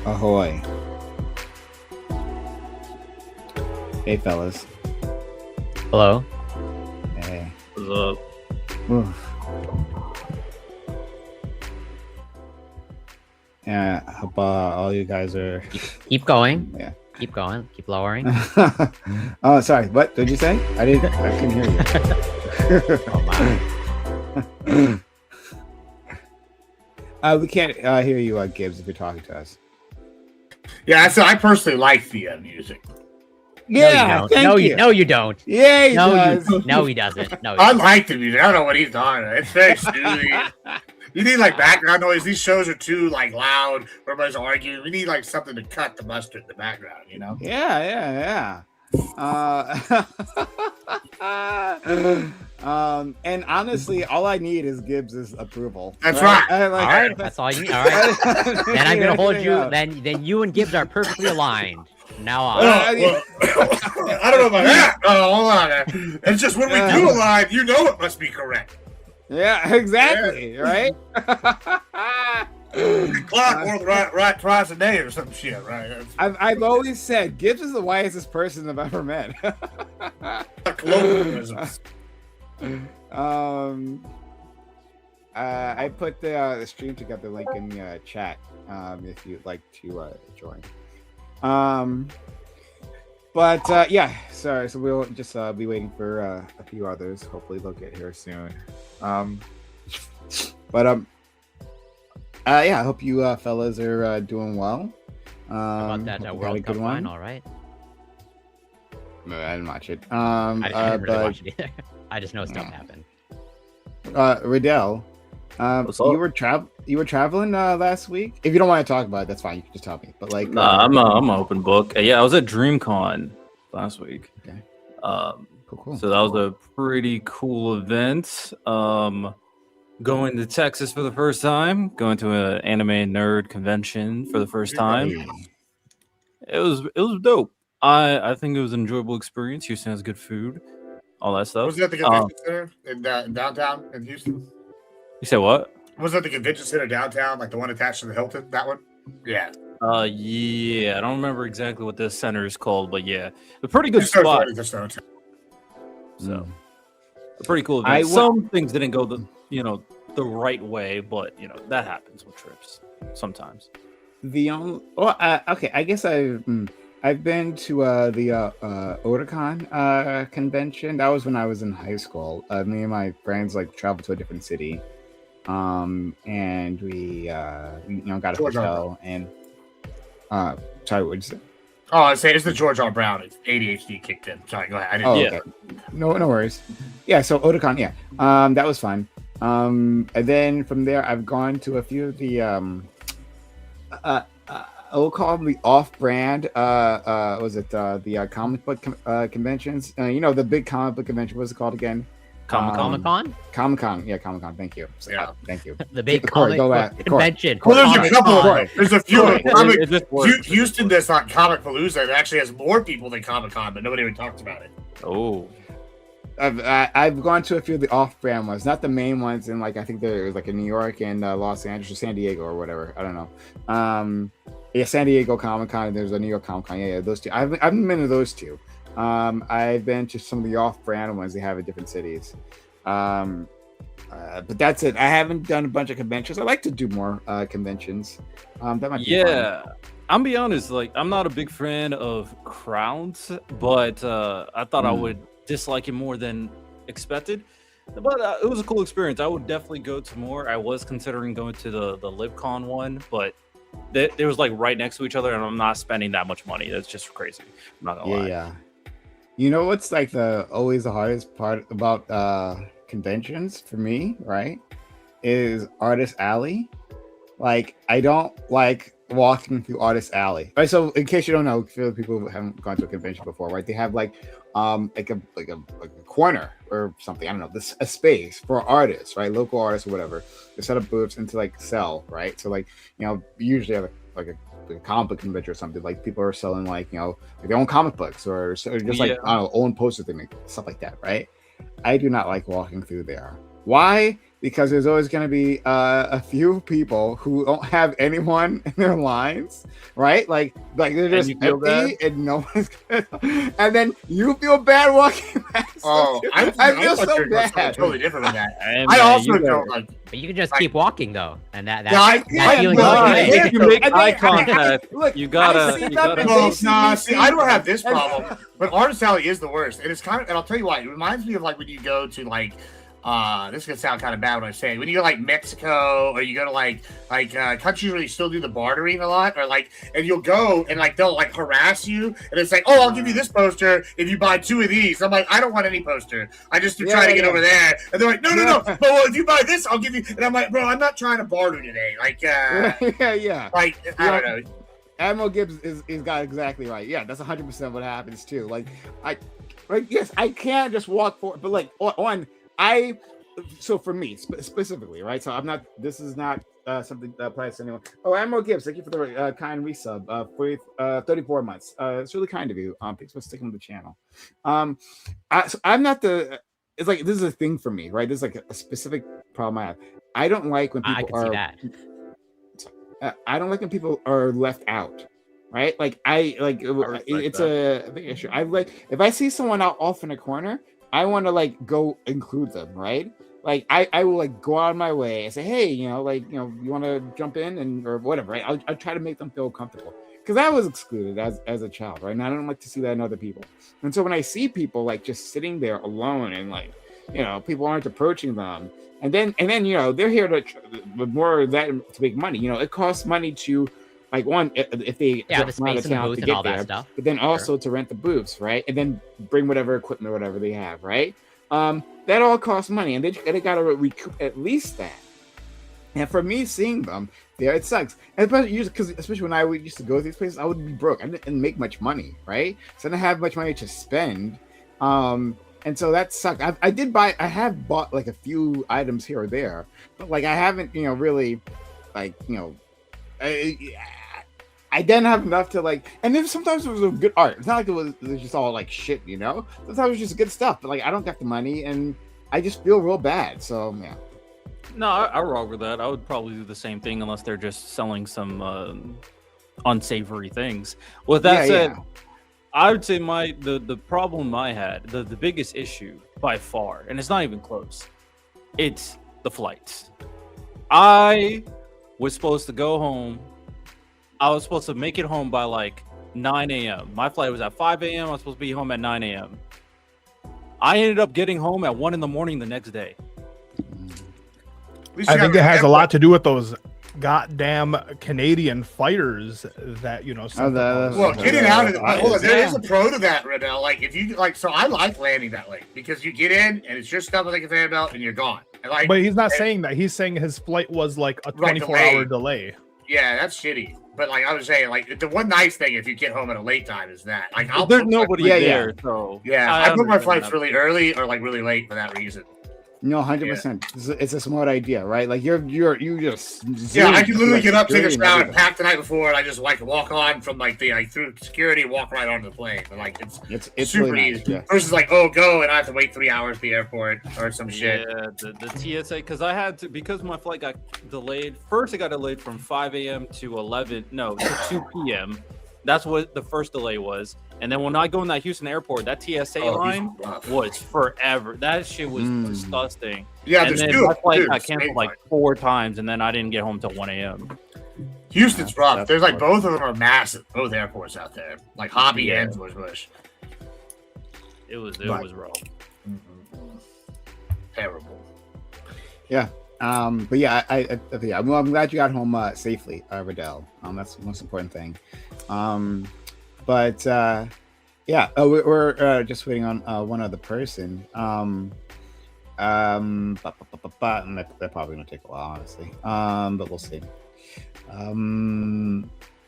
Ahoy. Hey, fellas. Hello. Hey. What's up? Oof. Yeah, I hope all you guys are... Keep going. Yeah. Keep going. Keep lowering. Oh, sorry. What did you say? I couldn't hear you. Oh, my. We can't hear you, Gibbs, if you're talking to us. Yeah, so I personally like the music. Yeah, no, you don't. Yeah, he does. No, he doesn't. No, I like the music. I don't know what he's talking about. It's very soothing. You need like background noise. These shows are too like loud. Everybody's arguing. We need like something to cut the mustard in the background. You know? Yeah. And honestly, all I need is Gibbs's approval. That's right. All right, that's all you need. All right. Then I'm gonna hold you. Then you and Gibbs are perfectly aligned. From now on. Well, I don't know about that. Oh, hold on. It's just when we do a line, you know it must be correct. Yeah, exactly. Right. Clock or right twice a day or some shit, right? I've always said Gibbs is the wisest person I've ever met. Colloquialisms. I put the stream together link in the chat if you'd like to join. But yeah, sorry. So we'll just be waiting for a few others. Hopefully they'll get here soon. Yeah, I hope you fellas are doing well. How about that World Cup final, right? No, I didn't watch it. I didn't really watch it either. I just know stuff happened. Riddell, you were traveling last week. If you don't want to talk about it, that's fine. You can just tell me. But like, I'm an open book. Yeah, I was at DreamCon last week. Okay. Cool. So that was a pretty cool event. Going to Texas for the first time. Going to an anime nerd convention for the first time. It was dope. I think it was an enjoyable experience. Houston has good food, all that stuff. Was that the convention center in downtown in Houston? You said what? Was that the convention center downtown, like the one attached to the Hilton? That one? Yeah. Yeah. I don't remember exactly what this center is called, but yeah, a pretty good spot. So, a pretty cool event. Some things didn't go the right way, but that happens with trips sometimes. Okay, I guess I've been to the Otakon convention. That was when I was in high school. Me and my friends traveled to a different city, and we got a hotel and sorry, what did you say? Oh, I say it's the George R. Brown. It's ADHD kicked in. Sorry, go ahead. Okay. No worries. Yeah, so Otakon, yeah, that was fun. And then from there, I've gone to a few of the we'll call them the off-brand. Was it the comic book conventions? The big comic book convention. What's it called again? Comic-Con? Comic-Con. Yeah, Comic-Con. Thank you. Yeah. Thank you. The big comic book convention. Well, there's a couple. There's a few. Houston does not Comic Palooza. It actually has more people than Comic-Con, but nobody even talks about it. Oh. I've gone to a few of the off-brand ones, not the main ones. And I think there was in New York and Los Angeles or San Diego or whatever. I don't know. Yeah, San Diego Comic-Con and there's a New York Comic-Con. Yeah, those two. I've been to those two. I've been to some of the off-brand ones they have in different cities. But that's it. I haven't done a bunch of conventions. I like to do more conventions. That might be fun. I'm be honest, I'm not a big fan of crowds, but I thought I would dislike it more than expected. But it was a cool experience. I would definitely go to more. I was considering going to the LibCon one, but they was right next to each other, and I'm not spending that much money. That's just crazy. I'm not gonna lie. Yeah. You know what's always the hardest part about conventions for me, right? Is Artist Alley. I don't like walking through Artist Alley. Right. So in case you don't know, for people who haven't gone to a convention before, right? They have a corner or something. I don't know. A space for artists, right? Local artists or whatever. They set up booths and to sell, right? So usually have a comic book convention or something. People are selling their own comic books or just I don't know, own posters they make, stuff like that, right? I do not like walking through there. Why? because there's always going to be a few people who don't have anyone in their lines, right? Like they're just empty and no one's gonna, and then you feel bad walking past. Oh, I feel so bad. Totally different than that. And, I man, also you don't gotta- like. But you can just keep walking though, and that I feeling know. goes away. If you make eye I contact, look, you gotta. see You them gotta. and Well, they see nah, me see, I don't them. have this problem, but Artist Alley is the worst. And it's kind of, and I'll tell you why. It reminds me of like when you go to like, this is gonna sound kind of bad when I say it. When you go like Mexico or you go to like countries where you still do the bartering a lot, or like, and you'll go and like they'll like harass you, and it's like, oh, I'll give you this poster if you buy 2 of these. I'm like, I don't want any poster. I just try to get over there, and they're like, no. But well, if you buy this, I'll give you. And I'm like, bro, I'm not trying to barter today. Like, yeah. like I don't know. Admiral Gibbs is got exactly right. Yeah, that's 100% what happens too. Yes, I can't just walk forward, but like so for me specifically, right? So I'm not. This is not something that applies to anyone. Oh, Admiral Gibbs, thank you for the kind resub for 34 months. It's really kind of you. Thanks for sticking with the channel. So I'm not the. It's like this is a thing for me, right? This is like a specific problem I have. I don't like when people I can see that. I don't like when people are left out, right? Like it's a big issue. I like if I see someone out off in a corner, I want to like go include them, right? Like I will like go out of my way and say, hey, you want to jump in and or whatever, right? I'll try to make them feel comfortable because I was excluded as a child, right? And I don't like to see that in other people. And so when I see people like just sitting there alone and like, people aren't approaching them. And then they're here to with more of that to make money. It costs money to like one if they the space in the booth and all that stuff. But then also to rent the booths, right? And then bring whatever equipment or whatever they have, right? That all costs money, and they got to recoup at least that. And for me, seeing them there, it sucks. And especially when I used to go to these places, I would be broke. I didn't make much money, right? So I didn't have much money to spend. And so that sucked. I have bought like a few items here or there, but like I haven't, really, like, I didn't have enough to like. And then sometimes it was good art. It's not like it was just all like shit, Sometimes it was just good stuff, but like I don't got the money, and I just feel real bad. So yeah. No, I rock with that. I would probably do the same thing unless they're just selling some unsavory things. With that said. Yeah. I would say the problem I had, the biggest issue by far, and it's not even close, it's the flights. I was supposed to go home. I was supposed to make it home by like 9 a.m. My flight was at 5 a.m. I was supposed to be home at 9 a.m. I ended up getting home at 1 a.m. the next day. I think it has a lot to do with those goddamn Canadian fighters that getting out of hold on, there is a pro to that, Riddell. Like if you like, so I like landing that late because you get in and it's just stuff with a conveyor belt and you're gone. And like, but he's not saying that. He's saying his flight was like a 24-hour delay. Yeah, that's shitty. But like I was saying, like the one nice thing if you get home at a late time is that like there's nobody there. So I book my flights really early or like really late for that reason. No, 100%. It's a smart idea, right? Like you just I can literally get up, take a shower, and pack the night before, and I just like walk on from like through security, walk right onto the plane. And like it's super really easy. Nice, yeah. Versus like go and I have to wait 3 hours at the airport or some shit. Yeah, the TSA because my flight got delayed. First, it got delayed from 5 a.m. to 2 p.m. That's what the first delay was. And then when I go in that Houston airport, that TSA line was forever. That shit was disgusting. Yeah, and then my flight got canceled like 4 times, and then I didn't get home till 1 a.m. Houston's rough. There's like both of them are massive. Both airports out there, like Hobby and George Bush. It was rough. Terrible. Yeah. But yeah, I'm glad you got home safely, Riddell. That's the most important thing. We're just waiting on one other person. And they're probably gonna take a while, honestly. But we'll see.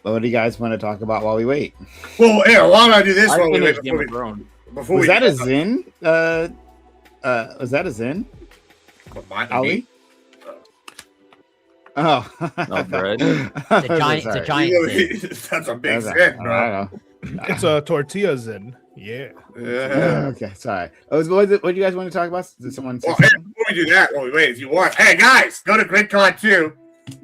What do you guys want to talk about while we wait? Well, yeah, why don't I do this while we wait? Was that a Zin? Was that a Zin? Ali? Oh, no, Fred. It's a giant Zin. That's a big Zin, bro. It's a tortilla Zin. Yeah. Okay, sorry. What do you guys want to talk about? Did someone say Well, hey, something? before we do that, wait, if you want, hey guys, go to GridCon 2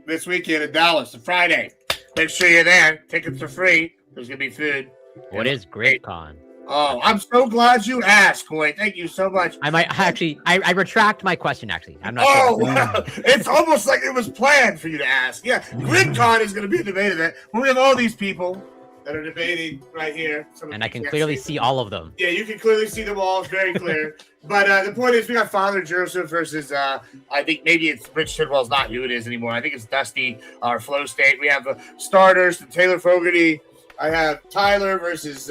this weekend in Dallas, on Friday. Make sure you're there. Tickets are free. There's gonna be food. What is GridCon? Oh, I'm so glad you asked, Coy. Thank you so much. I might actually. I retract my question. Actually, I'm not Oh, sure. wow. It's almost like it was planned for you to ask. Yeah, GridCon is going to be a debate event where we have all these people that are debating right here. And I can clearly see all of them. Yeah, you can clearly see them all. It's very clear. But the point is, we got Father Joseph versus, I think maybe it's Rich Tidwell's not who it is anymore. I think it's Dusty or Flow State. We have starters, Taylor Fogarty. I have Tyler versus,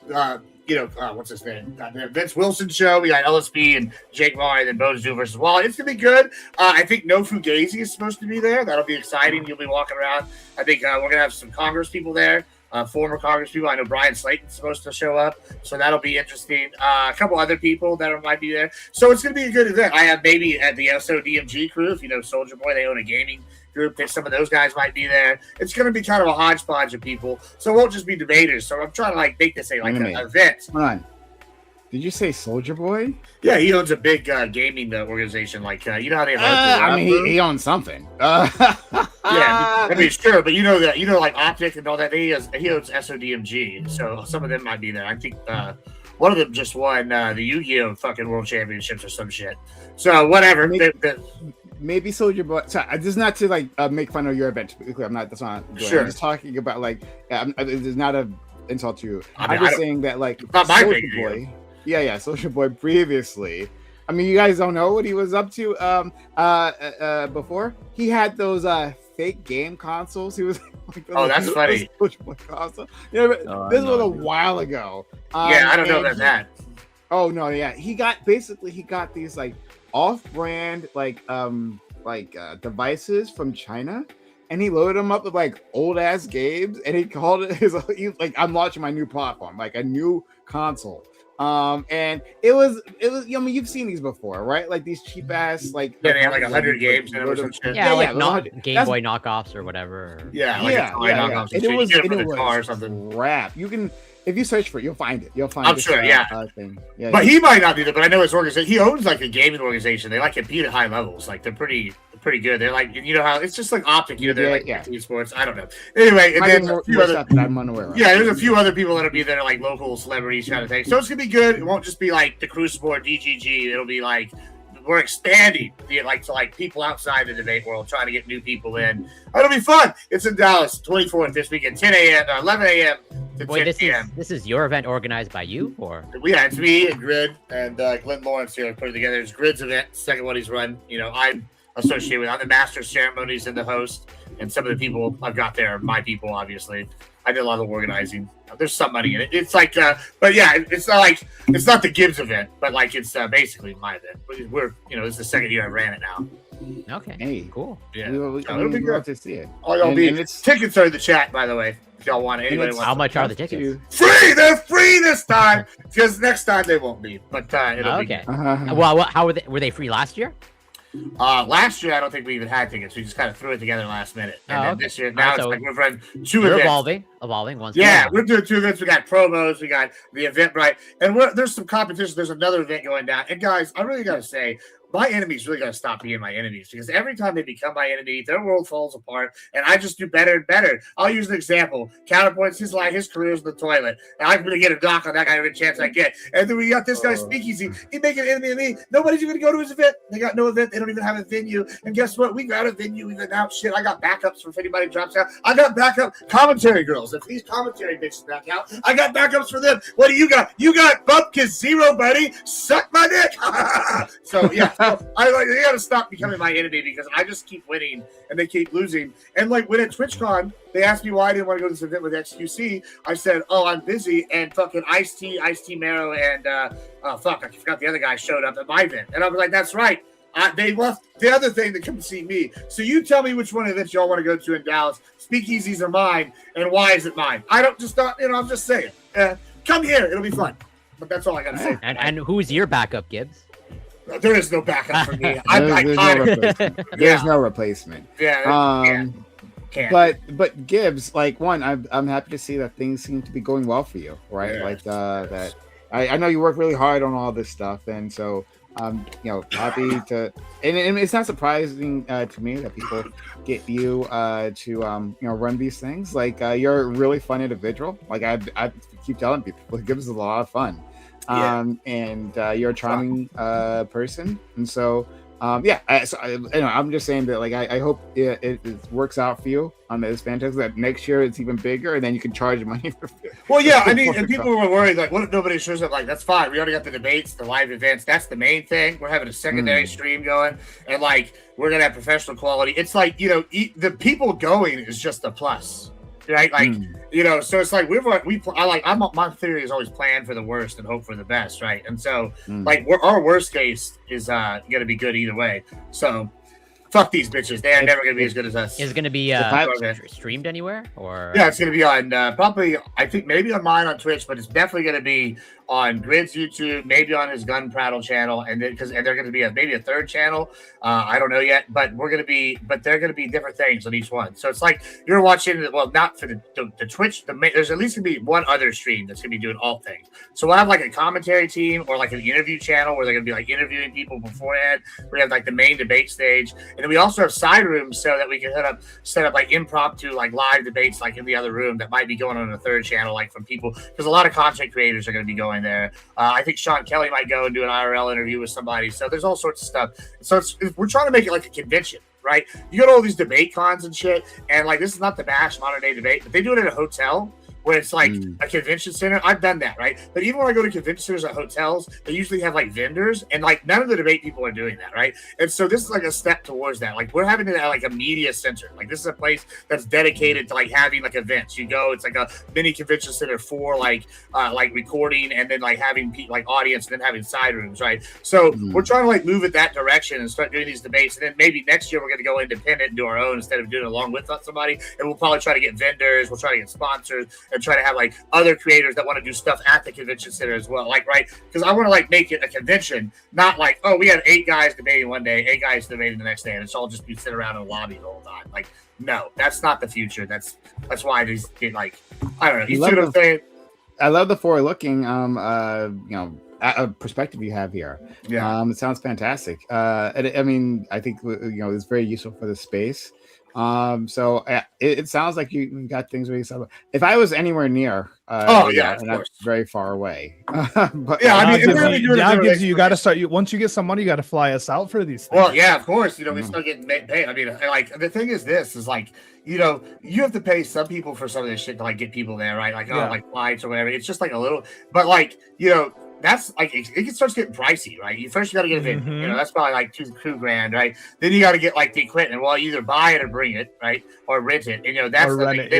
what's his name? Vince Wilson show. We got LSP and Jake Moore, and then Bozu versus Wally. It's gonna be good. I think No Fugazi is supposed to be there. That'll be exciting. You'll be walking around. I think we're gonna have some Congress people there. Former Congress people. I know Brian Slayton's supposed to show up, so that'll be interesting. A couple other people that might be there. So it's gonna be a good event. I have maybe at the SODMG crew, if you know Soldier Boy, they own a gaming group. Some of those guys might be there. It's going to be kind of a hodgepodge of people, so it won't just be debaters. So I'm trying to make this an event. Hold on. Did you say Soldier Boy? Yeah, he owns a big gaming organization. Like you know how they. I mean, he owns something. Yeah, I mean, sure, but like Optic and all that. He owns SODMG, so some of them might be there. I think one of them just won the Yu-Gi-Oh fucking World Championships or some shit. So whatever. Maybe Soldier Boy. Sorry, this is not to make fun of your event. I'm not. That's not. Sure. I'm just talking about it's not an insult to you. I'm just saying that not my Soldier Boy. Yeah, Soldier Boy previously. I mean, you guys don't know what he was up to. Before he had those fake game consoles. He was. That's funny. Soldier Boy console. Yeah, this was a while ago. I don't know about that. Oh no, yeah, he got these off-brand devices from China, and he loaded them up with old ass games, and he called it I'm launching my new platform, a new console. And it was I mean, you've seen these before, right? These cheap ass they have 100 games in them or some shit. Game Boy knockoffs or whatever. Knockoffs. And it was car or something. Crap. You can. If you search for it, you'll find it. I'm sure, thing. But he might not be there. But I know his organization. He owns a gaming organization. They compete at high levels. They're pretty good. They're how it's just Optic. They're esports. I don't know. Anyway, and then a few other. I'm unaware of. Yeah, there's a few other people that'll be there, local celebrities kind of thing. So it's gonna be good. It won't just be the Crucible or DGG. It'll be we're expanding to people outside the debate world, trying to get new people in. It'll be fun. It's in Dallas, 24th this weekend, 10 a.m. 11 a.m. to 10 p.m. This is your event organized by you, or? Yeah, it's me and Grid and Glenn Lawrence here put it together. It's Grid's event, second one he's run. I'm associated with. I'm the master of ceremonies and the host, and some of the people I've got there are my people, obviously. I did a lot of organizing. There's some money in it. It's but yeah, it's not the Gibbs event, but it's basically my event. We're this is the second year I ran it now. Okay. Hey, cool. Yeah, it'll be good to see it. All y'all tickets are in the chat, by the way. If y'all want it, anybody wants. How much are the tickets? Free. They're free this time because next time they won't be. But it'll be. Well, how were they? Were they free last year? Last year I don't think we even had tickets. We just kind of threw it together last minute. And then this year now we're running two events. Evolving once. We're doing two events. We got promos, we got the Eventbrite, and there's some competition. There's another event going down. And guys, I really gotta say, my enemies really got to stop being my enemies, because every time they become my enemy, their world falls apart, and I just do better and better. I'll use an example. Counterpoints, his career's in the toilet, and I'm going to get a knock on that guy every chance I get. And then we got this guy, Speakeasy. He make an enemy of me. Nobody's even going to go to his event. They got no event. They don't even have a venue. And guess what? We got a venue. We've announced shit. I got backups for if anybody drops out. I got backup commentary girls. If these commentary bitches back out, I got backups for them. What do you got? You got Bumpkiss Zero, buddy. Suck my dick. So, yeah. They got to stop becoming my enemy, because I just keep winning and they keep losing. And when at TwitchCon, they asked me why I didn't want to go to this event with XQC. I said, I'm busy, and fucking Ice-T Marrow, and I forgot the other guy showed up at my event. And I was like, that's right. They left the other thing to come see me. So you tell me which one of events y'all want to go to in Dallas. Speakeasies are mine, and why is it mine? I don't just not, I'm just saying. Come here, it'll be fun. But that's all I gotta say. And who's your backup, Gibbs? There is no backup for me. There's no replacement. Yeah. Can't. But Gibbs, like one, I'm happy to see that things seem to be going well for you, right? Yeah. Like that. I know you work really hard on all this stuff, and so happy to. And it's not surprising to me that people get you to run these things. Like you're a really fun individual. Like I keep telling people, it gives us a lot of fun. And you're a charming person, and so. I'm just saying that like I hope it works out for you. It's fantastic that next year it's even bigger, and then you can charge money for it. Well, yeah, I mean, and people were worried like, what if nobody shows up? Like, that's fine. We already got the debates, the live events. That's the main thing. We're having a secondary stream going, and like we're gonna have professional quality. It's like the people going is just a plus. Right, like so it's like my theory is always plan for the worst and hope for the best, right? And so like our worst case is gonna be good either way. So fuck these bitches; they are never gonna be as good as us. Is it gonna be streamed anywhere or? Yeah, it's gonna be on probably I think maybe on mine on Twitch, but it's definitely gonna be on Grid's YouTube, maybe on his Gun Prattle channel, and then because they're going to be maybe a third channel, I don't know yet, but they're going to be different things on each one. So it's like you're watching, well, not for the Twitch. There's at least going to be one other stream that's going to be doing all things. So we'll have like a commentary team or like an interview channel where they're going to be like interviewing people beforehand. We have like the main debate stage, and then we also have side rooms so that we can set up like impromptu like live debates like in the other room that might be going on a third channel, like from people, because a lot of content creators are going to be going there. I think Sean Kelly might go and do an IRL interview with somebody. So there's all sorts of stuff. So we're trying to make it like a convention, right? You go to all these debate cons and shit, and like this is not the Bash modern day debate, but they do it at a hotel where it's like a convention center. I've done that, right? But even when I go to convention centers at hotels, they usually have like vendors, and like none of the debate people are doing that, right? And so this is like a step towards that. Like we're having it at like a media center. Like this is a place that's dedicated to like having like events. You go, it's like a mini convention center for like recording and then like having like audience and then having side rooms, right? So we're trying to like move it that direction and start doing these debates. And then maybe next year we're going to go independent and do our own instead of doing it along with somebody. And we'll probably try to get vendors. We'll try to get sponsors. And try to have like other creators that want to do stuff at the convention center as well, like right, because I want to like make it a convention, not like we have 8 guys debating one day, 8 guys debating the next day, and it's all just be sit around in the lobby the whole time. Like no, that's not the future. That's why these get like I don't know. You see what I'm saying? I love the forward looking perspective you have here. Yeah, it sounds fantastic. I mean, I think it's very useful for the space. So it sounds like you've got things really set up. If I was anywhere near, and I'm very far away. But yeah, I mean, now gives you got to start. Once you get some money, you got to fly us out for these things. Well, yeah, of course. We start getting paid. I mean, like the thing is, this is like you have to pay some people for some of this shit to like get people there, right? Like like flights or whatever. It's just like a little, but like that's like it starts getting pricey, right? First, you got to get a venue. That's probably like $2,000, right? Then you got to get like the equipment. Well, either buy it or bring it, right, or rent it. And that's the thing.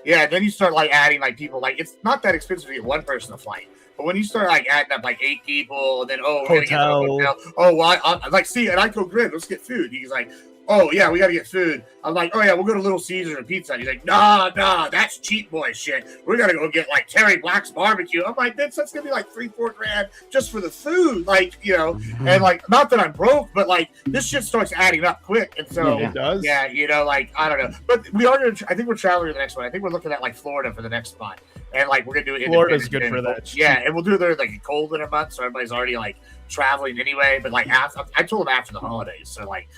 Then you start like adding like people. Like it's not that expensive to get one person a flight, but when you start like adding up like 8 people, and then we're gonna get a hotel. Oh, well, I'm like, see, and I go Grid, let's get food. He's like, oh yeah, we gotta get food. I'm like, oh yeah, we'll go to Little Caesars and Pizza. And he's like, nah, that's cheap boy shit. We're gonna go get like Terry Black's barbecue. I'm like, that's gonna be like $3-4 grand just for the food, like and like not that I'm broke, but like this shit starts adding up quick, and so it does. Yeah, like I don't know, but we are gonna. I think we're traveling to the next one. I think we're looking at like Florida for the next spot, and like we're gonna do it. Florida's good for that. Yeah, and we'll do it there like a cold winter month, so everybody's already like traveling anyway. But like I told them after the holidays, so like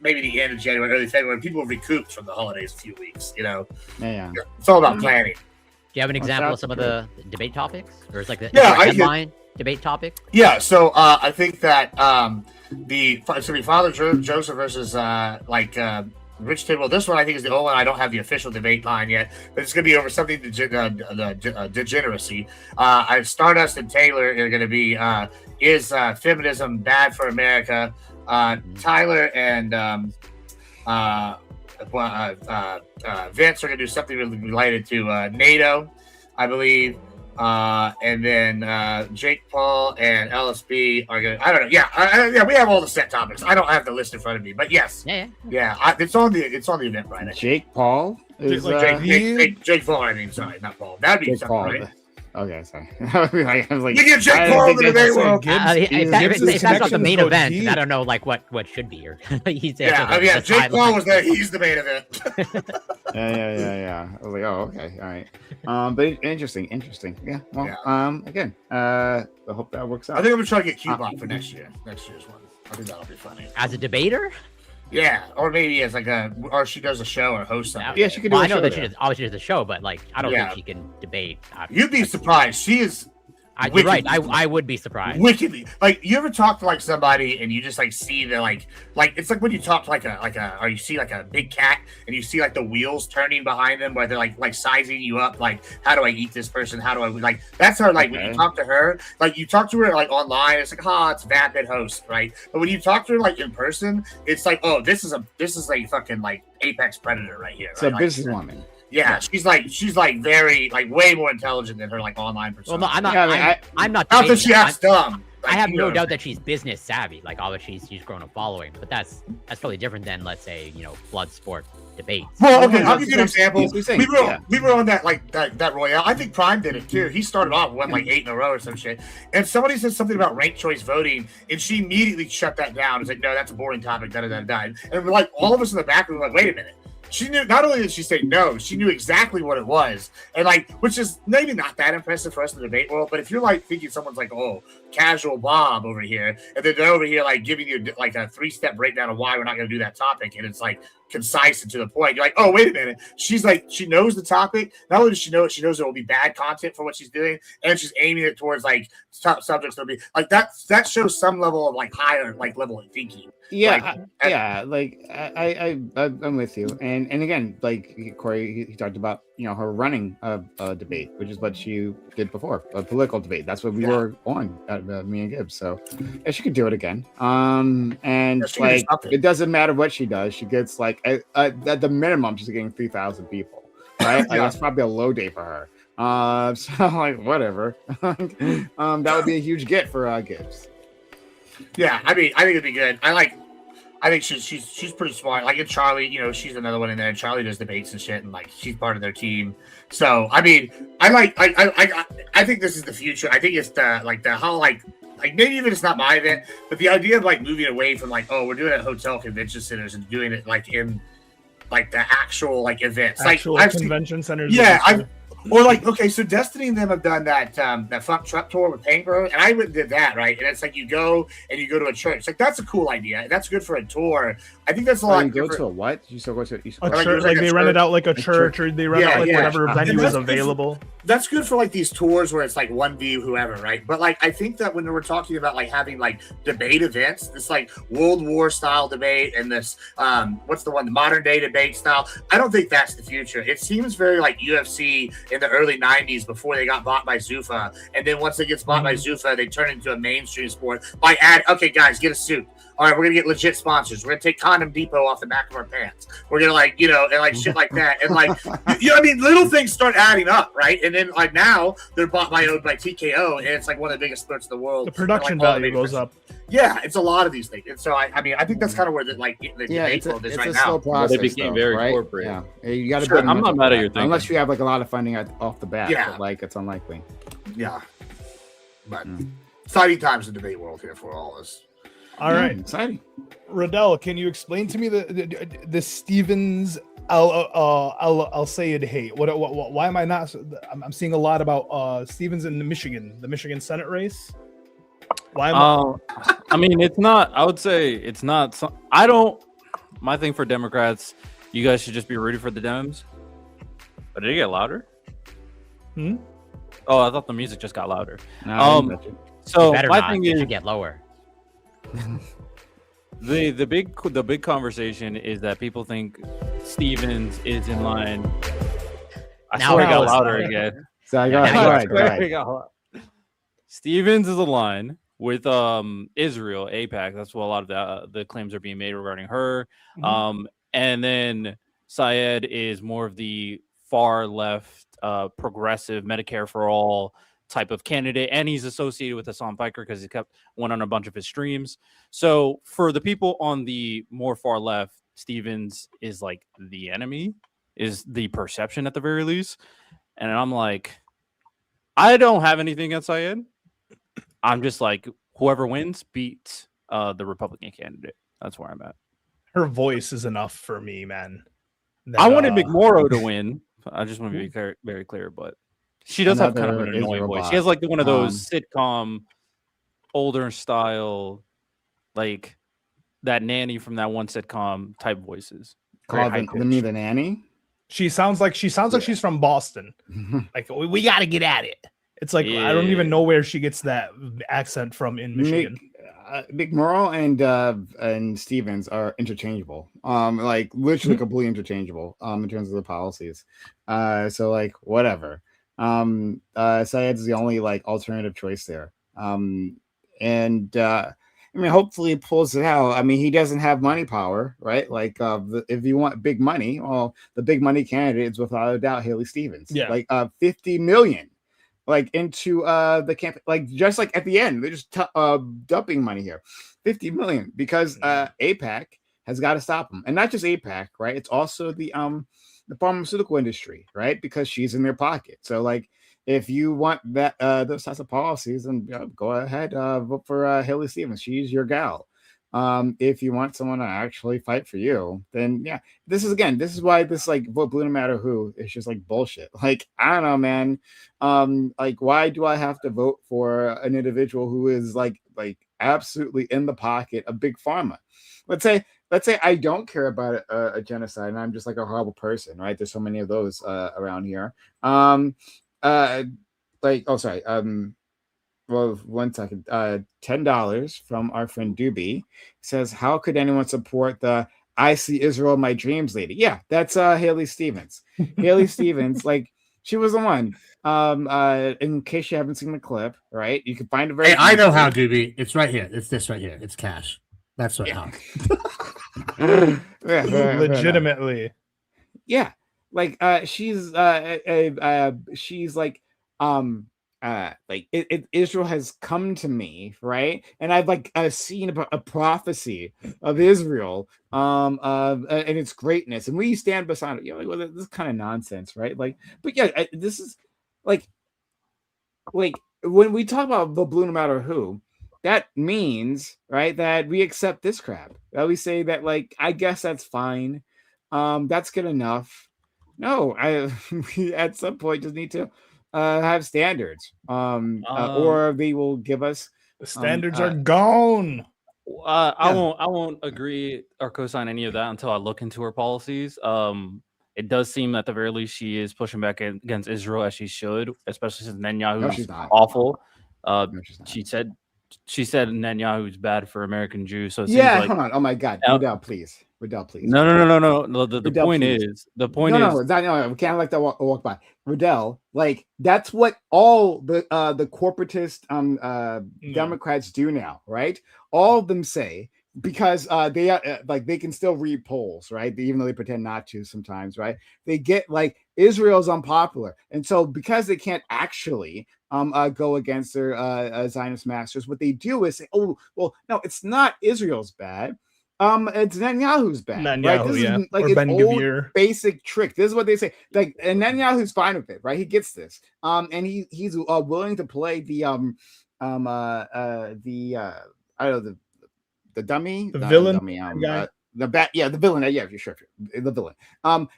maybe the end of January, early February, people recouped from the holidays a few weeks, Yeah. It's all about planning. Do you have an example of some of the debate topics? Or it's like the headline debate topic? Yeah, so I think that it's going to be Father Joseph versus Rich Table. This one I think is the only one. I don't have the official debate line yet, but it's going to be over something degeneracy. Stardust and Taylor are going to be is feminism bad for America? Tyler and Vince are going to do something related to NATO, I believe. And then Jake Paul and LSB are going to, I don't know. Yeah, we have all the set topics. I don't have the list in front of me, but yes. Yeah. It's on the event, right? Jake Paul is Jake Paul, I mean, sorry, not Paul. That'd be something, right? Okay, sorry. I was like, You get Jake I didn't Paul think in the I- debate world. If that's not the main connections go event, deep. I don't know like what should be here. He's Yeah, I mean, yeah, Jake Paul was there. He's the main event. Yeah. I was like, oh, okay, all right. But interesting. Yeah. Well, Yeah. again, I hope that works out. I think I'm gonna try to get Q-Bot for next year's one. I think that'll be funny. as a debater. Yeah, or maybe as like or she does a show or hosts something. Yeah, she could do. Well, a I know show that there. she does the show, but like I don't Yeah. think she can debate. You'd be surprised. She is. You're right. I would be surprised. Wickedly, like you ever talk to like somebody and you just like see the like it's like when you talk to like a or you see like a big cat and you see like the wheels turning behind them where they're like sizing you up, like how do I eat this person, how do I like that's her, like when you talk to her, like you talk to her like online, it's like it's vapid host, right? But when you talk to her like in person, it's like this is like fucking like apex predator right here. It's a right? businesswoman. Yeah, she's like very like way more intelligent than her like online persona. Well, no, I'm not. Yeah, I'm not. Not that debating she that. acts dumb. I have no doubt that she's business savvy. Like obviously she's grown a following, but that's probably different than let's say blood sport debates. Well, okay, No, I'll give you an example. We were on that like that Royale. I think Prime did it too. He started off went like 8 in a row or some shit, and somebody said something about ranked choice voting, and she immediately shut that down. It's like, no, that's a boring topic. And we're like, all of us in the back, we were like, wait a minute. She knew, not only did she say no, she knew exactly what it was. And like, which is maybe not that impressive for us in the debate world, but if you're like thinking someone's like, casual Bob over here, and then they're over here like giving you like a 3-step breakdown of why we're not going to do that topic, and it's like concise and to the point, you're like, oh, wait a minute. She's like, she knows the topic. Not only does she know it, she knows it will be bad content for what she's doing, and she's aiming it towards like top subjects that'll be like that shows some level of like higher like level of thinking. Yeah, I'm with you, and again, like Corey, he talked about her running a debate, which is what she did before, a political debate. That's what we were on, me and Gibbs. So yeah, she could do it again. And like it doesn't matter what she does, she gets like at the minimum she's getting 3,000 people, right? Like that's probably a low day for her. So like whatever, that would be a huge get for Gibbs. Yeah, I mean, I think it'd be good. I think she's pretty smart. Like, and Charlie, she's another one in there. Charlie does debates and shit, and like she's part of their team. So, I mean, I think this is the future. I think it's the how like maybe even it's not my event, but the idea of like moving away from like, we're doing it at hotel convention centers and doing it like in like the actual like events, actual like convention centers. Yeah, or like, okay, so Destiny and them have done that fuck truck tour with Paintbro, and I went and did that, right? And it's like you go to a church. Like that's a cool idea. That's good for a tour. I think that's a lot. You go to a what? You still go to a church? Like they rented out like a church, or they rent out like whatever venue is available. That's good for like these tours where it's like one view, whoever, right? But like I think that when we're talking about like having like debate events, this like World War style debate and this what's the one, the modern day debate style, I don't think that's the future. It seems very like UFC in the early 90s before they got bought by Zuffa, and then once it gets bought by Zuffa, they turn it into a mainstream sport by okay guys, get a suit. All right, we're gonna get legit sponsors. We're gonna take Condom Depot off the back of our pants. We're gonna like, and like shit like that. And like, I mean, little things start adding up, right? And then like now they're owned by TKO, and it's like one of the biggest sports in the world. The production value goes up. Yeah, it's a lot of these things. And so I mean, I think that's kind of where the debate world is right now. Slow process, they became very corporate. Yeah, you got to. Sure, I'm not mad at your thinking. Unless you have like a lot of funding off the bat. Yeah, but, like it's unlikely. Yeah, but exciting times in the debate world here for all of us. All right, exciting. Riddell, can you explain to me the Stevens I'll say it hate? Why am I not? I'm seeing a lot about Stevens in the Michigan Senate race. Why am I mean, it's not. I would say it's not. I don't. My thing for Democrats, you guys should just be rooting for the Dems. But did it get louder? Oh, I thought the music just got louder. No, so my thing is get lower. The big conversation is that people think Stevens is in line. I swear it got louder again. So go ahead. Stevens is aligned with Israel, AIPAC. That's what a lot of the claims are being made regarding her. And then Syed is more of the far left, progressive Medicare for all type of candidate, and he's associated with Hassan Piker because he went on a bunch of his streams. So for the people on the more far left, Stevens is like the enemy, is the perception at the very least. And I'm like, I don't have anything against Syed. I'm just like whoever wins beats the Republican candidate. That's where I'm at. Her voice is enough for me, man. I That, wanted McMorrow to win. I just want to be clear, very clear, but she does have kind of Another an annoying Israel voice. bot. She has like one of those sitcom, older style, like that nanny from that one sitcom type voices. Very Called high the nanny. she sounds like she's from Boston. Like we got to get at it. It's like I don't even know where she gets that accent from in Michigan. McMorrow and Stevens are interchangeable. Like literally completely interchangeable. In terms of the policies. So like whatever. Syed's the only like alternative choice there. And I mean, hopefully he pulls it out. I mean, he doesn't have money power, right? Like, if you want big money, well, the big money candidate is without a doubt Haley Stevens. Yeah, like 50 million, like into the campaign, like just like at the end, they're just dumping money here, 50 million because APAC has got to stop them, and not just APAC, right? It's also the pharmaceutical industry, right? Because she's in their pocket. So like, if you want that those types of policies, then go ahead, vote for Haley Stevens. She's your gal. If you want someone to actually fight for you, then yeah, this is why this like vote blue no matter who. It's just like bullshit. Like I don't know, man. Like why do I have to vote for an individual who is like absolutely in the pocket of big pharma? Let's say I don't care about a genocide and I'm just like a horrible person, right? There's so many of those around here. Like oh sorry, well 1 second, $10 from our friend Doobie says, how could anyone support the I see Israel in my dreams lady? Yeah, that's Haley Stevens. Haley Stevens, like she was the one. In case you haven't seen the clip, right, you can find it very I know how, Doobie. It's right here. It's this right here. It's cash. That's what how. Legitimately. Yeah, like she's like Israel has come to me, right? And I've like seen a prophecy of Israel and its greatness, and we stand beside it. Like, well, this is kind of nonsense, right? Like, but yeah, this is like when we talk about the blue no matter who, that means, right, that we accept this crap. That we say that, like, I guess that's fine. That's good enough. No, we at some point just need to have standards. Or they will give us the standards are gone. I won't agree or co-sign any of that until I look into her policies. It does seem at the very least she is pushing back against Israel as she should, especially since Netanyahu is awful. She said Netanyahu is bad for American Jews. So it seems like, hold on. Oh my God, Riddell, please. No. The point is, no, we can't let that walk by. Riddell, like that's what all the corporatist Democrats do now, right? All of them say, because they can still read polls, right? Even though they pretend not to sometimes, right? They get like Israel's unpopular, and so because they can't actually go against their Zionist masters, what they do is say, oh well, no, it's not Israel's bad. It's Netanyahu's bad, right? This is like an old basic trick. This is what they say. Like, and Netanyahu's fine with it, right? He gets this. And he's willing to play the dummy, the villain, dummy, the villain. Yeah, if you're sure, the villain.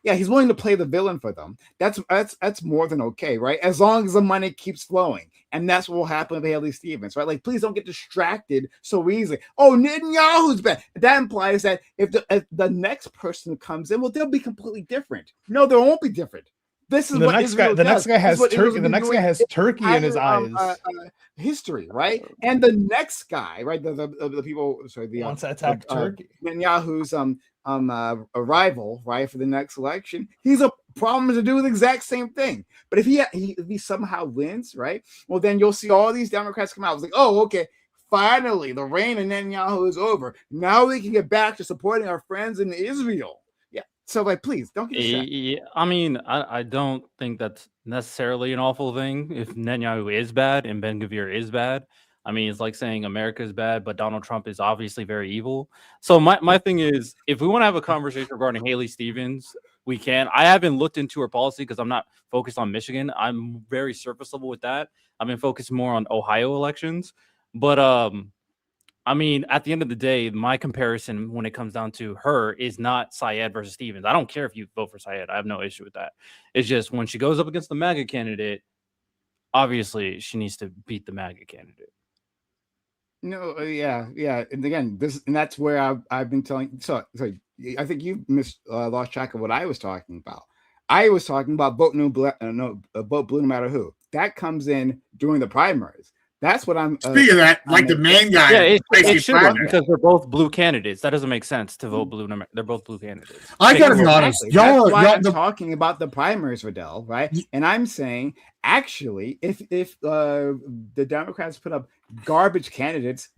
Yeah, he's willing to play the villain for them. That's more than okay, right? As long as the money keeps flowing, and that's what will happen with Haley Stevens, right? Like, please don't get distracted so easily. Oh, Netanyahu's bad. That implies that if the next person comes in, well, they'll be completely different. No, they won't be different. This is what Israel does. The next guy has Turkey. The next guy has Turkey in his eyes. History, right? And the next guy, right? The people, sorry, the wants to attack Turkey. Netanyahu's arrival, right, for the next election. He's a problem to do the exact same thing. But if he somehow wins, right? Well, then you'll see all these Democrats come out. It's like, oh, okay. Finally, the reign of Netanyahu is over. Now we can get back to supporting our friends in Israel. So, like, please don't get distracted. Yeah, I mean, I don't think that's necessarily an awful thing if Netanyahu is bad and Ben-Gvir is bad. I mean, it's like saying America is bad, but Donald Trump is obviously very evil. So my thing is, if we want to have a conversation regarding Haley Stevens, we can. I haven't looked into her policy because I'm not focused on Michigan. I'm very surface level with that. I've been focused more on Ohio elections. But I mean, at the end of the day, my comparison when it comes down to her is not Syed versus Stevens. I don't care if you vote for Syed. I have no issue with that. It's just when she goes up against the MAGA candidate, obviously she needs to beat the MAGA candidate. No, yeah, and again, that's where I've been telling. So I think you lost track of what I was talking about. I was talking about vote blue no matter who. That comes in during the primaries. That's what I'm. Speaking of that, like the main guy, yeah, it should run because they're both blue candidates. That doesn't make sense to vote blue. They're both blue candidates. I gotta be honest, I'm talking about the primaries, Vidal, right? And I'm saying, actually, if the Democrats put up garbage candidates,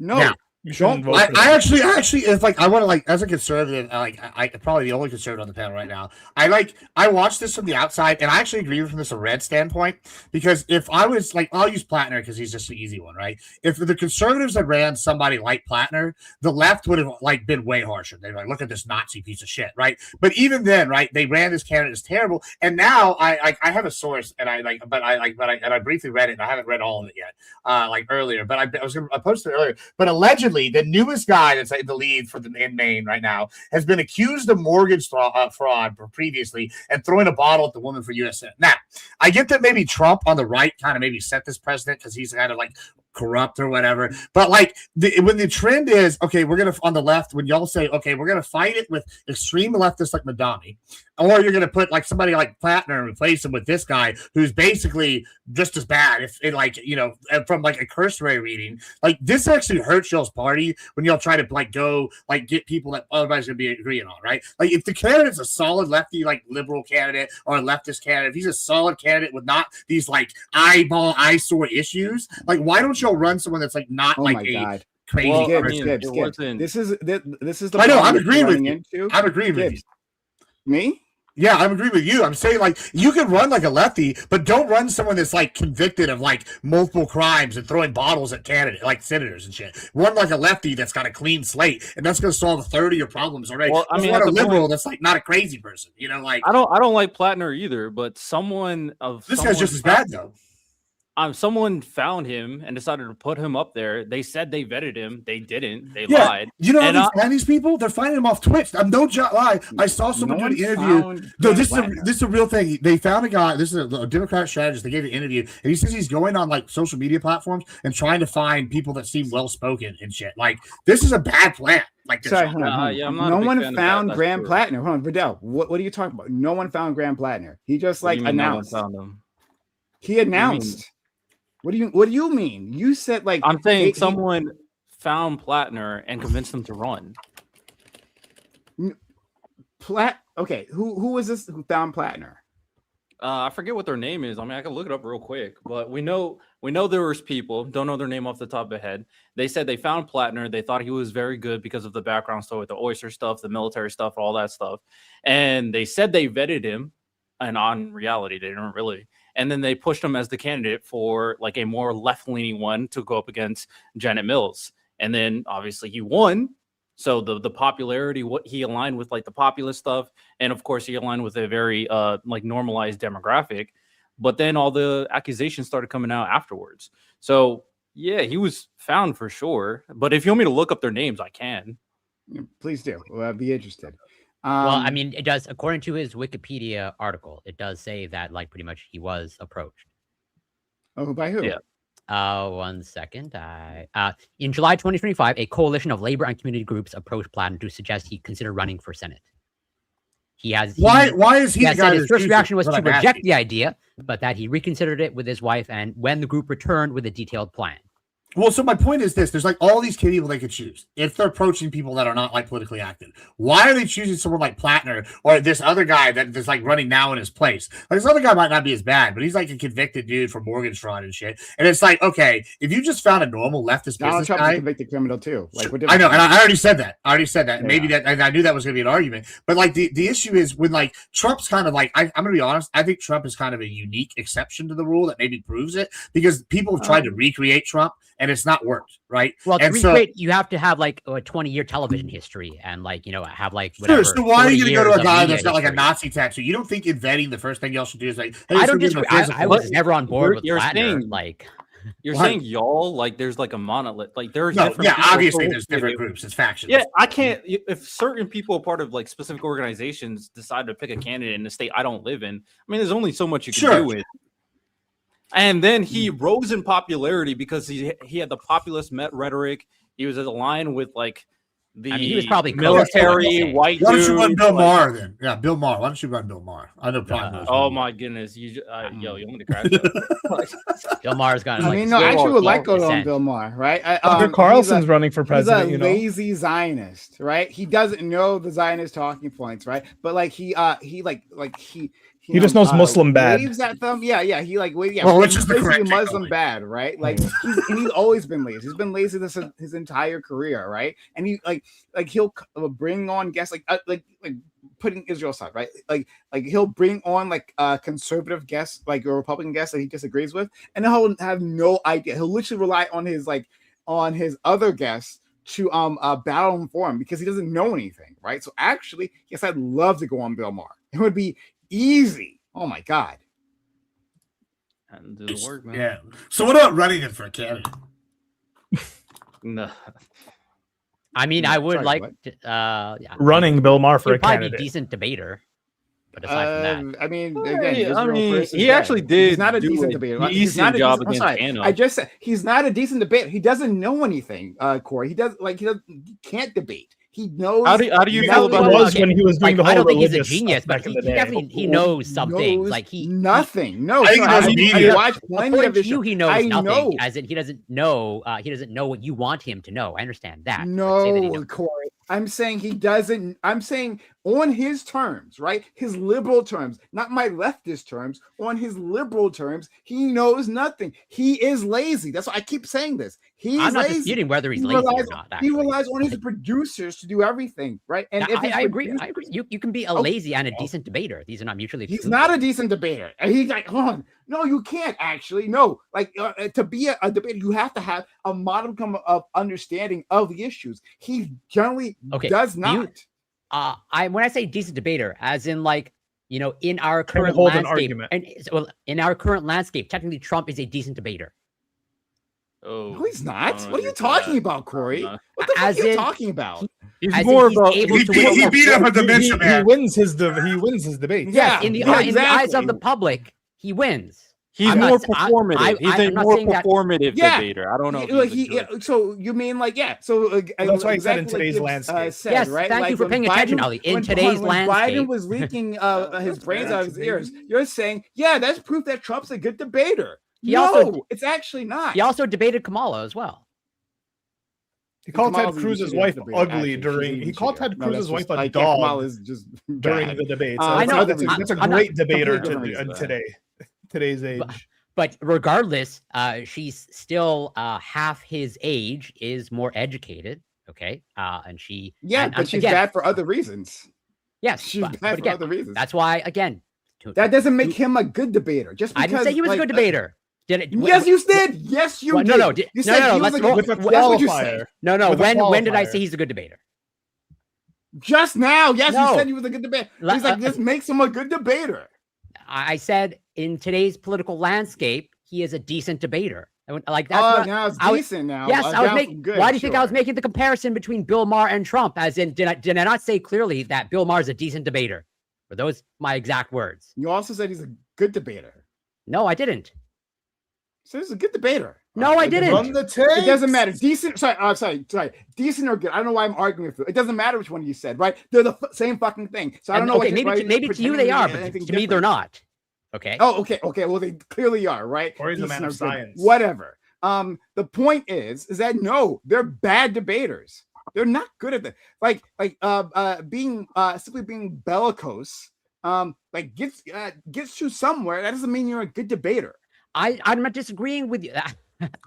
don't vote. I actually, if like I want to like as a conservative, I probably the only conservative on the panel right now. I watched this from the outside, and I actually agree from this a red standpoint because if I was like, I'll use Plattner because he's just the easy one, right? If the conservatives had ran somebody like Plattner, the left would have like been way harsher. They're like, look at this Nazi piece of shit, right? But even then, right, they ran this candidate as terrible, and now I have a source, and I briefly read it, and I haven't read all of it yet, like earlier, but I posted it earlier, but allegedly. The newest guy that's the lead for in Maine right now has been accused of mortgage fraud previously and throwing a bottle at the woman for U.S. Senate. Now, I get that maybe Trump on the right kind of maybe set this precedent because he's kind of like corrupt or whatever. But like when the trend is, okay, we're going to, on the left, when y'all say, okay, we're going to fight it with extreme leftists like Madani, or you're going to put like somebody like Plattner and replace him with this guy who's basically just as bad, if it, like, you know, from like a cursory reading, like this actually hurts y'all's party when y'all try to like go like get people that everybody's going to be agreeing on, right? Like if the candidate's a solid lefty, like liberal candidate or a leftist candidate, if he's a solid candidate with not these like eyesore issues, like why don't y'all run someone that's like not God. Crazy? Well, This is the I know. I'm agreeing with you. I'm agreeing with you. Me? Yeah, I'm agreeing with you. I'm saying like you can run like a lefty, but don't run someone that's like convicted of like multiple crimes and throwing bottles at candidates, like senators and shit. Run like a lefty that's got a clean slate, and that's going to solve 30 of your problems already. Well, I mean, a liberal that's like not a crazy person, you know. Like I don't like Plattner either, but this guy's just as bad though. Someone found him and decided to put him up there. They said they vetted him. They didn't. They lied. You know how they find these people? They're finding them off Twitch. I'm no lie. I saw someone do an interview. No, this is a real thing. They found a guy. This is a Democratic strategist. They gave an interview, and he says he's going on like social media platforms and trying to find people that seem well spoken and shit. Like this is a bad plan. Like sorry, no one found Graham Plattner. Hold on, Vidal. What are you talking about? No one found Graham Plattner. He just like announced. No one found him. He announced. What do you mean? You said like I'm saying someone found Plattner and convinced him to run. Okay, who was this who found Plattner? I forget what their name is. I mean, I can look it up real quick, but we know there was people. Don't know their name off the top of the head. They said they found Plattner. They thought he was very good because of the background story with the oyster stuff, the military stuff, all that stuff. And they said they vetted him, and on reality, they didn't really. And then they pushed him as the candidate for like a more left-leaning one to go up against Janet Mills. And then obviously he won. So the popularity, what he aligned with like the populist stuff. And of course he aligned with a very like normalized demographic. But then all the accusations started coming out afterwards. So yeah, he was found for sure. But if you want me to look up their names, I can. Please do. Well, I'd be interested. Well, I mean, it does, according to his Wikipedia article, it does say that, like, pretty much he was approached. Oh, by who? Yeah. 1 second. In July 2025, a coalition of labor and community groups approached Plattner to suggest he consider running for Senate. Why is he the guy? His first reaction was to reject the idea, but that he reconsidered it with his wife, and when the group returned with a detailed plan. Well, so my point is this: there's like all these people they could choose if they're approaching people that are not like politically active. Why are they choosing someone like Plattner or this other guy that's like running now in his place? Like this other guy might not be as bad, but he's like a convicted dude for mortgage fraud and shit. And it's like, okay, if you just found a normal leftist business guy, a convicted criminal too. Like I know, and I already said that. Yeah. Maybe that, and I knew that was going to be an argument. But like the issue is when like Trump's kind of like, I'm going to be honest. I think Trump is kind of a unique exception to the rule that maybe proves it because people have tried to recreate Trump. and it's not worked, right? Well, to And be so, great, you have to have like a 20-year television history and like, have like whatever. sure. So why are 40 you going to go years to a of guy media that's got like a history. Nazi tattoo? You don't think in vetting the first thing y'all should do is like, hey, I let's don't give him a disagree. I physical. was never on board with You're Flatner. saying- Like, You're What? saying y'all like there's like a monolith. Like there's No, different yeah, people obviously who- there's different groups. It's factions. Yeah, I can't. If certain people, part of like specific organizations, decide to pick a candidate in the state I don't live in, I mean, there's only so much you can Sure. do with. And then he rose in popularity because he had the populist rhetoric. He was aligned with like the he was probably military white Why don't you dude. run Bill like- Maher then? Yeah, Bill Maher. Why don't you run Bill Maher? I know Prime. Oh my goodness! You want me to crash? Bill Maher's got. I Like, mean, no, I actually would like going on percent. Bill Maher, right? Tucker Carlson's he's running for president. He's a You know, lazy Zionist, right? He doesn't know the Zionist talking points, right? But like he just knows Muslim bad. Waves at them, yeah. He like yeah. Well, which is the basically correct Muslim technology. bad, right? Like he's always been lazy. He's been lazy his entire career, right? And he like he'll bring on guests like putting Israel aside, right? Like he'll bring on like conservative guests, like a Republican guest that he disagrees with, and he'll have no idea. He'll literally rely on his other guests to battle him for him because he doesn't know anything, right? So actually, yes, I'd love to go on Bill Maher. It would be easy. Oh my god. And do the work, man. Yeah. So what about running him for a candidate? No. I mean, I would Sorry, like what? to, yeah. running Bill Maher for He'd a probably be candidate. a decent debater, but aside from that, I mean, Well, again, yeah, I Israel mean, versus he dead. actually did He's not a do decent a debater. He's decent not a job decent, I'm against sorry. Anna. I just said he's not a decent debater. He doesn't know anything, Corey. He can't debate. He knows. How do you feel He about was it? when he was doing like, the whole I don't think he's a religious genius, stuff but back in he the day. definitely knows some things. Like nothing. No, I think he knows I media. watched plenty according of to his you, show. he knows I nothing. know. As in, he doesn't know. He doesn't know what you want him to know. I understand that. but say that he No, knows. Corey. I'm saying he doesn't. I'm saying on his terms, right? His liberal terms, not my leftist terms. On his liberal terms, he knows nothing. He is lazy. That's why I keep saying this. He's I'm not lazy. disputing whether he's He lazy relies, or not. he Actually. relies on his producers to do everything, right? And if his I agree. producers- I agree. You can be a Okay. lazy and a decent debater. These are not mutually He's exclusive. not a decent debater. And he's like, hold on. No, you can't actually. No, like to be a debater, you have to have a modicum of understanding of the issues. He generally does not. When I say decent debater, as in like, in our Can current hold an landscape, argument. and well, in our current landscape, technically Trump is a decent debater. Oh, No, he's I not. don't What are you agree with talking that. about, Corey? No. What the fuck As are you in- talking about? He's As in more he's of a able He to beat, win he over- beat up a dementia He man. wins his debate. Yeah, in the yeah, in the eyes of exactly. the public, he wins. He's I'm not more s- performative. He's I'm a not more saying that- performative Yeah. debater. I don't know. If Like he's a good- so you mean like So that's why I said in exactly like today's Gibbs, landscape. said, Yes, right? thank Like you for when paying attention, Ali. In today's when landscape. Biden was leaking his That's brains bad. out of his ears, you're saying, yeah, that's proof that Trump's a good debater. He No, also- it's actually not. He also debated Kamala as well. He called Ted Kamala's a Cruz's shitty wife debater, ugly actually. during. She's He even called shittier. Ted No, Cruz's that's wife just- a like, dog Kamala's just during bad. the debate. I know. That's a I'm not- great debater completely different in reason. today's age. But regardless, she's still half his age, is more educated. Okay, and she Yeah, and but she's again, bad for other reasons. Yes, She's but bad for again, other reasons. that's why again. That doesn't make him a good debater. Just I because didn't say he was like, a good debater. Did it? Yes, you did. Yes, you Well, did. no, You no, said no, he was let's a roll- good- With a That's what you qualifier. said. No. with a When did I qualifier. say he's a good debater? Just now, yes, No. you said he was a good debater. Le- He's like, this makes him a good debater. I said in today's political landscape, he is a decent debater. Like that's Oh, what now it's I was- decent now. Yes, I was down making. from good, Why do you think I was sure. making the comparison between Bill Maher and Trump? As in, did I not say clearly that Bill Maher is a decent debater? Were those my exact words? You also said he's a good debater. No, I didn't. So he's a good debater. No, I It doesn't- didn't. Run the tape. It doesn't matter. Decent. Sorry. Decent or good. I don't know why I'm arguing with you. It doesn't matter which one you said, right? They're the same fucking thing. So I don't And, know. okay, what maybe why to, you're maybe to you pretending they are, be but anything to me they're different. not. Okay. Oh, okay. Well, they clearly are, right? Or he's a man Decent of or good. science. Whatever. The point is that no, they're bad debaters. They're not good at that. Being simply being bellicose, gets you somewhere. That doesn't mean you're a good debater. I'm not disagreeing with you.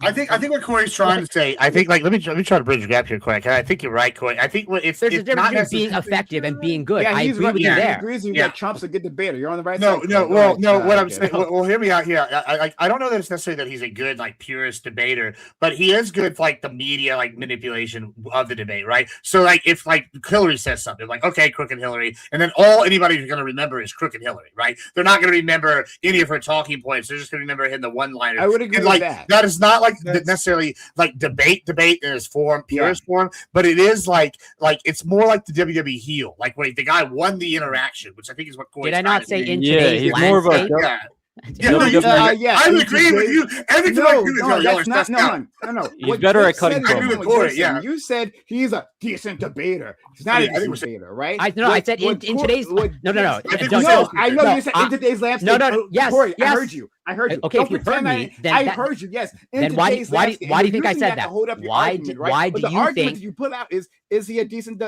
I think what Corey's trying to say. I think like let me try to bridge the gap here, Corey. I think you're right, Corey. I think it's There's a it's difference not between being effective and being good. Yeah, I he's agree right. with you He there. agrees with you Yeah. that Trump's a good debater. You're on the right No, side. no. Go Well, ahead, no. What I'm Jay. saying. Well, hear me out here. I don't know that it's necessarily that he's a good like purist debater, but he is good for like the media like manipulation of the debate, right? So like if like Hillary says something like, okay, crooked Hillary, and then all anybody's going to remember is crooked Hillary, right? They're not going to remember any of her talking points. They're just going to remember hitting the one-liner. I would agree And, with like that. that is not like That's- necessarily like debate in its form, purist form, but it is like it's more like the WWE heel, like where the guy won the interaction, which I think is what Corey's Did I not say trying in to Yeah, today's he's more of a- landscape? yeah. Yeah, no, WWE you, yeah, I in agree with today's- you. Everything I No, do with no, y'all are that's not. stressed out. No. He's What better Jake at cutting said is promos. different I from agree what with you're Corey, saying. You said he's a decent debater. He's not Yeah, a I think decent we're saying- debater, right? I said in today's. No. I think don't- we No, said- I know no, you said in today's landscape. no, Oh, yes, Corey, I yes. heard you. I heard you. Okay, Don't if you heard pretend me, then I that- heard you. Yes. In then why do today's you landscape, think you're I using said to that? hold up your Why argument, do- right? why But do the you argument think- that you put out is he a decent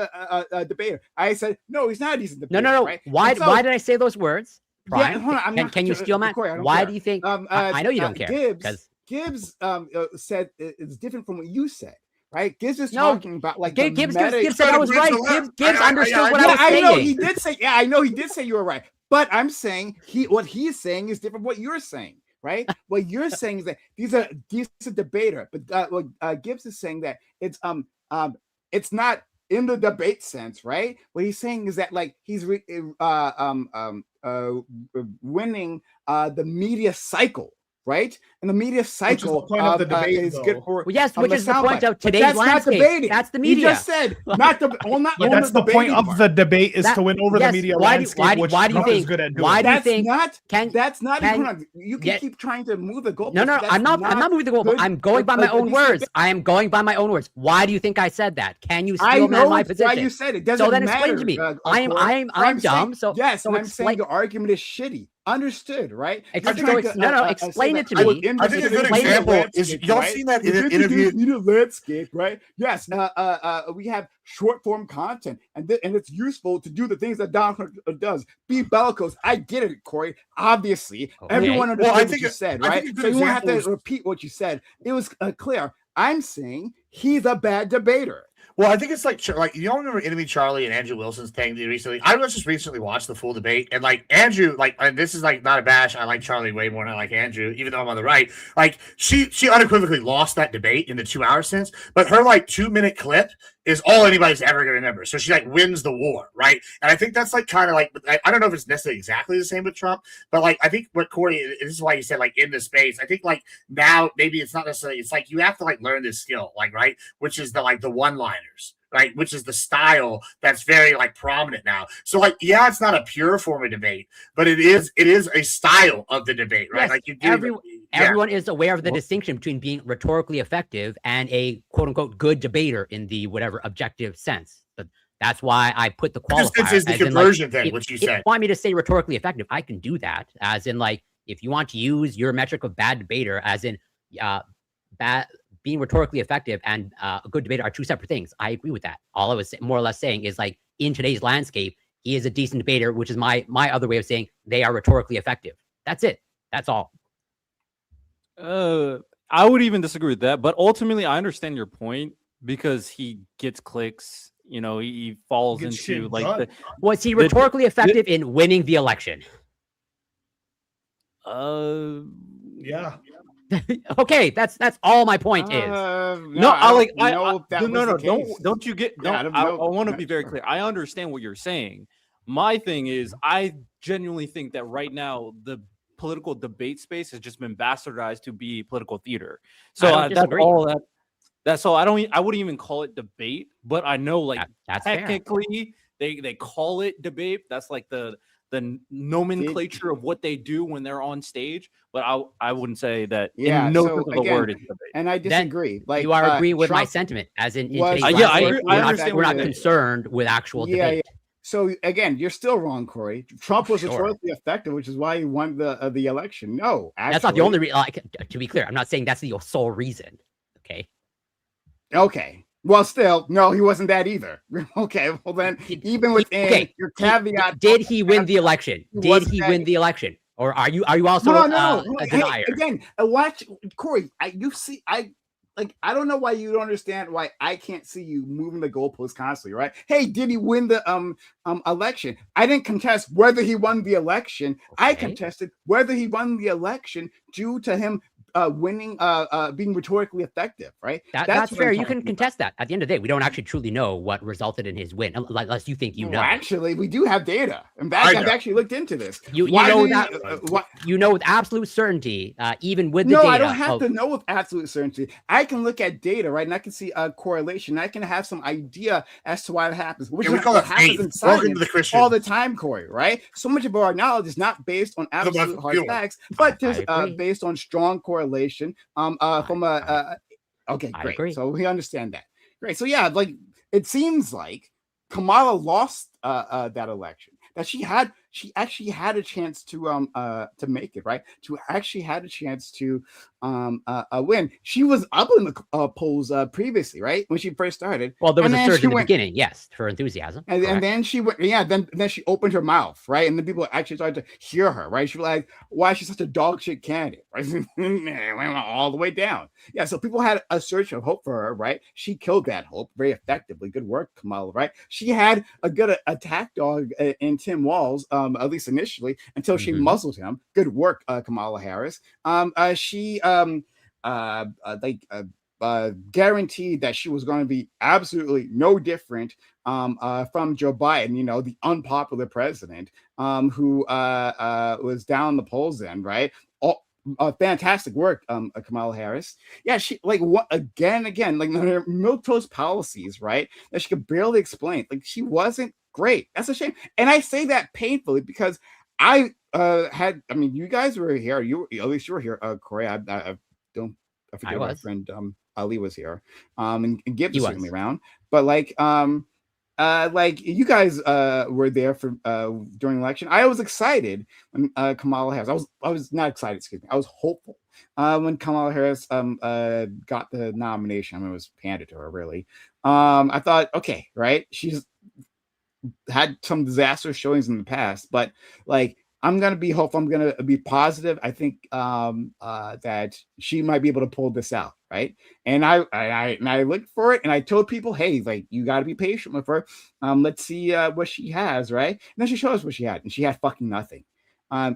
debater? I said no, he's not a decent debater. No. Right? Why And so- why did I say those words? Yeah, Brian? hold on, I'm not- Can you steal my? Corey, I don't Why care. do you think? I know you don't care. Gibbs said it's different from what you said, right? Gibbs is No, talking about like Gibbs the said I was right. Gibbs understood what I was I saying. know he did say. Yeah, I know he did say you were right. But I'm saying what he's saying is different from what you're saying, right? What you're saying is that he's a decent debater, but what Gibbs is saying that it's not in the debate sense, right? What he's saying is that like he's winning the media cycle, right? And the media cycle point of the debate, is though. good for Well, yes, which is the point of But today's that's not landscape. debating. That's the He media. just said not the not Yeah, on that's the point debating of part. the debate is That- to win over yes, the media why do- landscape, why do- which why do you Trump is think- good at doing. why do you That's think- not. Can That's not. can- Hold on. You can yeah. keep trying to move the goalpost. No, That's I'm not moving the goal. good I'm going by my for a own decent words. I am going by my own words. Why do you think I said that? Can you steal I know my it's position? why you said it. Doesn't So then matter. explain to me. Corey. I'm saying- dumb. So yes, so and I'm saying explain. your argument is shitty. Understood, right? Ex- You're so trying ex- to, no, say explain that it to I was me. in I think a the good Explain it. example is landscape, y'all right? seen that We're just interview. media landscape, right? Yes, we have short form content, and it's useful to do the things that Donald Trump does. Be bellicose. I get it, Corey. Obviously, Okay. everyone understood Well, I what think you a- said, I right? think a good So you won't have to example is- repeat what you said. It was clear. I'm saying he's a bad debater. Well, I think it's like you all remember Enemy Charlie and Andrew Wilson's thing recently. I just recently watched the full debate, and like Andrew, and this is like not a bash. I like Charlie way more than I like Andrew, even though I'm on the right. Like she unequivocally lost that debate in the 2 hour sense, but her like 2 minute clip is all anybody's ever gonna remember. So she like wins the war, right? And I think that's like kind of like I don't know if it's necessarily exactly the same with Trump, but like I think what Corey, this is why you said like in the space. I think like now maybe it's not necessarily. It's like you have to like learn this skill, like right, which is the one liners. Right, which is the style that's very like prominent now. So like, yeah, it's not a pure form of debate, but it is a style of the debate, right? Yes, like you do. Everyone is aware of the distinction between being rhetorically effective and a quote unquote good debater in the whatever objective sense. But that's why I put the qualifier. This is the as in, like, conversion thing, if- which you if you said. want me to say rhetorically effective, I can do that. As in, like, if you want to use your metric of bad debater, as in, being rhetorically effective and a good debater are two separate things. I agree with that. All I was more or less saying is like in today's landscape, he is a decent debater, which is my other way of saying they are rhetorically effective. That's it. That's all. I would even disagree with that, but ultimately, I understand your point because he gets clicks. You know, he falls Gets into shit like done. Was he rhetorically effective in winning the election? Yeah. Okay, that's all my point is. No, don't you get? Yeah, Don't, I I, don't know. want to be very clear. I understand what you're saying. My thing is, I genuinely think that right now the political debate space has just been bastardized to be political theater. So I don't that's disagree. all that's all. I wouldn't even call it debate, but I know like That's fair. technically they call it debate. That's like the nomenclature of what they do when they're on stage, but I wouldn't say that Yeah, in no so sense of the again, word is debate. And I disagree. Like You are agreeing with my Trump sentiment, as in was- today's Yeah, I landscape, agree- I we're not- understand we're what not you're- concerned with actual Yeah, debate. So again, you're still wrong, Corey. Trump was Sure. rhetorically effective, which is why he won the election. No, actually, That's not the only reason. Like, to be clear, I'm not saying that's the sole reason. Okay. Okay. Well, still, no, he wasn't that either. Okay. Well, then, even within okay, your caveat, Did he win the election? He Did wasn't he that- win the election? Or are you also No. a Hey, denier? again, watch Corey. I don't know why you don't understand why I can't see you moving the goalposts constantly, right? Hey, did he win the election? I didn't contest whether he won the election. I Okay. contested whether he won the election due to him winning, being rhetorically effective, right? That's what fair. I'm You can talking contest that. At the end of the day, we don't actually truly know what resulted in his win, unless you think you about. know. Well, actually, we do have data. In I fact, I've know. actually looked into this. You Why know do that you know with absolute certainty, even with the No, data. I don't have to know with absolute certainty. I can look at data, right? And I can see a correlation. I can have some idea as to why it happens. Which Yeah, we is call what it happens faith. in Welcome science to the Christian. all the time, Corey, right? So much of our knowledge is not based on absolute hard feeling. facts, but just agree. based on strong correlation from a okay, I great. agree. So we understand that. Great. So yeah, like it seems like Kamala lost that election. That she actually had a chance to make it, right? To actually had a chance to win. She was up in the polls previously, right? When she first started. Well, there was And a then surge she in the went- beginning, yes, for enthusiasm. and then she went, yeah. Then she opened her mouth, right? And then people actually started to hear her, right? She was like, "Why is she such a dog shit candidate?" Right? Went all the way down. Yeah. So people had a surge of hope for her, right? She killed that hope very effectively. Good work, Kamala. Right? She had a good attack dog in Tim Walz, at least initially, until she muzzled him. Good work, Kamala Harris. She guaranteed that she was going to be absolutely no different from Joe Biden, you know, the unpopular president who was down the polls then, right? Fantastic work, Kamala Harris. Yeah, she like what again, like her milquetoast policies, right? That she could barely explain. Like she wasn't great. That's a shame, and I say that painfully because I I mean, you guys were here. At least you were here, Corey. I don't. I forget if my friend Ali was here. And Gibbs was certainly around. But like you guys were there for during the election. I was excited when Kamala Harris. I was not excited, excuse me. I was hopeful when Kamala Harris got the nomination. I mean, it was handed to her, really. I thought, okay, right? She's had some disastrous showings in the past, but like I'm gonna be hopeful. I'm gonna be positive. I think that she might be able to pull this out, right? And I looked for it, and I told people, hey, like you got to be patient with her. Let's see what she has, right? And then she showed us what she had, and she had fucking nothing.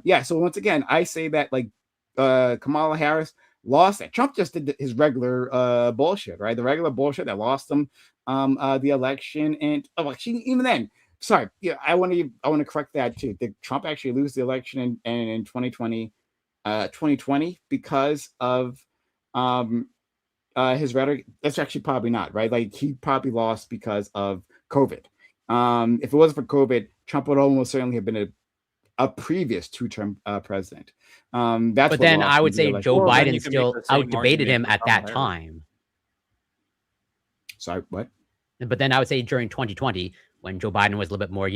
Yeah. So once again, I say that like Kamala Harris lost it. Trump just did his regular bullshit, right? The regular bullshit that lost him the election, and even then. Sorry, yeah, I want to correct that too. Did Trump actually lose the election in 2020 because of his rhetoric? That's actually probably not, right? Like he probably lost because of COVID. If it wasn't for COVID, Trump would almost certainly have been a previous two-term president. But then I would say Joe Biden still out-debated him at that time. Sorry, what? But then I would say during 2020, when Joe Biden was a little bit more,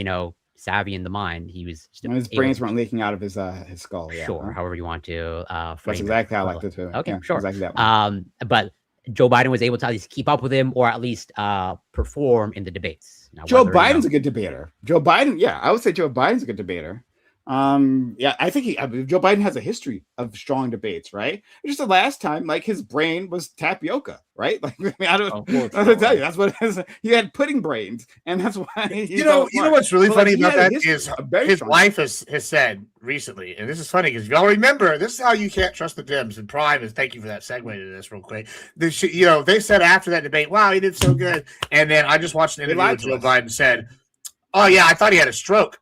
savvy in the mind, he was still his brains weren't leaking out of his skull. Yeah, sure, however you want to frame that's exactly it. how I like to do it. Okay, yeah, sure. Exactly that one. But Joe Biden was able to at least keep up with him, or at least perform in the debates. Now, Joe Biden's a good debater. Joe Biden, yeah, I would say Joe Biden's a good debater. Yeah, I think Joe Biden has a history of strong debates, right? Just the last time, like his brain was tapioca, right? Like I don't tell you, that's what it is. He had pudding brains, and that's why you know what's really funny about that is his wife has said recently, and this is funny because if y'all remember, this is how you can't trust the Dems. And Prime is thank you for that segue to this real quick. They said after that debate, wow, he did so good, and then I just watched an interview with Joe Biden said, oh yeah, I thought he had a stroke.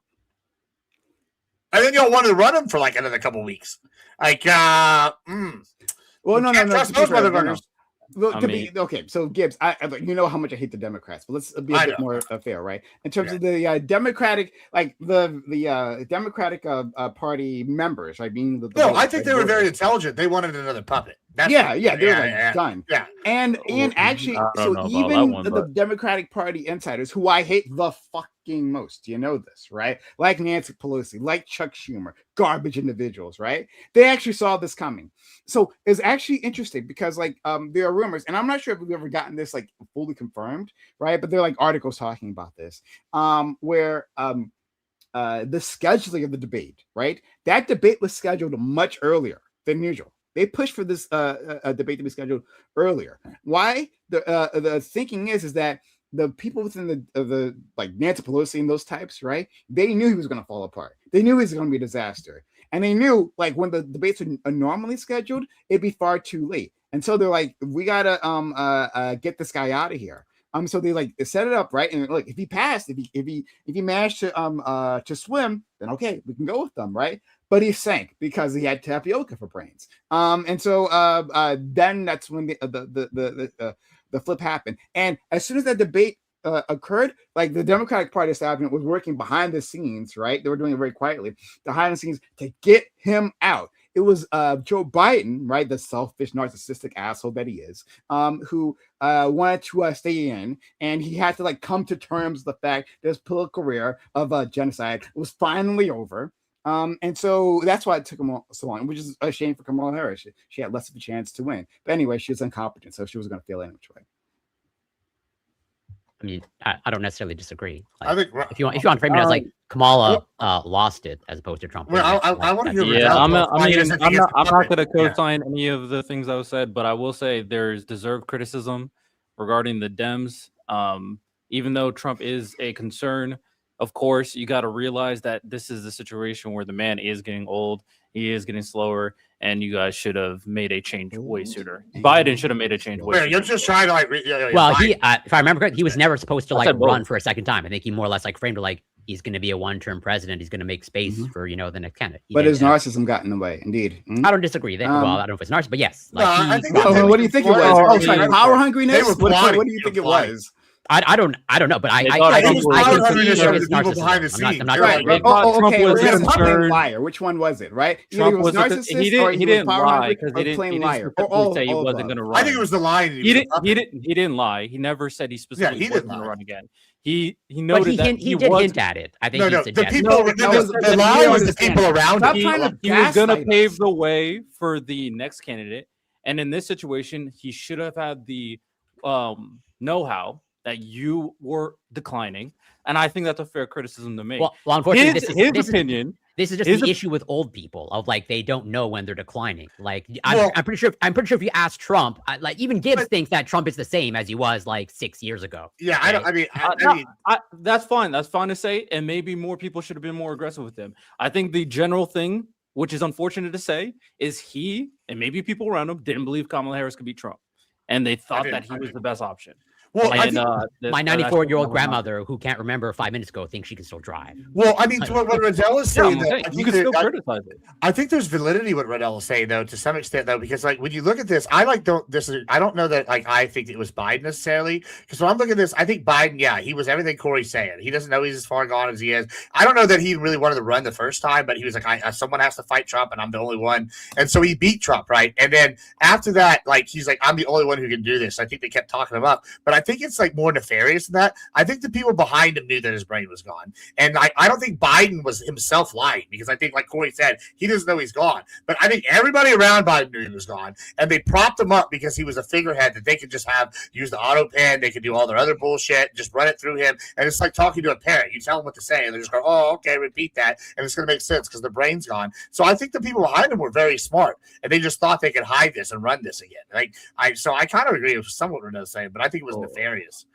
And then y'all wanted to run him for like another couple of weeks. Like, well, no. Trust those motherfuckers. Well, okay, so Gibbs, you know how much I hate the Democrats, but let's be a bit more fair, right? In terms of the Democratic, like the Democratic Party members, right? Being I think they were very intelligent. They wanted another puppet. They were done. Yeah, and actually, so even the Democratic Party insiders, who I hate the fucking most, you know this, right? Like Nancy Pelosi, like Chuck Schumer, garbage individuals, right? They actually saw this coming. So it's actually interesting because like there are rumors, and I'm not sure if we've ever gotten this like fully confirmed, right? But there are like articles talking about this, where the scheduling of the debate, right? That debate was scheduled much earlier than usual. They pushed for this debate to be scheduled earlier. Why? The thinking is that the people within the like Nancy Pelosi and those types, right? They knew he was going to fall apart. They knew he was going to be a disaster, and they knew like when the debates are normally scheduled, it'd be far too late. And so they're like, we gotta get this guy out of here. So they like set it up right, and look, if he passed, if he managed to swim, then okay, we can go with them, right? But he sank because he had tapioca for brains. And so then that's when the flip happened. And as soon as that debate occurred, like the Democratic Party establishment was working behind the scenes, right? They were doing it very quietly behind the scenes to get him out. It was Joe Biden, right, the selfish, narcissistic asshole that he is, who wanted to stay in, and he had to like come to terms with the fact that his political career of genocide was finally over. And so that's why it took him so long, which is a shame for Kamala Harris. She had less of a chance to win. But anyway, she was incompetent, so she was going to fail any which way. I mean, I don't necessarily disagree. Like, I think if you want to frame it as like Kamala lost it as opposed to Trump. Well, I want to hear. Yeah, I'm not going to Yeah. co-sign any of the things that was said, but I will say there's deserved criticism regarding the Dems. Even though Trump is a concern, of course, you got to realize that this is the situation where the man is getting old, he is getting slower, and you guys should have made a change way sooner. Biden should have made a change way sooner. You're just trying to like. Well, he, if I remember correctly, he was never supposed to like run for a second time. I think he more or less like framed it like he's going to be a one-term president. He's going to make space for the next candidate. But his narcissism got in the way, indeed. I don't disagree. Well, I don't know if it's narcissism, but yes. Like, I think what do you think it was? Oh, Sorry, power hungriness. What do you think it was? I don't know, but I think it's can power see hungriness that of it's the people behind the narcissism. scenes. I'm not Right. right. Okay, was it was a concerned. liar. Which one was it? Right? Trump Either he was was narcissist or he he didn't was power lie hungry because or he didn't plain liar. specifically say he wasn't going to run. I think it was the line. He didn't lie. He never said he specifically wasn't going to run again. He noted that he did hint at it. I think he the suggested. people. The lie was the people around Stop him. trying to He was going to gaslight pave us. the way for the next candidate, and in this situation, he should have had the know-how that you were declining, and I think that's a fair criticism to make. Well, unfortunately, his opinion. This is just the issue with old people of like they don't know when they're declining. Like I'm pretty sure if you ask Trump, like even Gibbs thinks that Trump is the same as he was like 6 years ago. Yeah, okay? I mean, That's fine. That's fine to say, and maybe more people should have been more aggressive with him. I think the general thing, which is unfortunate to say, is he and maybe people around him didn't believe Kamala Harris could beat Trump, and they thought that he was the best option. well, I And, think, My 94-year-old grandmother who can't remember 5 minutes ago thinks she can still drive. well, I mean, to what Riddell is saying, you can still criticize it. I think there's validity what Riddell is saying though, to some extent though, because like when you look at this, I don't know that like I think it was Biden necessarily, because when I'm looking at this, I think Biden, yeah, he was everything Corey's saying. He doesn't know he's as far gone as he is. I don't know that he really wanted to run the first time, but he was like, someone has to fight Trump, and I'm the only one, and so he beat Trump, right? And then after that, like he's like, I'm the only one who can do this. I think they kept talking him up, but I think it's like more nefarious than that. I think the people behind him knew that his brain was gone, and I don't think Biden was himself lying, because I think, like Corey said, he doesn't know he's gone, but I think everybody around Biden knew he was gone, and they propped him up because he was a figurehead that they could just use the auto pen, they could do all their other bullshit, just run it through him, and it's like talking to a parent. You tell them what to say, and they're just going, "Oh, okay, repeat that," and it's going to make sense because their brain's gone. So I think the people behind him were very smart, and they just thought they could hide this and run this again. So I kind of agree with somewhat what Renault's saying, but I think it was nefarious.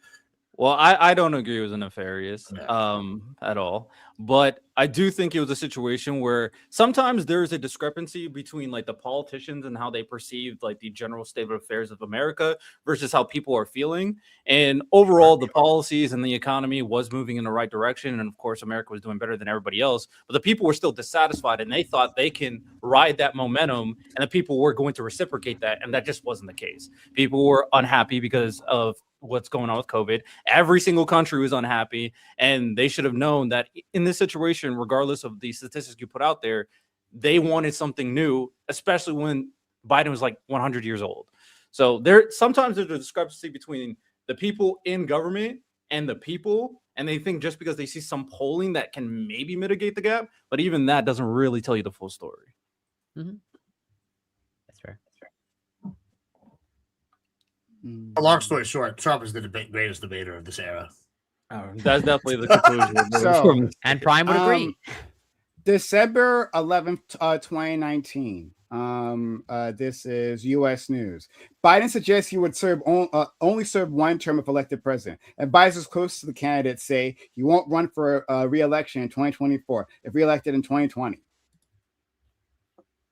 Well, I don't agree it was nefarious at all. But I do think it was a situation where sometimes there's a discrepancy between like the politicians and how they perceive like the general state of affairs of America versus how people are feeling. And overall, the policies and the economy was moving in the right direction. And of course, America was doing better than everybody else. But the people were still dissatisfied, and they thought they can ride that momentum, and the people were going to reciprocate that. And that just wasn't the case. People were unhappy because of what's going on with COVID. Every single country was unhappy, and they should have known that in this situation, regardless of the statistics you put out there, they wanted something new, especially when Biden was like 100 years old. So sometimes there's a discrepancy between the people in government and the people, and they think just because they see some polling that can maybe mitigate the gap, but even that doesn't really tell you the full story. Mm-hmm. That's fair. A long story short, Trump is the greatest debater of this era. That's definitely the conclusion. So, And Prime would agree. December 11th, 2019. This is U.S. News. Biden suggests he would only serve one term if elected president. Advisors close to the candidate say he won't run for re-election in 2024 if re-elected in 2020.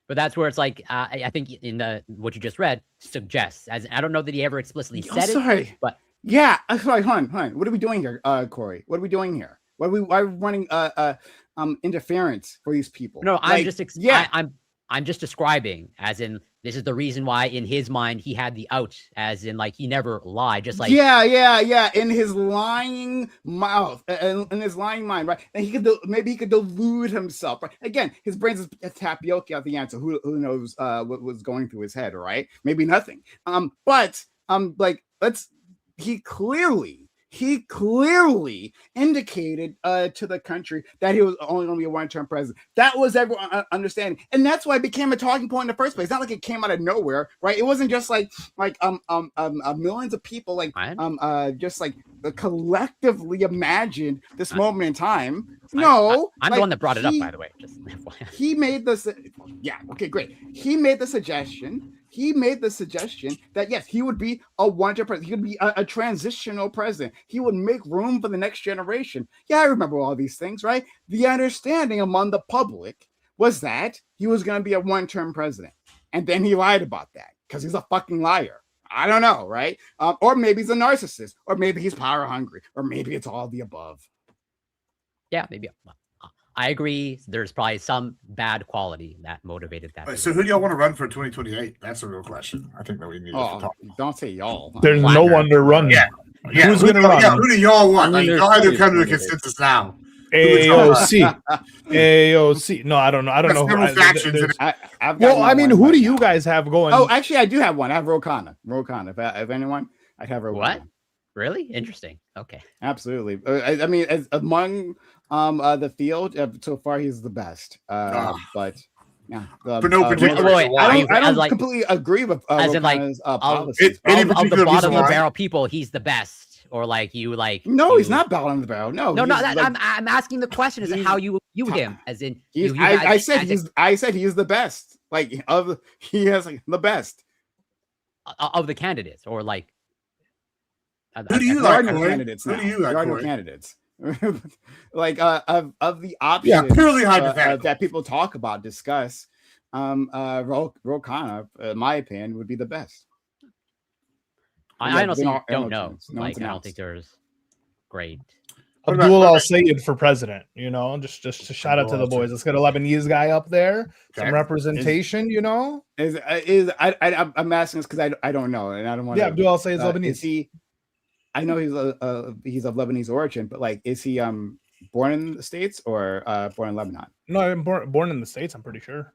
But that's where it's like, I think in what you just read suggests, as I don't know that he ever explicitly said it, but yeah, sorry, hon. What are we doing here, Corey? What are we doing here? Why are we running interference for these people? No, I'm I'm just describing, as in this is the reason why in his mind he had the out, as in like he never lied, just like yeah, in his lying mouth, in his lying mind, right? And maybe he could delude himself, right? Again, his brain's a tapioca out the answer. Who knows what was going through his head, right? Maybe nothing. But he clearly indicated to the country that he was only going to be a one-term president. That was everyone understanding, and that's why it became a talking point in the first place. It's not like it came out of nowhere, right? It wasn't just like millions of people just like collectively imagined this moment in time. No, I'm the one that brought it up, by the way. Just he made this. Yeah, okay, great. He made the suggestion. That yes, he would be a one-term president. He would be a transitional president. He would make room for the next generation. Yeah, I remember all these things, right? The understanding among the public was that he was going to be a one-term president. And then he lied about that because he's a fucking liar. I don't know, right? Or maybe he's a narcissist, or maybe he's power hungry, or maybe it's all the above. Yeah, maybe. I agree. There's probably some bad quality that motivated that. Wait, so who do y'all want to run for 2028? That's a real question. I think that we need to talk. Don't say y'all. There's no one to run. Yeah. Who's going to run? Yeah, who do y'all want? I mean, Y'all have to come to a consensus now. AOC. No, I don't know. I don't know. I mean, who do you guys have going? Oh, actually, I do have one. I have Ro Khanna. If anyone, I'd have Ro Khanna. What? Really? Interesting. Okay. Absolutely. I mean, among the field, so far he's the best. But yeah, for no particular reason. I don't completely agree with as in like policies. Of the bottom of the barrel people, he's the best. Or like you like no, he's not bottom of the barrel. No, I'm asking the question is how you view him, as in I said he's the best. Like he has like the best of the candidates, or like who do you like? Candidates now. There are no candidates. Like of the options, purely hypothetical that people talk about, discuss. Ro Khanna, in my opinion, would be the best. I honestly don't know. Like I don't think there's great. Abdul Al-Sayed for president, just a shout out to the boys. Let's get a Lebanese guy up there, some representation, I'm asking this because I don't know, and I don't want. Yeah, Abdul Al-Sayed is Lebanese. Is he? I know he's of Lebanese origin, but like, is he born in the States or born in Lebanon? No, I'm born in the States. I'm pretty sure.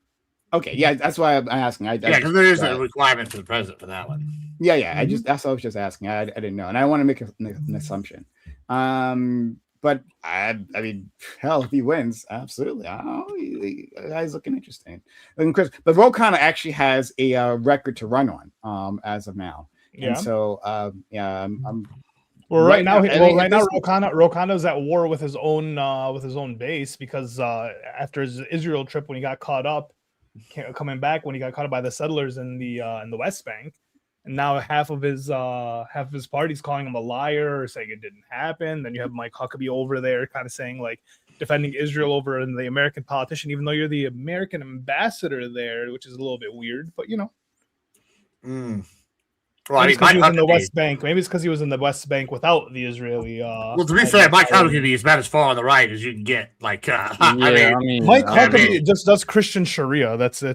Okay, yeah, that's why I'm asking. Because there is a requirement for the president for that one. Yeah. That's what I was just asking. I didn't know, and I want to make an assumption. But I mean, hell, if he wins, absolutely. The guy's looking interesting. But Ro Khanna actually has a record to run on as of now. Yeah. And so, I'm. Well, right now, Ro Khanna's at war with his own base because after his Israel trip, when he got caught up, coming back when he got caught up by the settlers in the West Bank, and now half of his party's calling him a liar or saying it didn't happen. Then you have Mike Huckabee over there, kind of saying like defending Israel over and the American politician, even though you're the American ambassador there, which is a little bit weird, but Well, I mean, he was in the West Bank. Maybe it's because he was in the West Bank without the Israeli. Well, to be fair, Mike Huckabee is about as far on the right as you can get. Like, Mike Huckabee just does Christian Sharia. That's all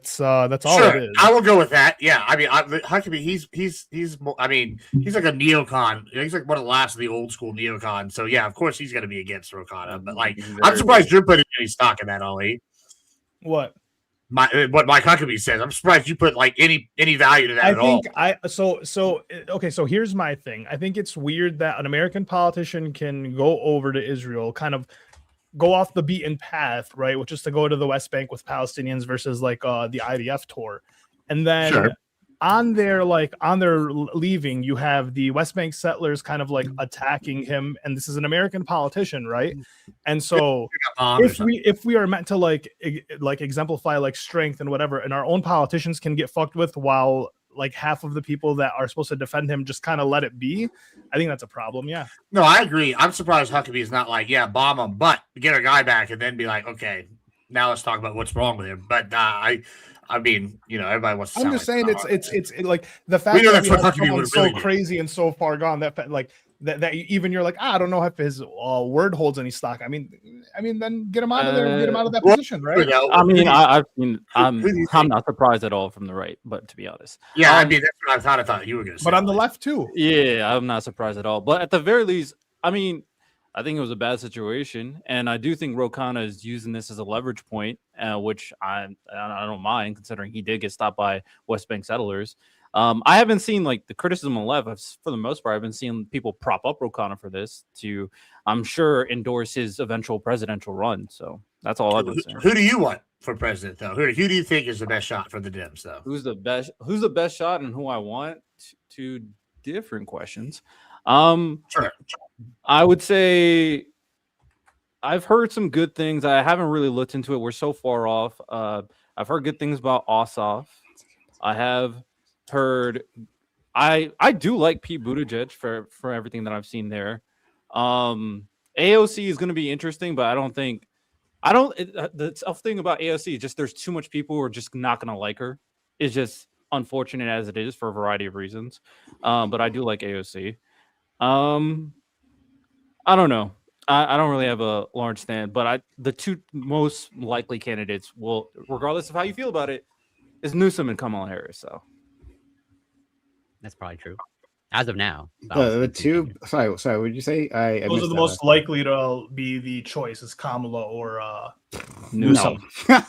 sure, it is. I will go with that. Yeah, I mean, Huckabee, he's like a neocon. He's like one of the last of the old school neocons. So yeah, of course he's going to be against Ro Khanna. But like, I'm surprised you're putting any stock in that, Ollie. What? What Mike Huckabee says. I'm surprised you put like any value to that at all. So here's my thing. I think it's weird that an American politician can go over to Israel, kind of go off the beaten path, right? Which is to go to the West Bank with Palestinians versus like the IDF tour, and then on their leaving, you have the West Bank settlers kind of like attacking him, and this is an American politician, right? And so if we are meant to like exemplify like strength and whatever, and our own politicians can get fucked with while like half of the people that are supposed to defend him just kind of let it be, I think that's a problem. Yeah. No, I agree. I'm surprised Huckabee's not like, yeah, bomb him, but get our guy back and then be like, okay, now let's talk about what's wrong with him. But I mean, you know, everybody wants to. I'm just saying it's like the fact We know that that's we what have Huckabee someone would so really do. crazy and so far gone that like that even you're like, I don't know if his word holds any stock. I mean, then get him out of there and get him out of that position, right? You know, I mean, I'm not surprised at all from the right, but to be honest, yeah, I mean, that's what I thought you were going to say. But on the left too. yeah, I'm not surprised at all. But at the very least, I mean, I think it was a bad situation, and I do think Rokana is using this as a leverage point, which I don't mind, considering he did get stopped by West Bank settlers. I haven't seen like the criticism on the left. For the most part, I've been seeing people prop up Rokana for this to, I'm sure, endorse his eventual presidential run. So that's all I've been saying. Who do you want for president, though? Who do you think is the best shot for the Dems, though? Who's the best shot and who I want? Two different questions. Sure. I would say I've heard some good things. I haven't really looked into it. We're so far off. I've heard good things about Ossoff. I have heard I do like Pete Buttigieg for everything that I've seen there. AOC is going to be interesting, but the tough thing about AOC is just there's too much people who are just not going to like her. It's just unfortunate as it is for a variety of reasons. But I do like AOC. I don't know. I don't really have a large stand, but the two most likely candidates will, regardless of how you feel about it, is Newsom and Kamala Harris. So That's probably true. As of now. The two. Sorry. What did you say? I Those are the most likely to be the choice is Kamala or Newsom. No.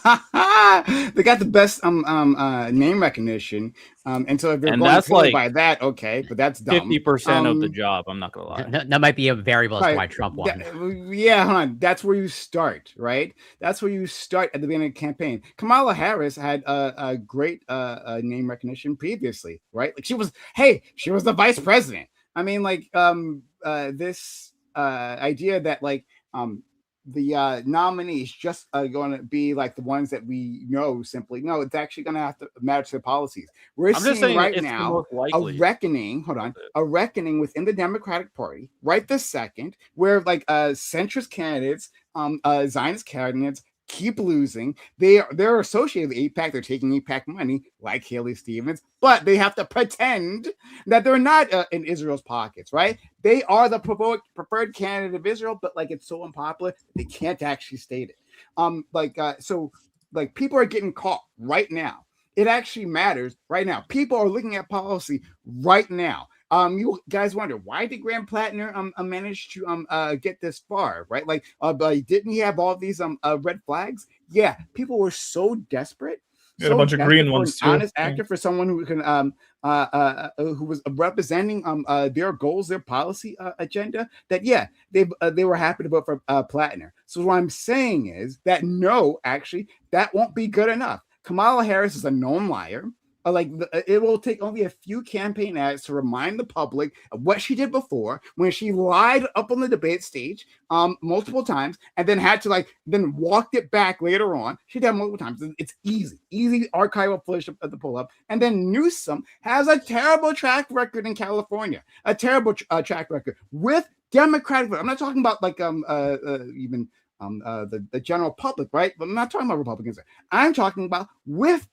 They got the best name recognition. And so if you're And going that's purely like by that, okay, but that's dumb. 50% of the job. I'm not gonna lie. That might be a variable as to Right. why Trump won. Yeah, hold on. That's where you start, right? That's where you start at the beginning of the campaign. Kamala Harris had a great name recognition previously, right? Like she was the vice president. I mean, like this idea that like the nominees just are going to be like the ones that we know simply. No, it's actually going to have to match their policies. We're seeing right now a reckoning. Hold on, a reckoning within the Democratic Party right this second, where like centrist candidates, Zionist candidates keep losing. They're associated with AIPAC. They're taking AIPAC money, like Haley Stevens, but they have to pretend that they're not in Israel's pockets, right? They are the preferred candidate of Israel, but like it's so unpopular, they can't actually state it. So people are getting caught right now. It actually matters right now. People are looking at policy right now. You guys wonder why did Graham Plattner manage to get this far, right? Like, didn't he have all these red flags? Yeah, people were so desperate. A bunch of green ones too. Honest actor for someone who can who was representing their goals, their policy agenda. That they were happy to vote for Plattner. So what I'm saying is that no, actually, that won't be good enough. Kamala Harris is a known liar. It will take only a few campaign ads to remind the public of what she did before when she lied up on the debate stage multiple times and then had to then walked it back later on. She did that multiple times. It's easy archival footage of the pull up. And then Newsom has a terrible track record in California, a terrible track record with Democratic. I'm not talking about even the general public, right? But I'm not talking about Republicans. I'm talking about with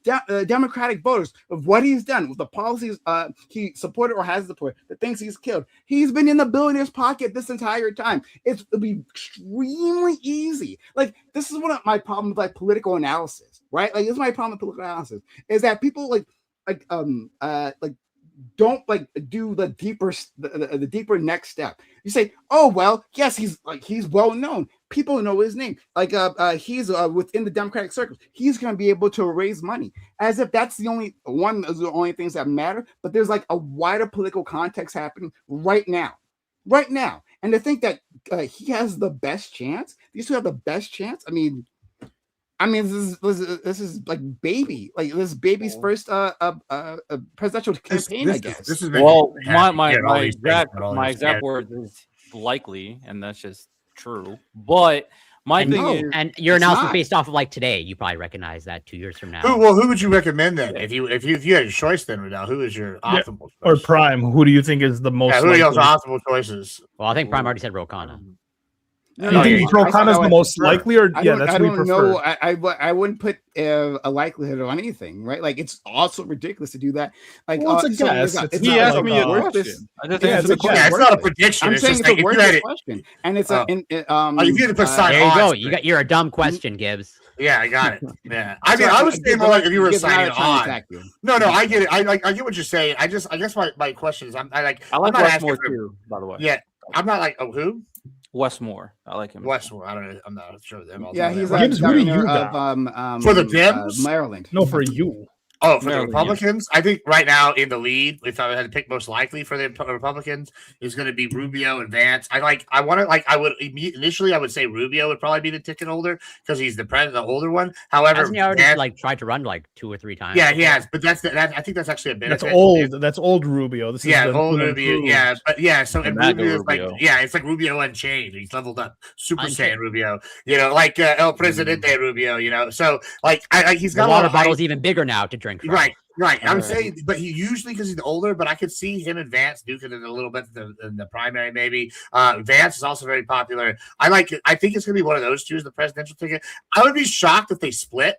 Democratic voters of what he's done, with the policies he supported or has supported, the things he's killed. He's been in the billionaire's pocket this entire time. It'll be extremely easy. Like, this is one of my problems with political analysis, right? Like, this is my problem with political analysis, is that people don't do the deeper next step. You say, oh well, yes, he's well known. People know his name. He's within the Democratic circles. He's going to be able to raise money, as if that's the only things that matter. But there's a wider political context happening right now. And to think that he has the best chance, these two have the best chance. I mean, I mean, this is like baby's first presidential campaign, I guess. This is Well, yeah, my you get all these things exact about all my this. exact word is likely, and that's just true. But my And thing no. is, And your It's analysis not. based off of like today, you probably recognize that 2 years from now. Who would you recommend then? If you had a choice, then Rudell, who is your Yeah, optimal Or choice? Prime, who do you think is the most Yeah, who are your likely? optimal choices? Well, I think Prime already said Rokana. No, You Oh, think yeah, Rokana is the most prefer. likely, or I yeah, don't, that's I who we don't prefer. know. I wouldn't put a likelihood on anything, right? Like it's also ridiculous to do that. Like, Well, it's a so guess. it's he not asked like me a worthless. question. I just Yeah, answered it's the a Yeah, question. it's not a worthless. prediction. I'm It's saying just it's a like if you worthless had it, question, and it's like if you had to put sign There you go. odds. You're a dumb question, Gibbs. Yeah, I got it. Yeah, I mean, So, I was saying more like if you were Gibbs, I'm signing not trying to on. attack you. No, I get it. I get what you're saying. I guess my question is, I I'm like not asking Westmore for. too, by the way. Yeah, I'm not like who Westmore. I like him. Westmore. I don't know. I'm not sure of them. Yeah, he's Well, a Gibbs, who do governor you of got? For the Dems? Maryland. No, for you. Oh, for Maryland, the Republicans, I think right now in the lead, if I had to pick most likely for the Republicans, is going to be Rubio and Vance. Initially I would say Rubio would probably be the ticket holder because he's the older one. However, Hasn't he already Vance, like tried to run like 2 or 3 times? yeah, he before? has, but I think that's actually a benefit. That's old. That's old Rubio. This is Yeah, the old new Rubio. improved. Yeah, but yeah, so and MAGA Rubio is like, Rubio. yeah, it's like Rubio Unchained. He's leveled up, Super Unchained. Saiyan Rubio. You know, like El Presidente Rubio. You know, so like he's The got a lot water of hype. bottle's even bigger now to drink from. Right. I'm Right. saying, but he usually because he's older, but I could see him and Vance duking it a little bit in the primary, maybe. Vance is also very popular. I think it's gonna be one of those two as the presidential ticket. I would be shocked if they split.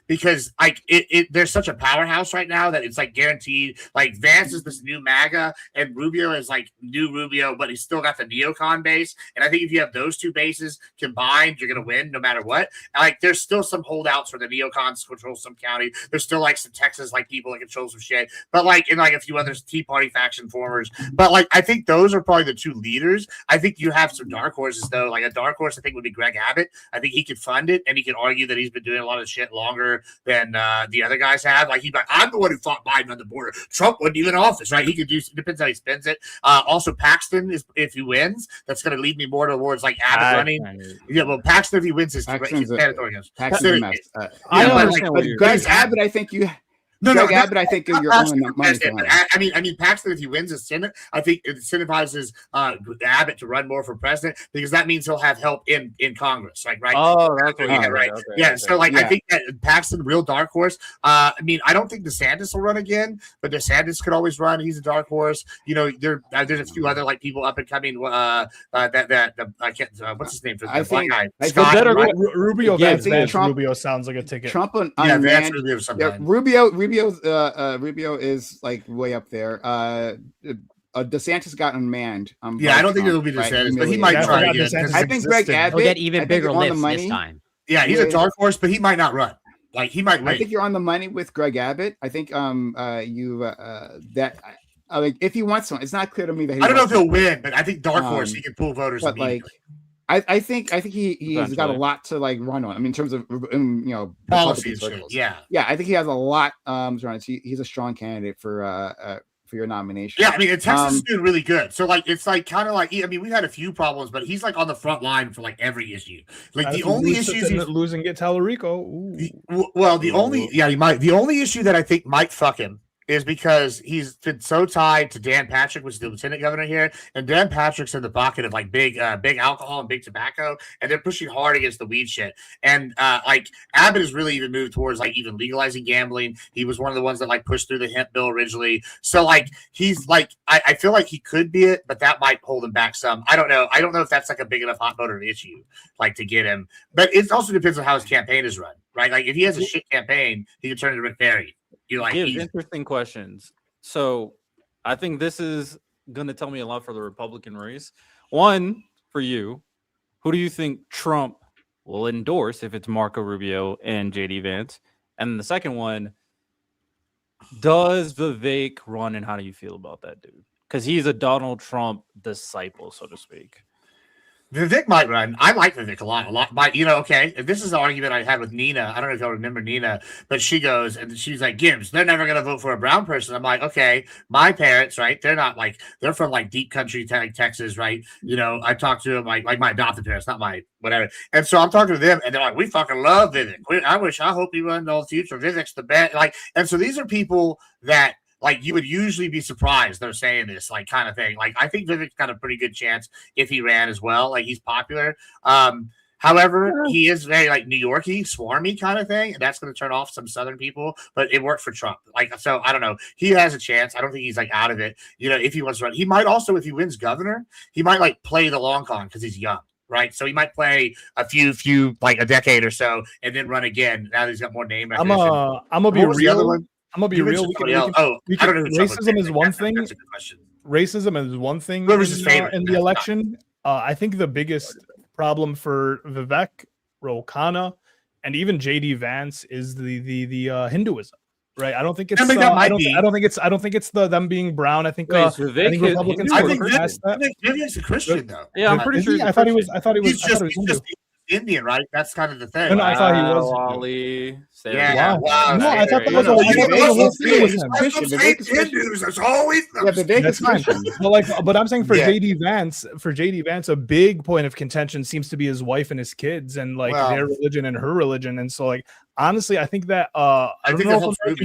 Because like there's such a powerhouse right now that it's like guaranteed. Like Vance is this new MAGA, and Rubio is like new Rubio, but he's still got the neocon base. And I think if you have those two bases combined, you're gonna win no matter what. Like there's still some holdouts for the neocons control some county. There's still like some Texas like people that control some shit, but like in like a few other Tea Party faction formers. But like I think those are probably the two leaders. I think you have some dark horses though. Like a dark horse, I think would be Greg Abbott. I think he could fund it, and he could argue that he's been doing a lot of shit longer than the other guys have. Like he's like, I'm the one who fought Biden on the border. Trump wasn't even in office, right? He could do. Depends how he spends it. Also, Paxton is if he wins, that's going to lead me more towards like Abbott running. Yeah, well, Paxton if he wins his mandatory. Paxton's a mess. I but, understand But Greg Abbott, I think you. Greg Abbott, I think you're on the money for him. I mean, Paxton, if he wins the Senate, I think it incentivizes Abbott to run more for president because that means he'll have help in Congress, like right. Oh, that's what right. Okay, yeah, okay. so like I think that Paxton, real dark horse. I mean, I don't think DeSantis will run again, but DeSantis could always run. He's a dark horse. You know, there's a few other like people up and coming. I can't. What's his name? I think guy? I Scott, think right? Rubio. Yeah, I Vance, think Vance Trump- Rubio sounds like a ticket. Trump on Yeah, man, Vance yeah, Rubio is like way up there. DeSantis got unmanned. I don't think it'll be DeSantis, but he might Yeah, I try forgot again. DeSantis I think Greg existed. Abbott. He'll get even I think bigger you're on the lifts money. this time. Yeah, he's a dark horse, but he might not run. Like he might I wait. think you're on the money with Greg Abbott. I think like if he wants one, it's not clear to me that I don't know if he'll win, but I think dark horse he can pull voters. But like, I think he's got a lot to like run on. I mean, in terms of policy and circles. shit. Yeah. Yeah, I think he has a lot to run. He's a strong candidate for your nomination. Yeah, I mean, Texas is doing really good. So like, it's like kind of like I mean, we've had a few problems, but he's like on the front line for like every issue. Like the only issues he's losing get Tallarico. The only issue that I think might fuck him is because he's been so tied to Dan Patrick, which is the lieutenant governor here, and Dan Patrick's in the pocket of like big alcohol and big tobacco, and they're pushing hard against the weed shit. And like Abbott has really even moved towards like even legalizing gambling. He was one of the ones that like pushed through the hemp bill originally. So like he's like I feel like he could be it, but that might hold him back some. I don't know. I don't know if that's like a big enough hot voter issue like to get him. But it also depends on how his campaign is run, right? Like if he has a shit campaign, he can turn into Reverie. Interesting questions. So I think this is going to tell me a lot for the Republican race. One, for you, who do you think Trump will endorse if it's Marco Rubio and JD Vance? And the second one, does Vivek run, and how do you feel about that dude? Because he's a Donald Trump disciple, so to speak. Vivek might run. I like Vivek a lot. But okay, this is the argument I had with Nina. I don't know if y'all remember Nina, but she goes and she's like, Gibbs, they're never gonna vote for a brown person. I'm like, okay, my parents, right? They're not like they're from like deep country Texas, right? I talked to them like my adopted parents, not my whatever. And so I'm talking to them, and they're like, we fucking love Vivek. I hope he runs all the future. Vivek's the best. Like, and so these are people that. Like you would usually be surprised they're saying this, like kind of thing. Like I think Vivek's got a pretty good chance if he ran as well. Like he's popular. However, he is very like New Yorky, swarmy kind of thing, and that's going to turn off some Southern people. But it worked for Trump. Like so, I don't know. He has a chance. I don't think he's like out of it. If he wants to run, he might also, if he wins governor, he might like play the long con because he's young. Right, so he might play a few like a decade or so, and then run again. Now that he's got more name recognition. I'm gonna be real. I'm gonna be real. Racism is one thing. Racism is one thing in the election. I think the biggest problem for Vivek, Ro-Khanna, and even JD Vance is the Hinduism. Right, I don't think it's. I don't think it's them being brown. I think. Republicans. I think Vivek's a Christian though. Yeah, I'm pretty sure. I thought he was. He's just Indian, right? That's kind of the thing. No, I thought he was. Wally. Yeah, wow. No, I thought that was the whole thing with him. Hindus, that's always. Yeah, Vivek is Christian. But I'm saying for JD Vance, a big point of contention seems to be his wife and his kids, and like their religion and her religion, and so like honestly, I think that I think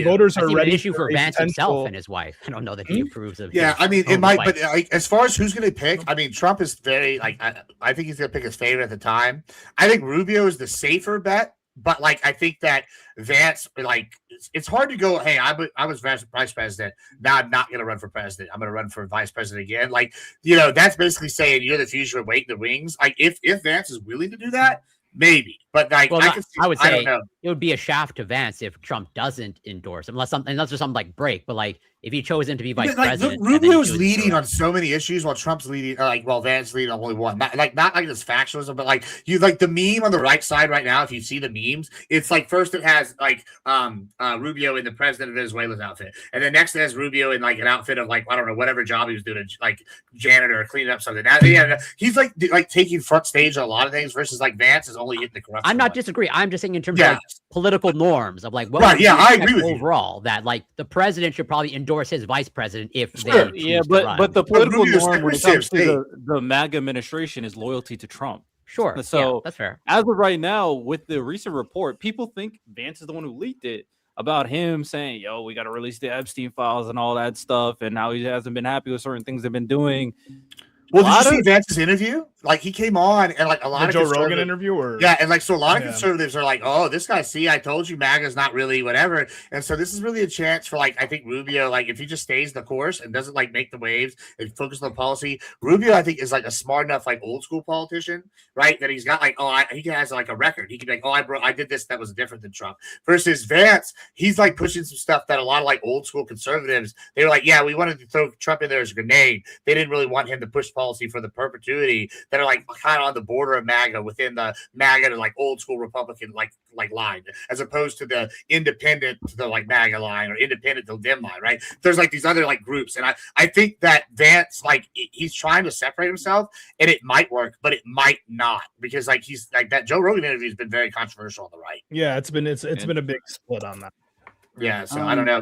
voters are ready. An issue for Vance himself and his wife. I don't know that he approves of. Yeah, I mean, it might, but like as far as who's going to pick, I mean, Trump is very like I think he's going to pick his favorite at the time. I think Rubio is the safer bet. But like, I think that Vance, like, it's hard to go. Hey, I was vice president. Now I'm not going to run for president. I'm going to run for vice president again. Like, that's basically saying you're the future. Wait in the wings. Like, if Vance is willing to do that, maybe. But like, I would say it would be a shaft to Vance if Trump doesn't endorse him, unless there's something like break. But like, if he chose him to be vice president, Rubio's leading on so many issues, while Trump's leading, Vance leading on only one. Not like this factionalism, but like the meme on the right side right now. If you see the memes, it's like first it has like Rubio in the president of Venezuela's outfit, and then next it has Rubio in like an outfit of like I don't know whatever job he was doing, like janitor or cleaning up something. Now, he's like taking front stage on a lot of things versus like Vance is only hitting the corruption. I'm not disagreeing. I'm just saying in terms of like political norms of like what I agree with overall that like the president should probably endorse his vice president if they but the political norm when it comes to the MAGA administration is loyalty to Trump. Sure. So that's fair. As of right now, with the recent report, people think Vance is the one who leaked it about him saying, yo, we got to release the Epstein files and all that stuff. And now he hasn't been happy with certain things they've been doing. Well, did you see Vance's interview? Like he came on and like a lot of Joe Rogan interview, and like so a lot of conservatives are like, oh, this guy, see, I told you, MAGA's not really whatever. And so this is really a chance for like I think Rubio, like if he just stays the course and doesn't like make the waves and focus on policy, Rubio I think is like a smart enough like old school politician, right? That he's got like he has like a record. He can be like, I did this that was different than Trump. Versus Vance, he's like pushing some stuff that a lot of like old school conservatives they were like, yeah, we wanted to throw Trump in there as a grenade. They didn't really want him to push policy for the perpetuity that are like kind of on the border of MAGA within the MAGA to like old school Republican like line, as opposed to the independent to the like MAGA line or independent to Dem line, right? There's like these other like groups, and I think that Vance like he's trying to separate himself, and it might work, but it might not because like he's like that Joe Rogan interview has been very controversial on the right. Yeah, it's been a big split on that. Yeah, so I don't know.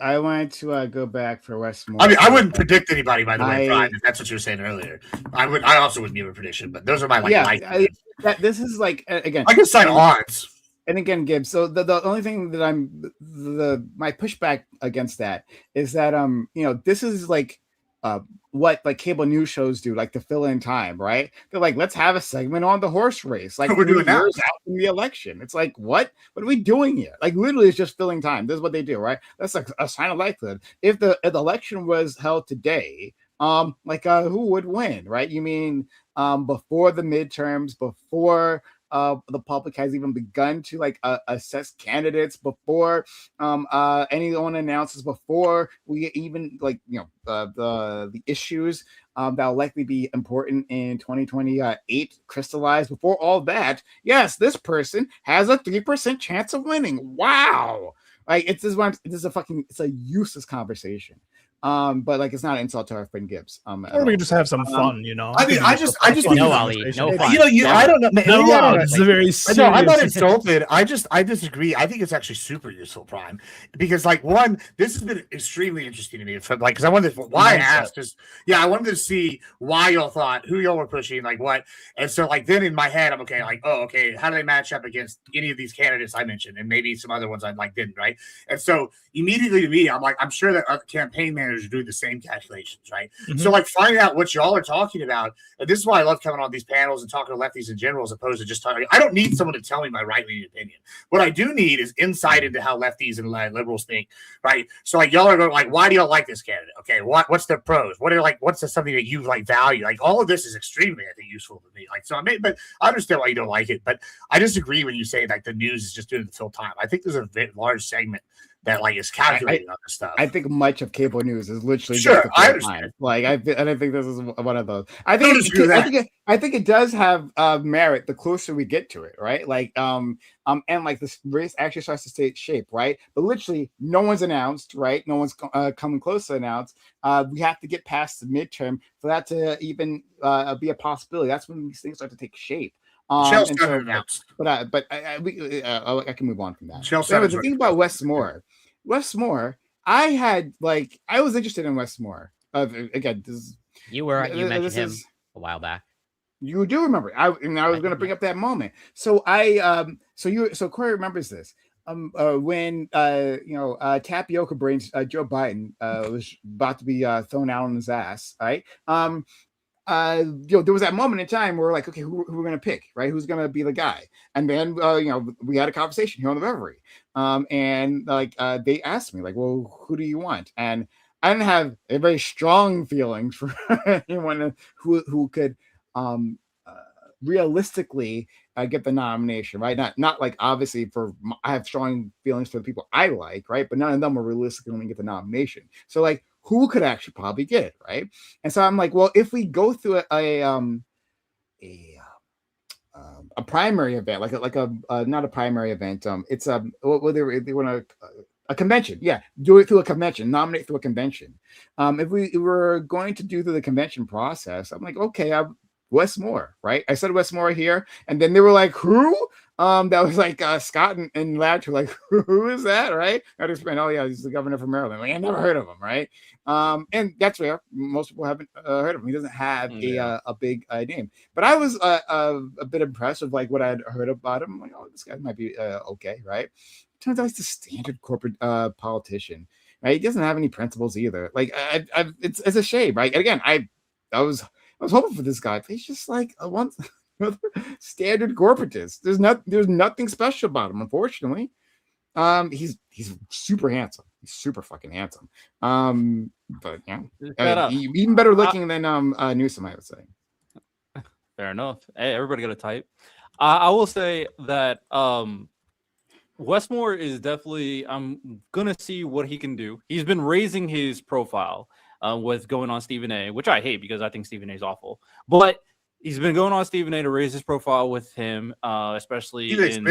I wanted to go back for Westmore. I mean, I wouldn't predict anybody, by the way, Brian, if that's what you were saying earlier. I also wouldn't give a prediction, but those are my this is like again. I can sign odds. And again, Gibbs. So the only thing that my pushback against that is that this is like what like cable news shows do, like to fill in time, right? They're like, let's have a segment on the horse race, like we're doing now out from the election. It's like, what are we doing here? Like literally, it's just filling time. This is what they do, right? That's like a sign of likelihood. If the election was held today, who would win, right? You mean before the midterms, before the public has even begun to like assess candidates, before anyone announces, before we even like the issues that'll likely be important in 2028 crystallized, before all that, yes, this person has a 3% chance of winning. Wow. Like it's a useless conversation. But like it's not an insult to our friend Gibbs. At Or we all. can just have some fun, you know. I mean, I just think No, it's- Ali, no fun. I don't know. Maybe No, I don't know. it's a very No, serious. I'm not insulted. I disagree. I think it's actually super useful, Prime, because like one, this has been extremely interesting to me. From like, because I wanted why I asked is, I wanted to see why y'all thought who y'all were pushing, like what, and so like then in my head I'm okay, like okay, how do they match up against any of these candidates I mentioned, and maybe some other ones I like didn't, right? And so immediately to me, I'm like, I'm sure that other campaign managers do the same calculations, right? Mhm. So like finding out what y'all are talking about, and this is why I love coming on these panels and talking to lefties in general, as opposed to just talking. I don't need someone to tell me my right-leaning opinion. What I do need is insight into how lefties and liberals think, right? So like y'all are going like, why do y'all like this candidate? Okay, what's their pros? What are like what's something that you like value? Like all of this is extremely, I think, useful to me. Like so, but I understand why you don't like it, but I disagree when you say like the news is just doing it to fill time. I think there's a large segment that like is calculating on this stuff. I think much of cable news is literally Sure, just to I fill understand. time. Like I think this is one of those. Don't disagree with that. I think it does have merit the closer we get to it, right? Like and like this race actually starts to take shape, right? But literally, no one's announced, right? No one's coming close to announce. We have to get past the midterm for that to even be a possibility. That's when these things start to take shape. Shell's and not so, announced. but I can move on from that. Shell's But anyway, the not thing about Westmore, I was interested in Westmore. Again, You mentioned this him is- a while back. you do remember. I was going to bring up that moment. So so Corey remembers this. When Tapioca Brains Joe Biden was about to be thrown out on his ass, right? There was that moment in time where we're like, okay, who we're gonna pick, right? Who's gonna be the guy? And then we had a conversation here on the Reverie. And like they asked me, like, well, who do you want? And I didn't have a very strong feelings for anyone who could realistically get the nomination, right? Not like obviously I have strong feelings for the people I like, right? But none of them will realistically only get the nomination. So like, who could actually probably get it, right? And so I'm like, well, if we go through a primary event, like a not a primary event, it's what they want a convention, do it through a convention, nominate through a convention. If we were going to do through the convention process, I'm like, okay, Westmore, right? I said Westmore here, and then they were like, who? That was like Scott and Latch were like, who is that, right? I just went, oh yeah, he's the governor from Maryland. Like, I never heard of him, right? And that's where most people haven't heard of him. He doesn't have a big name, but I was a bit impressed with like what I had heard about him. I'm like, oh, this guy might be okay, right? Turns out he's the standard corporate politician, right? He doesn't have any principles either. Like, it's a shame, right? Again, I was hoping for this guy, but he's just like another standard corporatist. There's nothing special about him, unfortunately. He's super handsome. He's super fucking handsome. But yeah, even better looking than Newsom, I would say. Fair enough. Hey, everybody got a type. I will say that Westmore is definitely. I'm gonna see what he can do. He's been raising his profile with going on Stephen A, which I hate because I think Stephen A is awful. But he's been going on Stephen A to raise his profile with him, especially Stephen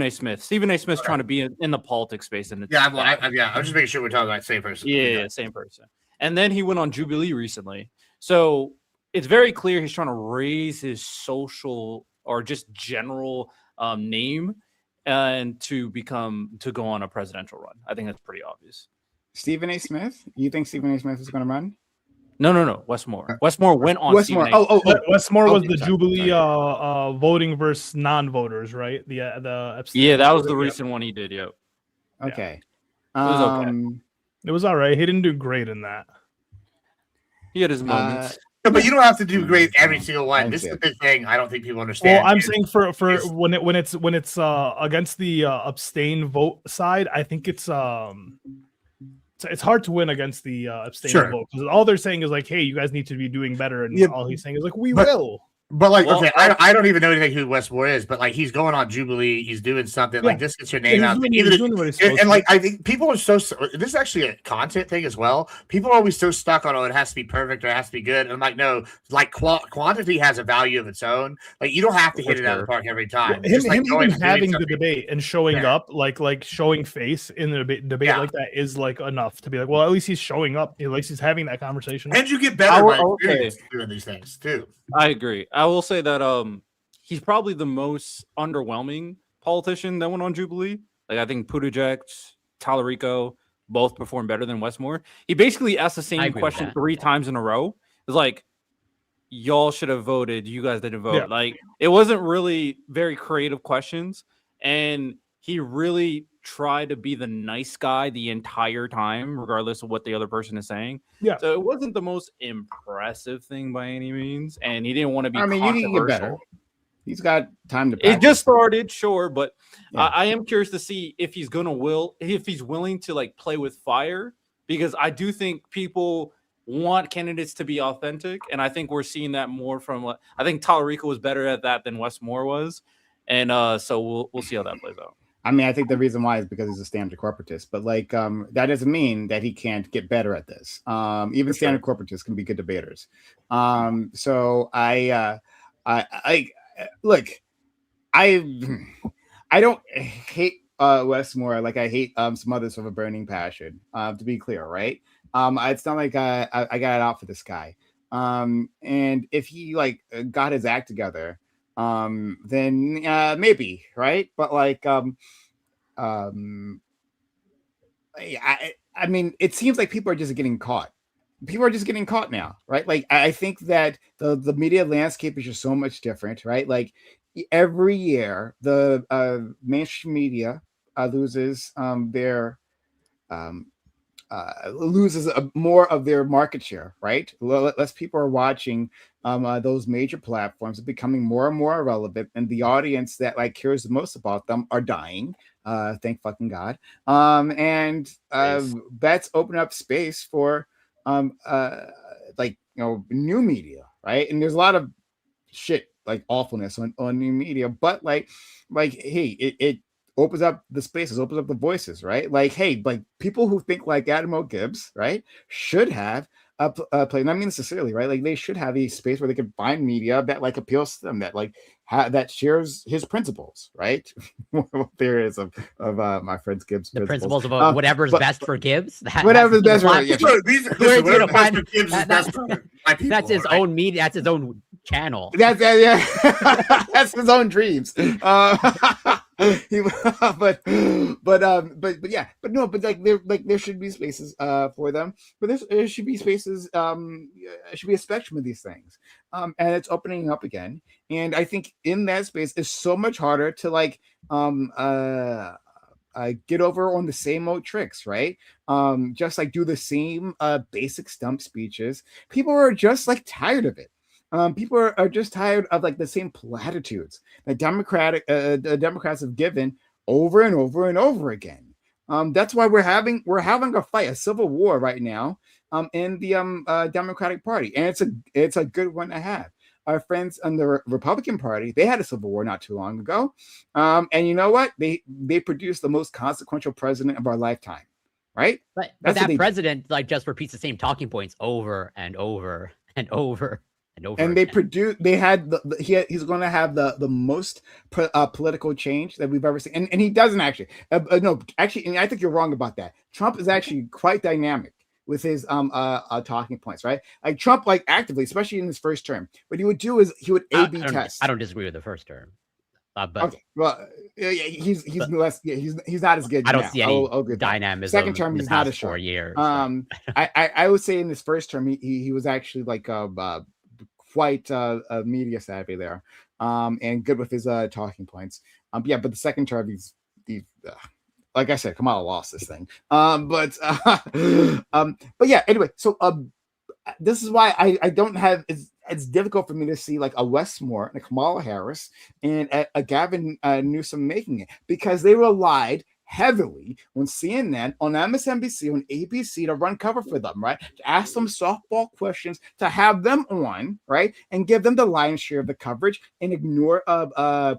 A. Smith. Stephen A. Smith's trying to be in the politics space. And I'm just making sure we're talking about the same person. Yeah, same person. And then he went on Jubilee recently. So it's very clear he's trying to raise his social or just general name and to go on a presidential run. I think that's pretty obvious. Stephen A. Smith? You think Stephen A. Smith is going to run? No. Westmore. Westmore went on. Westmore. Westmore was the Jubilee voting versus non-voters, right? The yeah, that was the recent one he did. Yep. Okay. It was okay. It was all right. He didn't do great in that. He had his moments. But you don't have to do great every single one. This is the big thing. I don't think people understand. Well, I'm saying for when it's against the abstain vote side, I think it's hard to win against the abstain vote because all they're saying is like, hey, you guys need to be doing better, and all he's saying is like, we will. But like, Well, okay, I don't even know anything who Westmore is, but like he's going on Jubilee, he's doing something like this gets your name out. He's doing what he's supposed And to. like I think people are so this is actually a content thing as well. People are always so stuck on it has to be perfect or it has to be good. And I'm like, no, like quantity has a value of its own. Like you don't have to hit it out of the park every time. Well, him even having the something. debate and showing up, like showing face in the debate like that is like enough to be like, well, at least he's showing up. At least he's having that conversation. And you get better by doing these things too. I agree. I will say that he's probably the most underwhelming politician that went on Jubilee. Like I think Buttigieg, Tallarico both performed better than Westmore. He basically asked the same question 3 times in a row. It's like, y'all should have voted. You guys didn't vote. Yeah. Like it wasn't really very creative questions, and he really tried to be the nice guy the entire time, regardless of what the other person is saying. Yeah. So it wasn't the most impressive thing by any means, and he didn't want to be. I mean, you can get better. He's got time to practice. It just started, sure, but I am curious to see if he's if he's willing to like play with fire, because I do think people want candidates to be authentic, and I think we're seeing that more from. I think Tallarico was better at that than Westmore was, and so we'll see how that plays out. I mean, I think the reason why is because he's a standard corporatist, but like that doesn't mean that he can't get better at this. Even standard corporatists can be good debaters. So I look, I don't hate Westmore like I hate some others with a burning passion. To be clear, right? It's not like I got it out for this guy. And if he like got his act together, then maybe, right? But like I mean, it seems like people are just getting caught. People are just getting caught now, right? Like I think that the media landscape is just so much different, right? Like every year the mainstream media loses more of their market share, right? Less people are watching those major platforms, are becoming more and more irrelevant, and the audience that like cares the most about them are dying. Thank fucking God. And that's opened up space for like new media, right? And there's a lot of shit like awfulness on new media, but like hey, it opens up the spaces, opens up the voices, right? Like, hey, like people who think like Adam O. Gibbs, right, should have a play. Not necessarily, right? Like they should have a space where they can find media that like appeals to them, that like that shares his principles, right? What there is of my friend's Gibbs. The principles of whatever's best for Gibbs. Whatever's best for Gibbs. That's his own media. That's his own channel. That's that's his own dreams. But there should be spaces for them, but there should be spaces. It should be a spectrum of these things, and it's opening up again. And I think in that space it's so much harder to like get over on the same old tricks, right? Just like do the same basic stump speeches. People are just like tired of it. People are just tired of like the same platitudes that Democrats have given over and over and over again. That's why we're having a fight, a civil war right now in the Democratic Party, and it's a good one to have. Our friends on the Republican Party, they had a civil war not too long ago, and you know what? They produced the most consequential president of our lifetime, right? But that president like just repeats the same talking points over and over and over. And they produced. They had he's going to have the most political change that we've ever seen, and he doesn't actually. No, actually, and I think you're wrong about that. Trump is actually quite dynamic with his talking points, right? Like Trump, like actively, especially in his first term, what he would do is he would A/B test. I don't disagree with the first term, but okay, well, he's less. Yeah, he's not as good. I don't see any dynamism. Second term, he's not as 4 years. I would say in his first term, he was actually like quite media savvy there, and good with his talking points. But the second term, he's like I said, Kamala lost this thing. But yeah, anyway, so this is why I don't have it's difficult for me to see like a Westmore and a Kamala Harris and a Gavin Newsom making it, because they relied heavily on CNN, on MSNBC, on ABC to run cover for them, right? To ask them softball questions, to have them on, right, and give them the lion's share of the coverage and ignore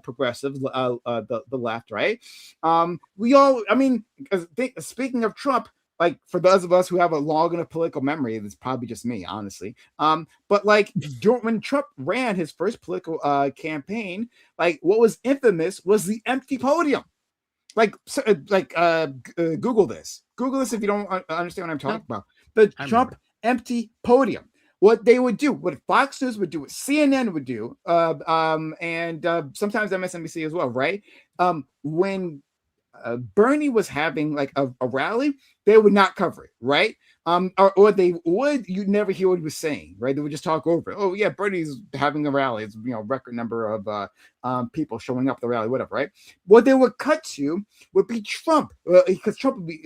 progressives, the left, right? Speaking of Trump, like for those of us who have a long enough political memory, it's probably just me, honestly. But like when Trump ran his first political campaign, like what was infamous was the empty podium. Google this. Google this if you don't understand what I'm talking about. The Trump empty podium. What they would do, what Fox News would do, what CNN would do, and sometimes MSNBC as well, right? When Bernie was having like a rally, they would not cover it, right? Or they would, you'd never hear what he was saying, right? They would just talk over it. Oh yeah, Bernie's having a rally. It's record number of people showing up at the rally, whatever, right? What they would cut to would be Trump, because Trump would be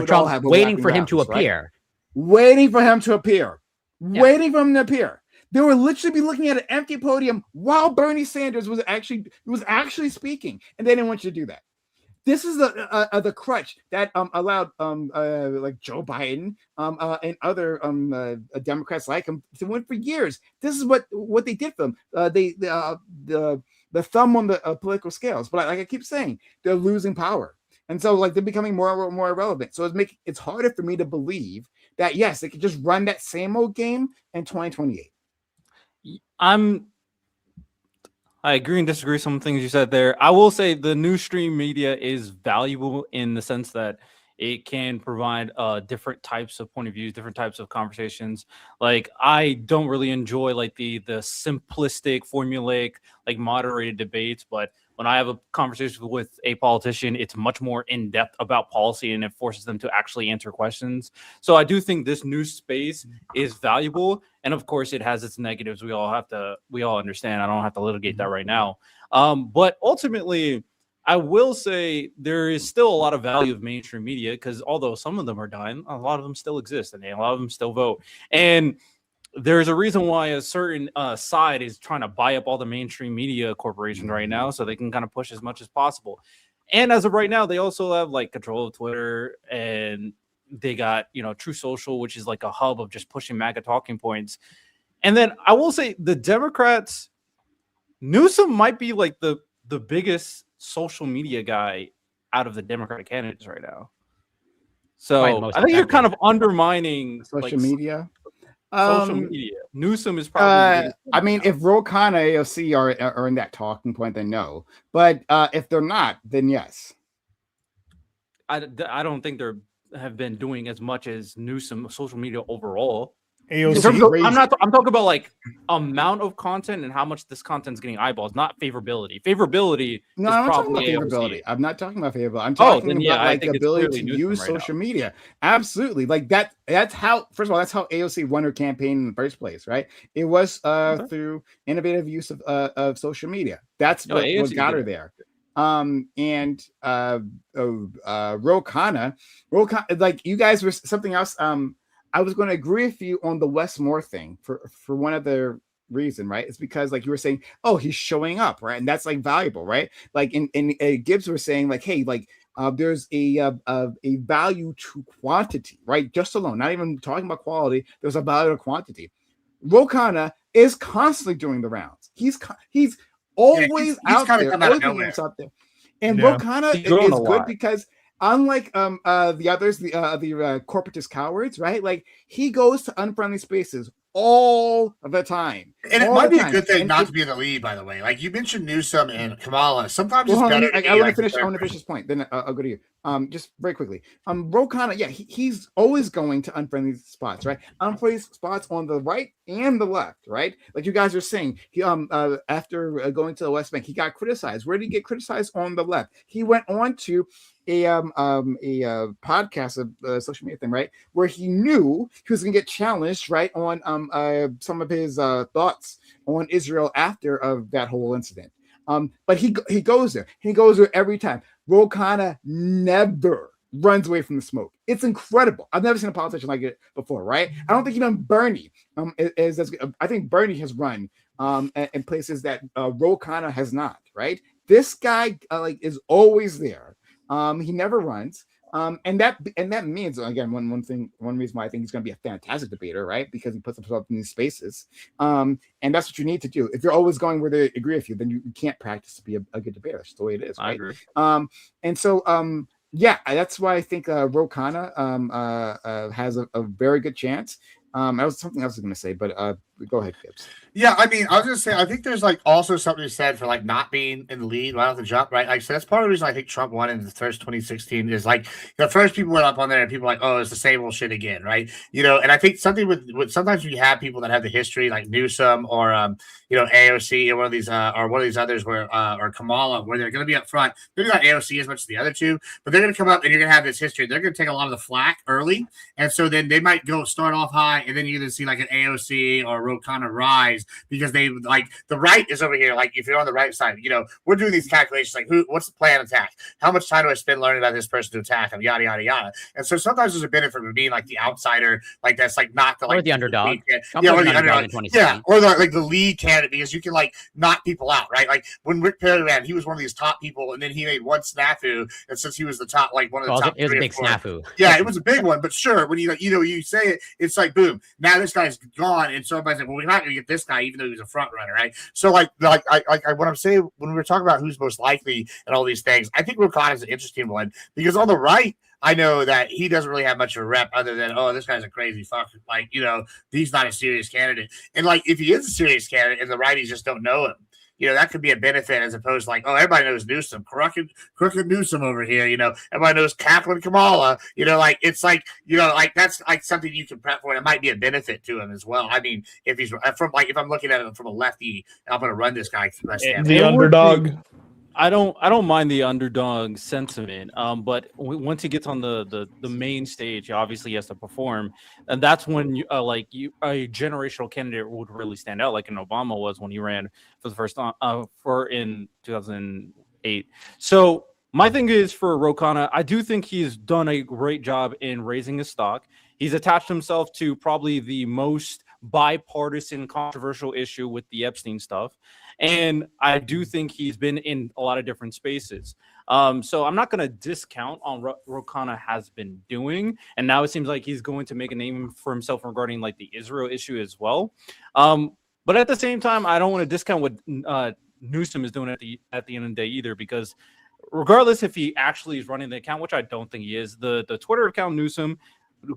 Trump waiting for him to appear, waiting for him to appear, waiting for him to appear. They were literally be looking at an empty podium while Bernie Sanders was actually speaking, and they didn't want you to do that. This is the crutch that allowed like Joe Biden and other Democrats like him to win for years. This is what they did for them. The thumb on the political scales. But like I keep saying, they're losing power, and so like they're becoming more and more irrelevant. So it's harder for me to believe that yes, they could just run that same old game in 2028. I agree and disagree with some things you said there. I will say the new stream media is valuable in the sense that it can provide different types of point of views, different types of conversations. Like I don't really enjoy like the simplistic, formulaic, like moderated debates, but when I have a conversation with a politician, it's much more in depth about policy and it forces them to actually answer questions. So I do think this new space is valuable. And of course it has its negatives. We all understand. I don't have to litigate that right now. But ultimately, I will say there is still a lot of value of mainstream media because although some of them are dying, a lot of them still exist and a lot of them still vote. And there's a reason why a certain side is trying to buy up all the mainstream media corporations right now so they can kind of push as much as possible. And as of right now, they also have like control of Twitter and they got, True Social, which is like a hub of just pushing MAGA talking points. And then I will say the Democrats, Newsom might be like the biggest social media guy out of the Democratic candidates right now. So I think you're kind of undermining social media. Social media. Newsom is probably. I mean, if Ro Khanna, AOC are in that talking point, then no. But if they're not, then yes. I don't think they have been doing as much as Newsom social media overall. I'm talking about like amount of content and how much this content's getting eyeballs, not favorability. Favorability. No, I'm not talking about favorability. I'm not talking about favorability. I'm talking about like the ability to use social media. Absolutely, like that. That's how. First of all, that's how AOC won her campaign in the first place, right? It was through innovative use of social media. That's what got her there. And Ro Khanna, like you guys were something else. I was going to agree with you on the Wes Moore thing for one other reason, right? It's because like you were saying, oh, he's showing up, right? And that's like valuable, right? Like in Gibbs were saying like, hey, like there's a value to quantity, right? Just alone, not even talking about quality. There's a value to quantity. Ro Khanna is constantly doing the rounds. He's always out there. And Ro Khanna is good because unlike the others, the corporatist cowards, right? Like he goes to unfriendly spaces all the time. And it might be a good thing not to be in the lead, by the way. Like you mentioned Newsom and Kamala. Sometimes it's better. I want to finish this point. Then I'll go to you. Just very quickly. Ro Khanna, yeah, he's always going to unfriendly spots, right? Unfriendly spots on the right and the left, right? Like you guys are saying, he after going to the West Bank, he got criticized. Where did he get criticized? On the left. He went on to a podcast, a social media thing, right, where he knew he was going to get challenged, right, on some of his thoughts on Israel after of that whole incident. But he goes there. He goes there every time. Ro Khanna never runs away from the smoke. It's incredible. I've never seen a politician like it before, right? I don't think even Bernie is as good. I think Bernie has run in places that Ro Khanna has not, right? This guy like is always there. He never runs. And that means, again, one reason why I think he's going to be a fantastic debater, right? Because he puts himself in these spaces. And that's what you need to do. If you're always going where they agree with you, then you can't practice to be a good debater. That's the way it is, right? I agree. And so yeah, that's why I think Ro Khanna has a very good chance. I was something else I was going to say, but go ahead, Gibbs. Yeah, I mean, I was gonna say, I think there's like also something to be said for like not being in the lead right off the jump, right? Like, so that's part of the reason I think Trump won in the first 2016 is like the first people went up on there and people were like, oh, it's the same old shit again, right? And I think something with sometimes you have people that have the history like Newsom or AOC or one of these others where or Kamala where they're gonna be up front. Maybe not AOC as much as the other two, but they're gonna come up and you're gonna have this history. They're gonna take a lot of the flack early, and so then they might go start off high, and then you're gonna see like an AOC or Ro Khanna rise. Because they like the right is over here. Like if you're on the right side, we're doing these calculations. Like what's the plan attack? How much time do I spend learning about this person to attack them? Yada yada yada. And so sometimes there's a benefit of being like the outsider, like that's like not the like or the underdog. Or the underdog. Yeah, or the lead candidate because you can like knock people out, right? Like when Rick Perry ran, he was one of these top people, and then he made one snafu, and since he was the top, like one of the top, it was a big snafu. Yeah, it was a big one, but sure, when you say it, it's like boom. Now this guy's gone, and so everybody's like, well, we're not going to get this guy, even though he's a front runner, right? So like what I'm saying when we were talking about who's most likely and all these things, I think Ro Khanna is an interesting one because on the right, I know that he doesn't really have much of a rep other than this guy's a crazy fuck, like he's not a serious candidate, and like if he is a serious candidate and the righties just don't know him. That could be a benefit as opposed to like, oh, everybody knows Newsom, crooked Newsom over here. Everybody knows Kaplan Kamala. Like it's like, like that's like something you can prep for, and it might be a benefit to him as well. I mean, if he's from like, if I'm looking at him from a lefty, I'm going to run this guy. The underdog. I don't mind the underdog sentiment, but once he gets on the main stage, obviously he has to perform, and that's when a generational candidate would really stand out, like an Obama was when he ran for the first time in 2008. So my thing is for Ro Khanna, I do think he's done a great job in raising his stock. He's attached himself to probably the most bipartisan controversial issue with the Epstein stuff. And I do think he's been in a lot of different spaces. So I'm not going to discount on what Ro Khanna has been doing. And now it seems like he's going to make a name for himself regarding like the Israel issue as well. But at the same time, I don't want to discount what Newsom is doing at the end of the day either, because regardless if he actually is running the account, which I don't think he is, the Twitter account Newsom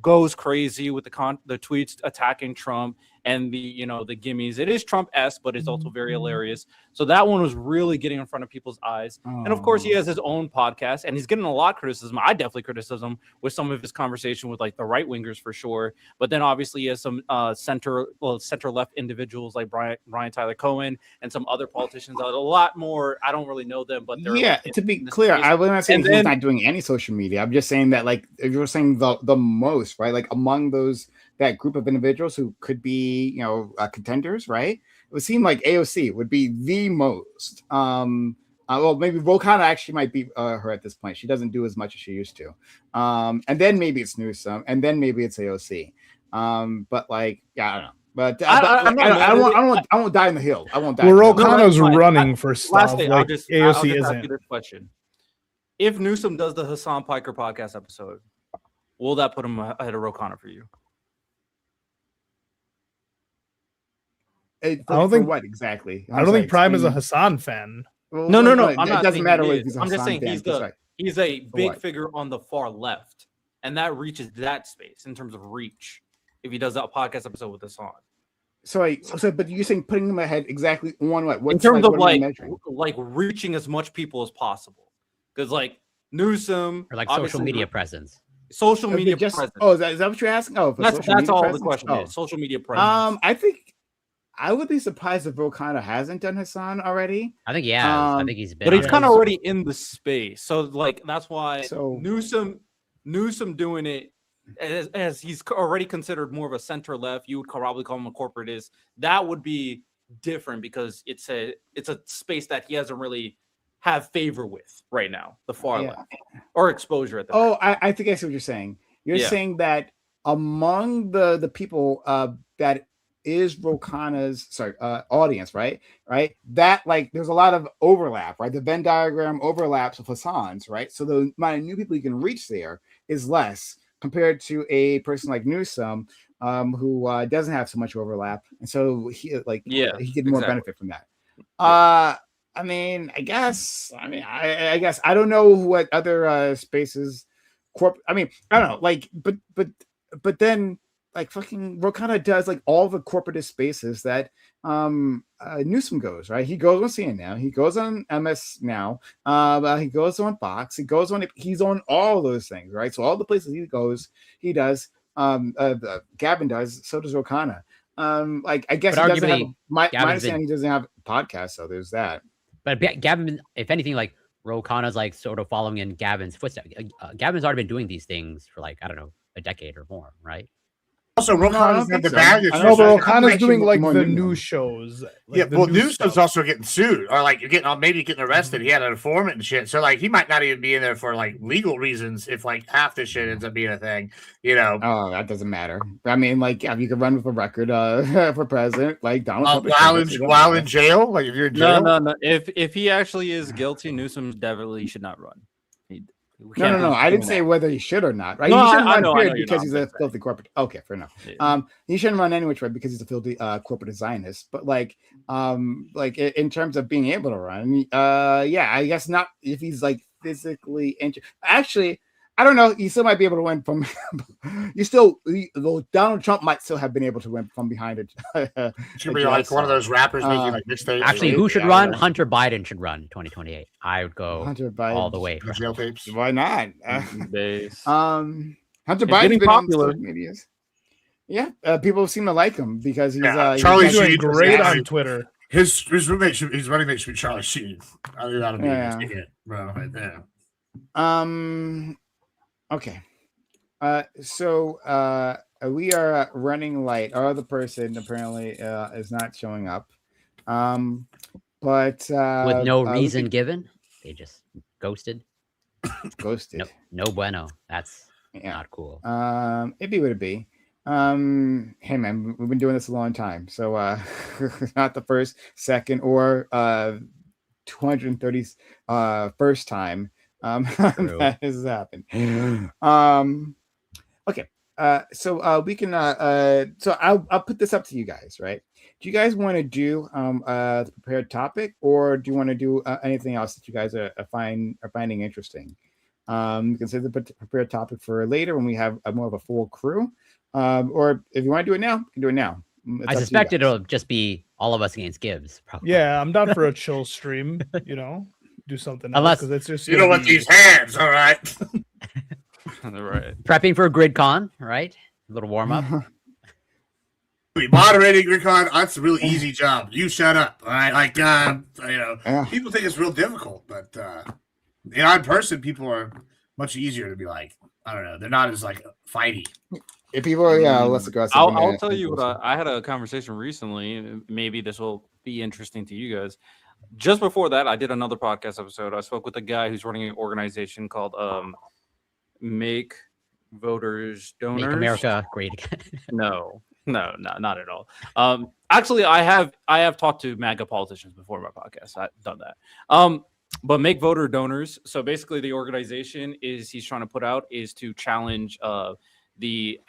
goes crazy with the tweets attacking Trump and the gimmies. It is Trump-esque, but it's also very hilarious. So that one was really getting in front of people's eyes. And of course, he has his own podcast, and he's getting a lot of criticism. I definitely criticism with some of his conversation with like the right wingers for sure. But then obviously he has some center left individuals like Brian Tyler Cohen and some other politicians. A lot more. I don't really know them, but they're to be clear, I was not saying he's not doing any social media. I'm just saying that like if you're saying the most, right? Like among that group of individuals who could be, contenders, right? It would seem like AOC would be the most. Well, maybe Ro Khanna actually might be her at this point. She doesn't do as much as she used to. And then maybe it's Newsom, and then maybe it's AOC. But like, yeah, I don't know. But I won't die in the hill. I won't die. Well, Ro Khanna's running for stuff like AOC isn't. This question: if Newsom does the Hassan Piker podcast episode, will that put him ahead of Ro Khanna for you? I don't think what exactly. I don't think Prime is a Hassan fan. Well, no. It doesn't matter what he's. I'm just saying he's a big figure on the far left, and that reaches that space in terms of reach. If he does that podcast episode with Hassan. So, but you're saying putting him ahead exactly on what? In terms of like reaching as much people as possible, because like Newsom or like social media presence. Social media presence. Oh, is that what you're asking? Oh, that's all presence? The question is. Social media presence. I think I would be surprised if Ro Khanna hasn't done Hassan already. I think I think he's been. But he's kind of already in the space, so like that's why Newsom doing it as he's already considered more of a center left. You would probably call him a corporatist. That would be different because it's a space that he hasn't really have favor with right now, the far left or exposure at the moment. I think I see what you're saying. You're saying that among the people that is Rokana's audience, right? That like there's a lot of overlap, right? The Venn diagram overlaps with Hassan's, right? So the amount of new people you can reach there is less compared to a person like Newsom, who doesn't have so much overlap, and so he get more benefit from that. I mean, I guess I don't know what other spaces I mean, I don't know, like, but then like fucking Rokana does like all the corporatist spaces that Newsom goes, right? He goes on CNN, he goes on MS Now, he goes on Fox, he's on all those things, right? So all the places he goes, he does. Gavin does, so does Rokana. Like I guess But he doesn't have my Gavin's understanding he doesn't have podcasts, so there's that. But Gavin, if anything, like Rokana's like sort of following in Gavin's footsteps. Gavin's already been doing these things for like, I don't know, a decade or more, right? Also, Rokana's had the baggage. I know, but Rokana's doing like the news shows. Like Newsom's also getting sued, or like you're getting arrested. He had an informant and shit. So like he might not even be in there for like legal reasons if like half this shit ends up being a thing, you know. Oh, that doesn't matter. I mean, like if you could run with a record for president, like Donald Trump, while in jail, like if you're in jail. No. If he actually is guilty, Newsom definitely should not run. No. I didn't say whether he should or not. Right? No, he shouldn't I run know because he's a filthy corporate. Okay, fair enough. Yeah. He shouldn't run any which way because he's a filthy corporate Zionist. But like in terms of being able to run, yeah, I guess not if he's like physically injured. Actually, I don't know. You still might be able to win from. Donald Trump might still have been able to win from behind it. Should be like one of those rappers making like mixtapes. Actually, who should run? Hunter Biden should run 2028. I would go Hunter Biden all the way. For jail tapes. Why not? Hunter Biden's been popular. Yeah, people seem to like him because he's Charlie doing great on Twitter. His running mate should be Charlie Sheen. I think that'll be it, bro, right there. Okay. So we are running late. Our other person apparently is not showing up. But with no reason given, they just ghosted. Ghosted. No bueno. That's not cool. It'd be what it be. Hey man, we've been doing this a long time. So not the first, second, or 230 first time that has happened. Okay. So we can so I'll put this up to you guys, right? Do you guys want to do the prepared topic, or do you want to do anything else that you guys are finding interesting? You can say the prepared topic for later when we have more of a full crew, or if you want to do it now, you can do it now. I suspect it'll just be all of us against Gibbs. Probably. Yeah, I'm down for a chill stream. You know, do something unless because it's just you don't want these hands, all right. Right. Prepping for GridCon, right? A little warm up. Moderating GridCon, that's a really easy job. You shut up, all right? Like, people think it's real difficult, but in person, people are much easier to be like. I don't know. They're not as like fighty. If people are less aggressive. I'll tell you what. I had a conversation recently. Maybe this will be interesting to you guys. Just before that, I did another podcast episode. I spoke with a guy who's running an organization called Make Voters Donors. Make America Great Again. No, not at all. Actually, I have talked to MAGA politicians before my podcast. I've done that. But Make Voter Donors. So basically, the organization he's trying to put out is to challenge the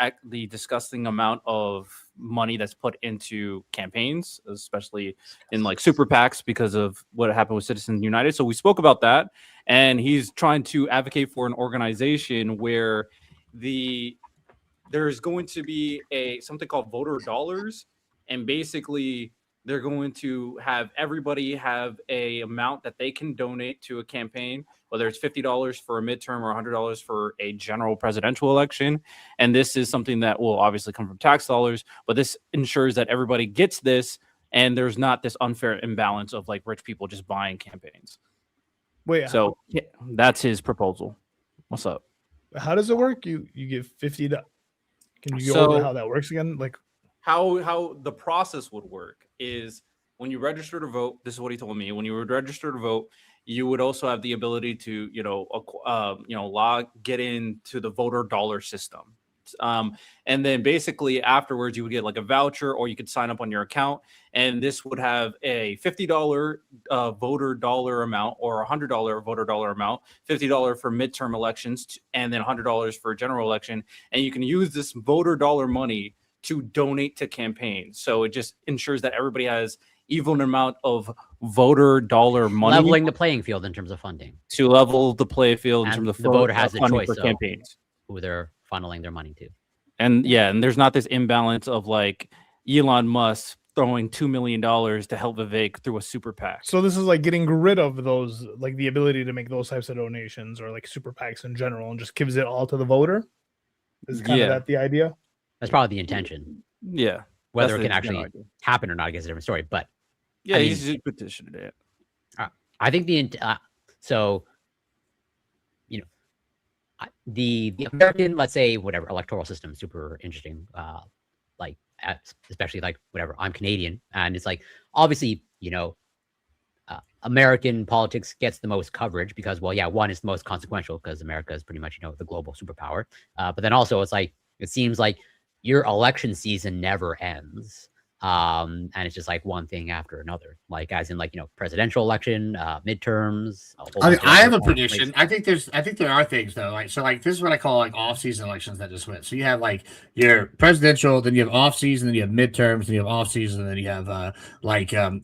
disgusting amount of money that's put into campaigns, especially in like super PACs because of what happened with Citizens United. So we spoke about that, and he's trying to advocate for an organization where there's going to be something called voter dollars, and basically they're going to have everybody have a amount that they can donate to a campaign, whether it's $50 for a midterm or $100 for a general presidential election. And this is something that will obviously come from tax dollars, but this ensures that everybody gets this, and there's not this unfair imbalance of like rich people just buying campaigns. Wait, so that's his proposal. What's up? How does it work? You give $50. Can you go over how that works again? Like how the process would work is when you register to vote. This is what he told me. When you would register to vote, you would also have the ability to, get into the voter dollar system. And then basically afterwards, you would get like a voucher, or you could sign up on your account. And this would have a $50 voter dollar amount, or $100 voter dollar amount, $50 for midterm elections, and then $100 for a general election. And you can use this voter dollar money to donate to campaigns. So it just ensures that everybody has even amount of voter dollar money, leveling the playing field in terms of funding. to level the play field in And terms of the voter has the funding choice for of campaigns. who they're funneling their money to. And there's not this imbalance of like Elon Musk throwing $2 million to help Vivek through a super PAC. So this is like getting rid of those, like the ability to make those types of donations, or like super PACs in general, and just gives it all to the voter. Is kind of that the idea? That's probably the intention. Yeah. Whether it can actually happen or not, I guess, is a different story. But yeah, I mean, he's just petitioned it. I think so, you know, the American, let's say, whatever electoral system, super interesting. Like especially like whatever, I'm Canadian, and it's like obviously, you know, American politics gets the most coverage because, well, yeah, one is the most consequential because America is pretty much, you know, the global superpower. But then also it's like it seems like your election season never ends. And it's just like one thing after another, like as in like, you know, presidential election, midterms. I have a prediction. I think there are things though. Like, so like, this is what I call like off-season elections that just went. So you have like your presidential, then you have off-season, then you have midterms, then you have off-season, then you have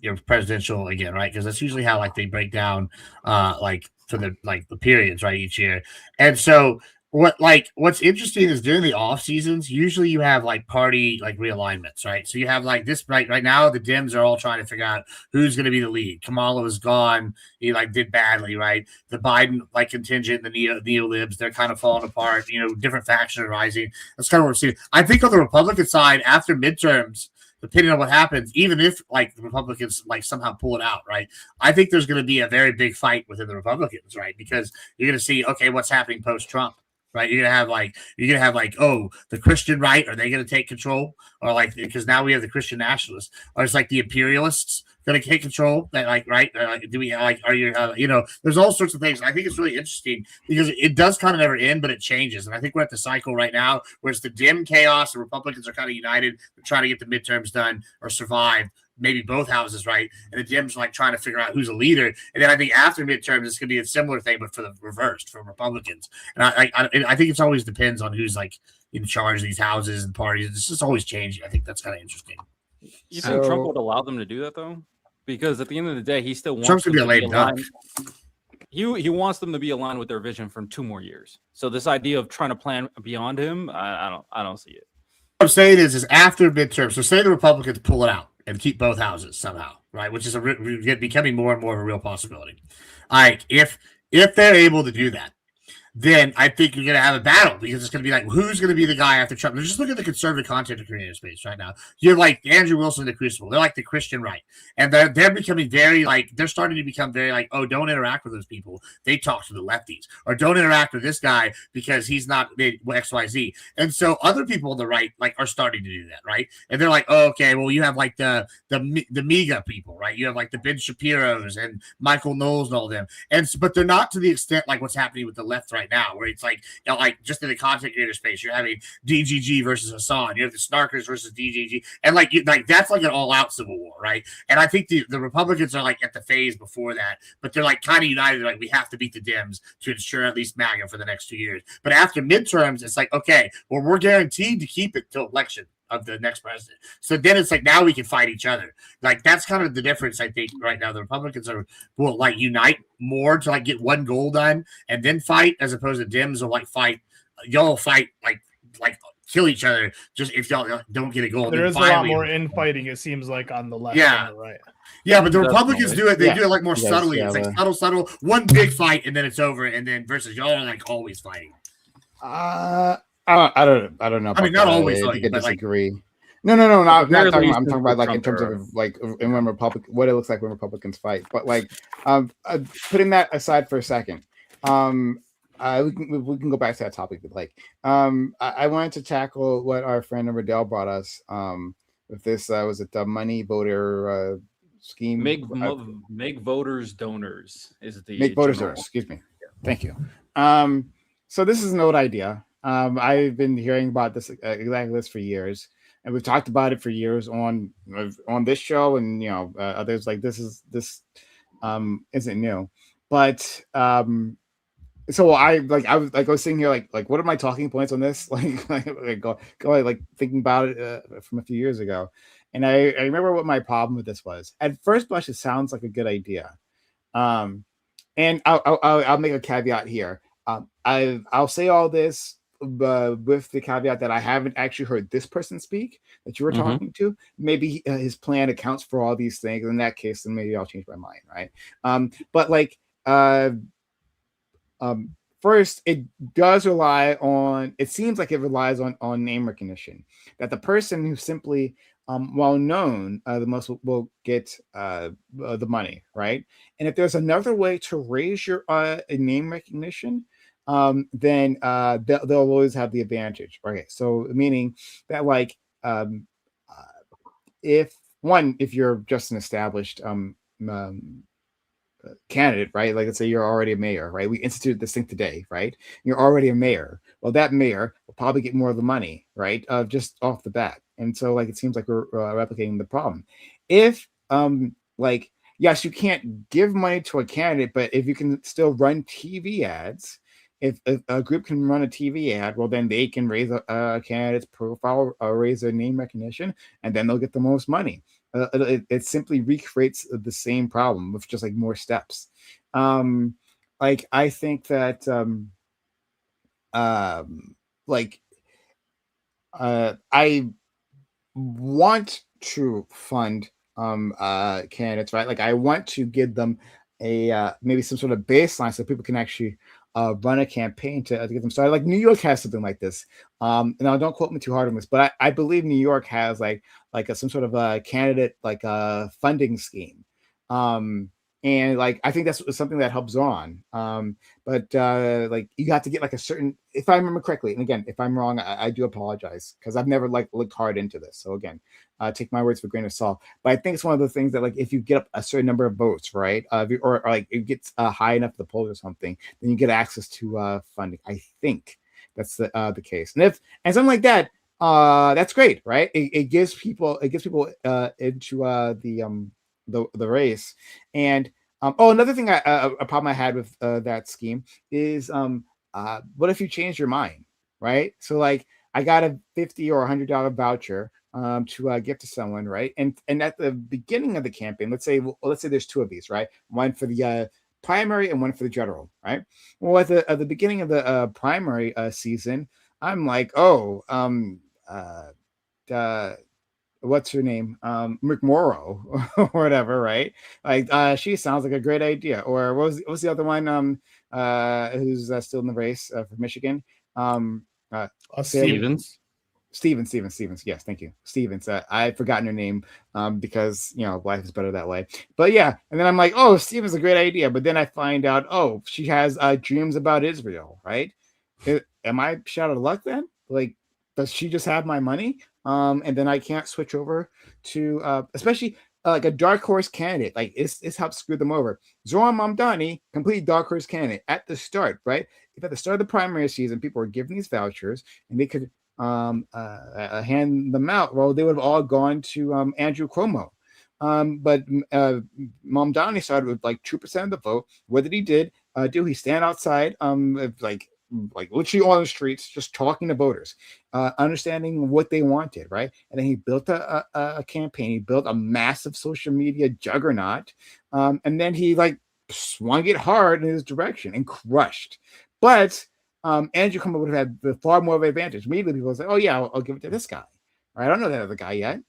your presidential again, right? Because that's usually how like they break down like for the periods, right, each year. And so what's interesting is during the off seasons, usually you have like party like realignments, right? So you have like this right now, the Dems are all trying to figure out who's going to be the lead. Kamala was gone; he like did badly, right? The Biden like contingent, the neo-libs, they're kind of falling apart. You know, different factions are rising. That's kind of what we're seeing. I think on the Republican side, after midterms, depending on what happens, even if like the Republicans like somehow pull it out, right? I think there's going to be a very big fight within the Republicans, right? Because you're going to see, okay, what's happening post-Trump. Right, you're gonna have like, oh, the Christian right, are they gonna take control, or like because now we have the Christian nationalists, or it's like the imperialists gonna take control? That like, right? Do we like? Are you you know? There's all sorts of things. I think it's really interesting because it does kind of never end, but it changes. And I think we're at the cycle right now where it's the dim chaos. The Republicans are kind of united. They're trying to get the midterms done or survive. Maybe both houses, right? And the Dems like trying to figure out who's a leader. And then I think after midterms, it's going to be a similar thing, but for the reversed, for Republicans. And I think it's always depends on who's like in charge of these houses and parties. It's just always changing. I think that's kind of interesting. You think Trump would allow them to do that though? Because at the end of the day, he still wants Trump's going to be a lame duck. He wants them to be aligned with their vision from 2 more years. So this idea of trying to plan beyond him, I don't see it. What I'm saying is after midterms. So say the Republicans pull it out and keep both houses somehow, right? Which is becoming more and more of a real possibility. All right, if they're able to do that, then I think you're going to have a battle because it's going to be like, who's going to be the guy after Trump? Just look at the conservative content creator space right now. You're like Andrew Wilson, the Crucible. They're like the Christian right. And they're becoming very like, they're starting to become very like, oh, don't interact with those people. They talk to the lefties. Or don't interact with this guy because he's not XYZ. And so other people on the right like are starting to do that, right? And they're like, oh, okay, well, you have like the MAGA people, right? You have like the Ben Shapiro's and Michael Knowles and all them. But they're not to the extent like what's happening with the left right now, where it's like, you know, like just in the content creator space, you're having DGG versus Hassan, you have the Snarkers versus DGG, and like that's like an all-out civil war, right? And I think the Republicans are like at the phase before that, but they're like kind of united, like we have to beat the Dems to ensure at least MAGA for the next 2 years. But after midterms, it's like, okay, well, we're guaranteed to keep it till election of the next president. So then it's like now we can fight each other. Like that's kind of the difference, I think, right now. The Republicans will like unite more to like get one goal done and then fight, as opposed to Dems will like fight. Y'all fight like kill each other just if y'all don't get a goal. There is a lot more infighting, it seems like, on the left and the right. Yeah, but the Republicans do it. They do it like more subtly. It's like subtle, one big fight and then it's over. And then versus y'all are like always fighting. I don't know. I mean, not always. I disagree. Like, no. I'm talking about like in terms of like when what it looks like when Republicans fight. But like, putting that aside for a second, we can go back to that topic. But like, I wanted to tackle what our friend Riddell brought us. With this, was it the money voter scheme? Make voters donors is the make voters donors. Excuse me. Yeah. Thank you. So this is an old idea. I've been hearing about this exact list for years, and we've talked about it for years on this show, and others. Like this isn't new, but so I was sitting here like what are my talking points on this? Like thinking about it from a few years ago, and I remember what my problem with this was. At first blush, it sounds like a good idea, and I'll make a caveat here. I'll say all this with the caveat that I haven't actually heard this person speak that you were talking to. Maybe his plan accounts for all these things. In that case, then maybe I'll change my mind, right? But like. First, it does rely on. It seems like it relies on name recognition. That the person who's simply well known, the most will get the money, right? And if there's another way to raise your name recognition, then they'll always have the advantage. Okay, so meaning that if you're just an established candidate, right? Like let's say you're already a mayor, right? We instituted this thing today, right? You're already a mayor. Well, that mayor will probably get more of the money, right? Just off the bat. And so it seems like we're replicating the problem. If yes, you can't give money to a candidate, but if you can still run TV ads, if a group can run a TV ad, well, then they can raise a candidate's profile or raise their name recognition, and then they'll get the most money. It simply recreates the same problem with just more steps. I think that I want to fund candidates, right? I want to give them a maybe some sort of baseline so people can actually run a campaign to get them started. New York has something like this. Now don't quote me too hard on this, but I believe New York has some sort of a candidate funding scheme. And I think that's something that helps on. But you have to get a certain, if I remember correctly, and again, if I'm wrong, I do apologize because I've never looked hard into this. So again, take my words for a grain of salt. But I think it's one of the things that if you get up a certain number of votes, right, or it gets high enough to the polls or something, then you get access to funding. I think that's the case. And something like that, that's great, right? It gives people into the race. And another thing a problem I had with that scheme is what if you change your mind, right? So I got a $50 or $100 voucher to give to someone, right? And at the beginning of the campaign, let's say there's two of these, right? One for the primary and one for the general, right? Well, at the beginning of the primary season, I'm like, what's her name? McMorrow or whatever, right? She sounds like a great idea. Or what was the other one? Who's still in the race for Michigan? Stevens. Stevens. Yes, thank you, Stevens. I've forgotten her name because life is better that way. But yeah, and then I'm like, oh, Stevens is a great idea. But then I find out, oh, she has dreams about Israel, right? Am I shot out of luck then? Does she just have my money? And then I can't switch over to especially a dark horse candidate. This helps screw them over. Zoran Mamdani, complete dark horse candidate at the start, right? If at the start of the primary season people were given these vouchers and they could hand them out, well, they would have all gone to Andrew Cuomo. But Mamdani started with 2% of the vote. What did he do? He stand outside literally on the streets, just talking to voters, understanding what they wanted, right? And then he built a campaign. He built a massive social media juggernaut, and then he swung it hard in his direction and crushed. But Andrew Cuomo would have had far more of an advantage. Immediately, people would say, "Oh yeah, I'll give it to this guy." Right? I don't know that other guy yet.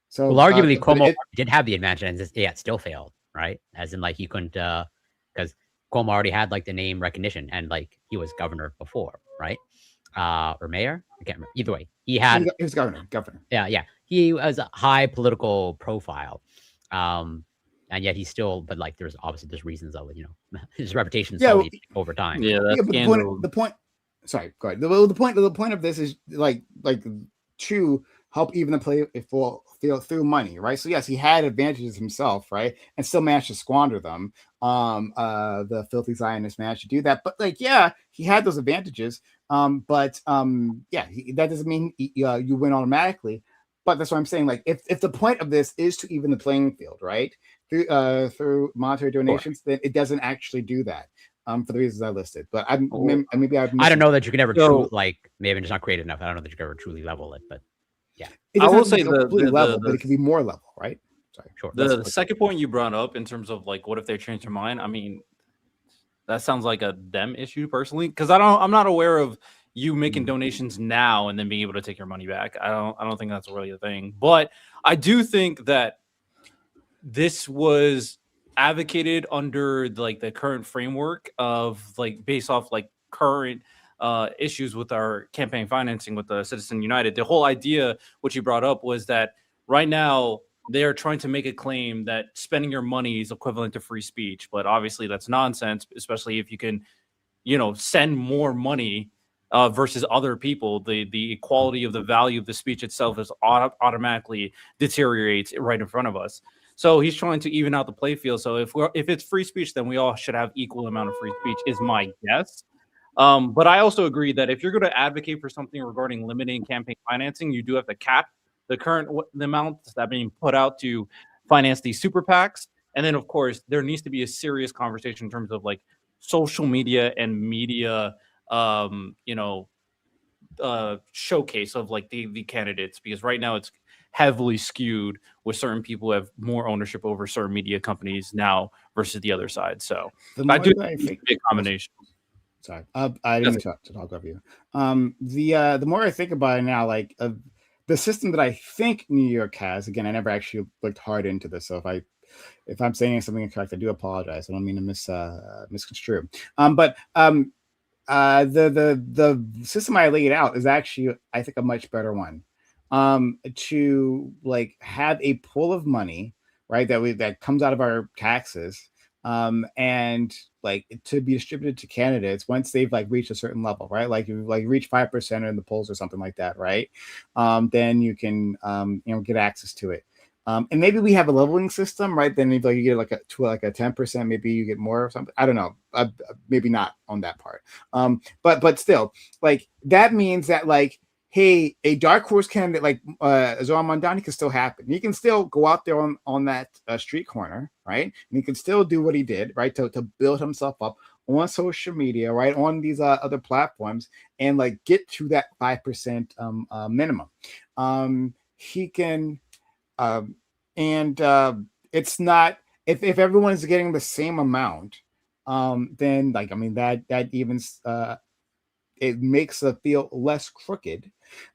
So, well, arguably, Cuomo did have the advantage, and it still failed, right? As in, he couldn't, because Cuomo already had the name recognition, and he was governor before, right? Or mayor? I can't remember. Either way, he was governor. Yeah. He was a high political profile, and yet he's still. But there's reasons of his reputation sullied over time. Yeah, but the point. Sorry, go ahead. The point of this is to help even the play through money, right? So yes, he had advantages himself, right, and still managed to squander them. The filthy Zionist managed to do that, but yeah, he had those advantages. Yeah, that doesn't mean you win automatically. But that's what I'm saying. Like, if the point of this is to even the playing field, right, through monetary donations, then it doesn't actually do that. For the reasons I listed. But maybe I don't know that you can ever So- maybe I'm just not creative enough. I don't know that you can ever truly level it, but it I doesn't will have to be say completely level, but it can be more level, right? Sorry. sure. the second point you brought up in terms of like what if they change their mind, I mean, that sounds like a them issue personally, because I'm not aware of you making donations now and then being able to take your money back. I don't think that's really a thing. But I do think that this was advocated under like the current framework of like based off like current issues with our campaign financing with the Citizen United. The whole idea, which you brought up, was that right now they're trying to make a claim that spending your money is equivalent to free speech, but obviously that's nonsense, especially if you can, send more money versus other people. The equality of the value of the speech itself is automatically deteriorates right in front of us. So he's trying to even out the play field. So if it's free speech, then we all should have equal amount of free speech, is my guess. But I also agree that if you're going to advocate for something regarding limiting campaign financing, you do have to cap the amount that being put out to finance these super PACs. And then, of course, there needs to be a serious conversation in terms of like social media and media, showcase of like the candidates, because right now it's heavily skewed with certain people who have more ownership over certain media companies now versus the other side. So I do think it's a combination. Sorry, I didn't mean to talk over you. The more I think about it now, like the system that I think New York has, again, I never actually looked hard into this, so if I'm saying something incorrect, I do apologize. I don't mean to misconstrue. The system I laid out is actually, I think, a much better one. To like have a pool of money, right, that comes out of our taxes, and like to be distributed to candidates once they've like reached a certain level, right? Like you like reach 5% in the polls or something like that, right? Then you can get access to it. And maybe we have a leveling system, right? Then maybe like you get like a 10%, maybe you get more or something. I don't know. Maybe not on that part. But still, like that means that like, hey, a dark horse candidate like Zoran Mondani can still happen. He can still go out there on that street corner, right? And he can still do what he did, right, to build himself up on social media, right, on these other platforms, and like get to that 5% minimum. He can. It's not if everyone is getting the same amount, then like I mean that even it makes it feel less crooked.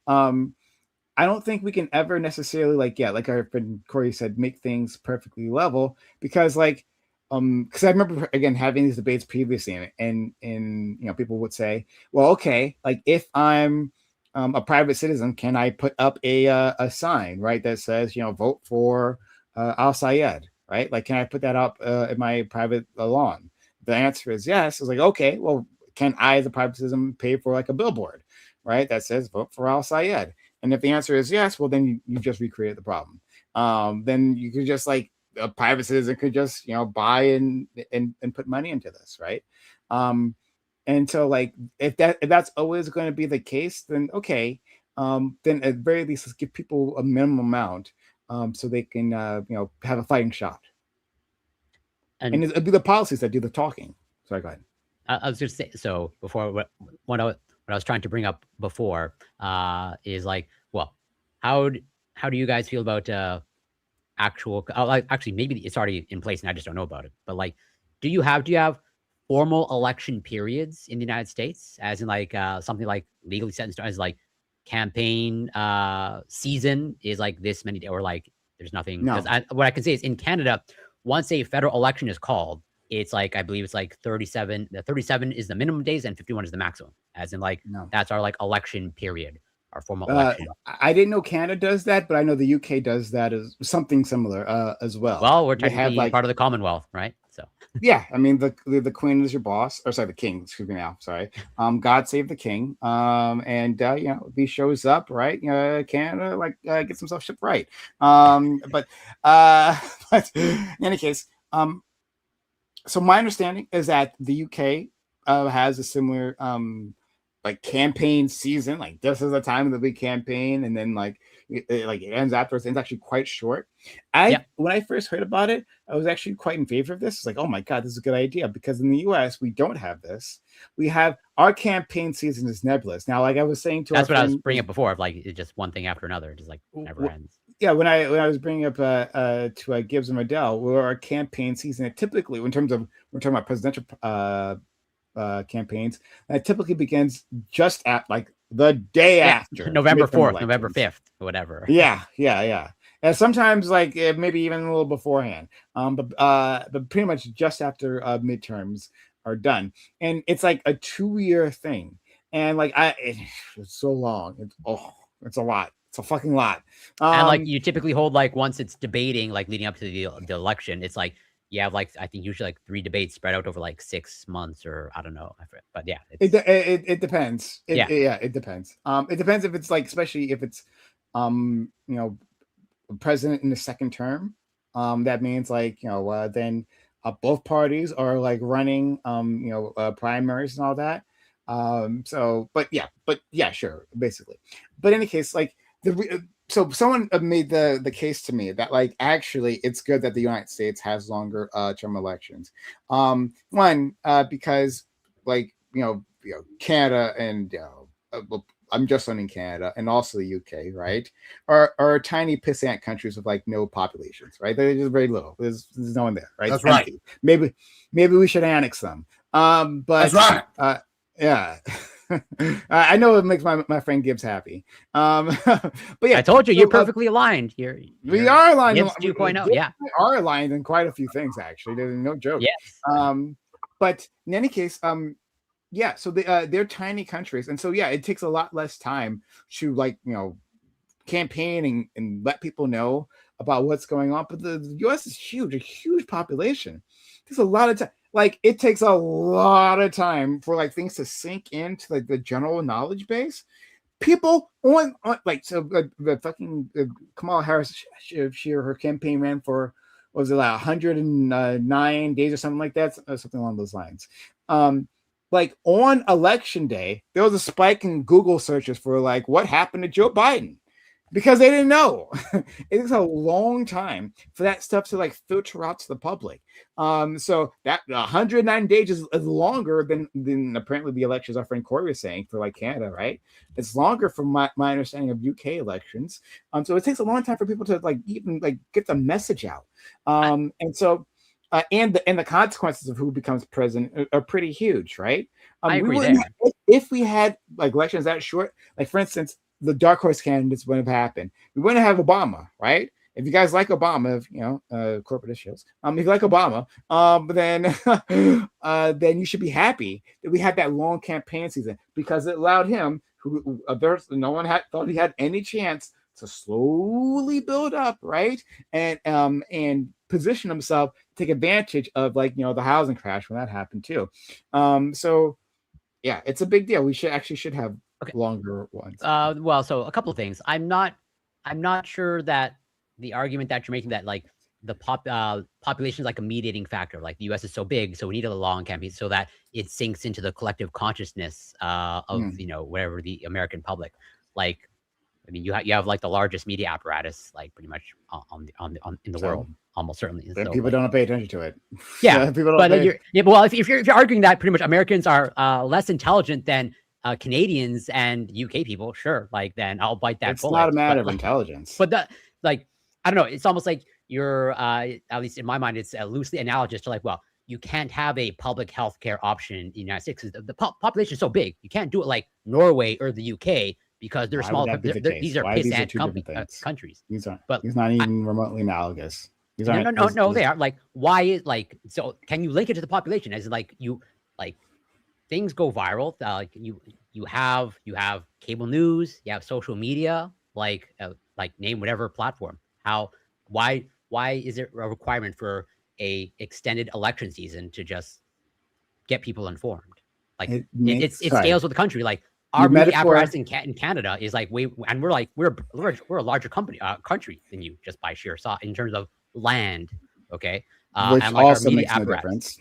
I don't think we can ever necessarily like our friend Corey said, make things perfectly level, because like because I remember again having these debates previously, and people would say, well, okay, like if I'm a private citizen, can I put up a sign, right, that says vote for Al Sayed, right? Like, can I put that up in my private lawn? The answer is yes. It's like, okay, well, can I as a private citizen pay for like a billboard, right, that says vote for Al Sayed? And if the answer is yes, well, then you just recreate the problem. Then you could just like a private citizen could just buy and put money into this, right? And so like if that's always going to be the case, then okay, then at very least let's give people a minimum amount, so they can have a fighting shot. And it'd be the policies that do the talking. Sorry, go ahead. I was just saying, so before what I was trying to bring up before is like, well, how do you guys feel about actual like actually maybe it's already in place and I just don't know about it, but like do you have formal election periods in the United States, as in like something like legally set in stone, as like campaign season is like this many days, or like there's nothing? No. What I can say is in Canada, once a federal election is called, it's like I believe it's like 37. 37 is the minimum days and 51 is the maximum. As in like that's our like election period, our formal election. I didn't know Canada does that, but I know the UK does that as something similar as well. Well, we're technically part of the Commonwealth, right? So yeah, I mean the Queen is your boss, or sorry, the King. Excuse me now. Sorry. God save the King. And if he shows up, right? Canada like gets himself shipped right. But in any case, so my understanding is that the UK has a similar like campaign season, like this is the time of the big campaign, and then like it ends afterwards. It's actually quite short. When I first heard about it, I was actually quite in favor of this. It's like, oh my god, this is a good idea, because in the U.S. we don't have this. We have our campaign season is nebulous. Now, like I was saying to That's our what I friend, was bringing up before, of like it's just one thing after another, it just like never ends. Yeah, when I was bringing up to Gibbs and Riddell, where our campaign season typically, in terms of we're talking about presidential campaigns, that typically begins just at like the day after November 4th, elections. November 5th, whatever. Yeah. And sometimes like maybe even a little beforehand. But pretty much just after midterms are done, and it's like a 2-year thing, and like it's so long. It's a lot. It's a fucking lot. And like you typically hold like once it's debating, like leading up to the election, it's like you have like I think usually like 3 debates spread out over like 6 months, or I don't know, but yeah, it depends. It depends. It depends if it's like, especially if it's president in the second term. That means like then both parties are like running primaries and all that. But yeah, sure, basically. But in any case, like so someone made the case to me that like actually it's good that the United States has longer term elections. One, because like Canada and I'm just learning Canada and also the UK, right, are tiny pissant countries with like no populations, right? They're just very little. There's no one there, right? That's right. Maybe we should annex them. But that's right. Yeah. I know it makes my friend Gibbs happy. But yeah, I told you, you're perfectly aligned. We are aligned. Gibbs 2.0. Yeah, we are aligned in quite a few things, actually. There's no joke. Yes. But in any case, yeah. So they're tiny countries, and so yeah, it takes a lot less time to like campaign and let people know about what's going on. But the U.S. is huge, a huge population. There's a lot of time. Like it takes a lot of time for like things to sink into like the general knowledge base. People on like so the fucking Kamala Harris, her campaign ran for was it like 109 days or something like that, something along those lines. Like on election day, there was a spike in Google searches for like what happened to Joe Biden. Because they didn't know. It takes a long time for that stuff to like filter out to the public. So that 109 days is longer than apparently the elections our friend Corey was saying for like Canada, right? It's longer from my understanding of UK elections. So it takes a long time for people to like even like get the message out. And so and the consequences of who becomes president are pretty huge, right? I agree there. If we had like elections that short, like for instance, the dark horse candidates wouldn't have happened. We wouldn't have Obama, right? If you guys like Obama, corporate issues, if you like Obama, then you should be happy that we had that long campaign season, because it allowed him, who no one thought he had any chance, to slowly build up, right, and position himself to take advantage of like the housing crash when that happened too. So yeah, it's a big deal. We should have longer ones. Well, so a couple of things. I'm not sure that the argument that you're making that like the population is like a mediating factor. Like the U.S. is so big, so we need a long campaign so that it sinks into the collective consciousness of whatever the American public. Like, I mean, you have like the largest media apparatus, like pretty much in the world, almost certainly. So, people don't pay attention to it. Yeah, people don't. Well, if you're arguing that pretty much Americans are less intelligent than Canadians and UK people, sure, like then I'll bite that. It's not a matter of intelligence, but like I don't know. It's almost like you're at least in my mind, it's loosely analogous to like, well, you can't have a public healthcare option in the United States because the population is so big. You can't do it like Norway or the UK because they're small. These are pissant countries. These not even remotely analogous. No, they are. Like, why is like so? Can you link it to the population? As like you like. Things go viral. Like you have cable news, you have social media, like name whatever platform. Why is it a requirement for a extended election season to just get people informed? Like it scales with the country. Like our media apparatus in Canada is like we're a larger country than you just by sheer size in terms of land. Okay, which and like also our media makes apparatus. No difference.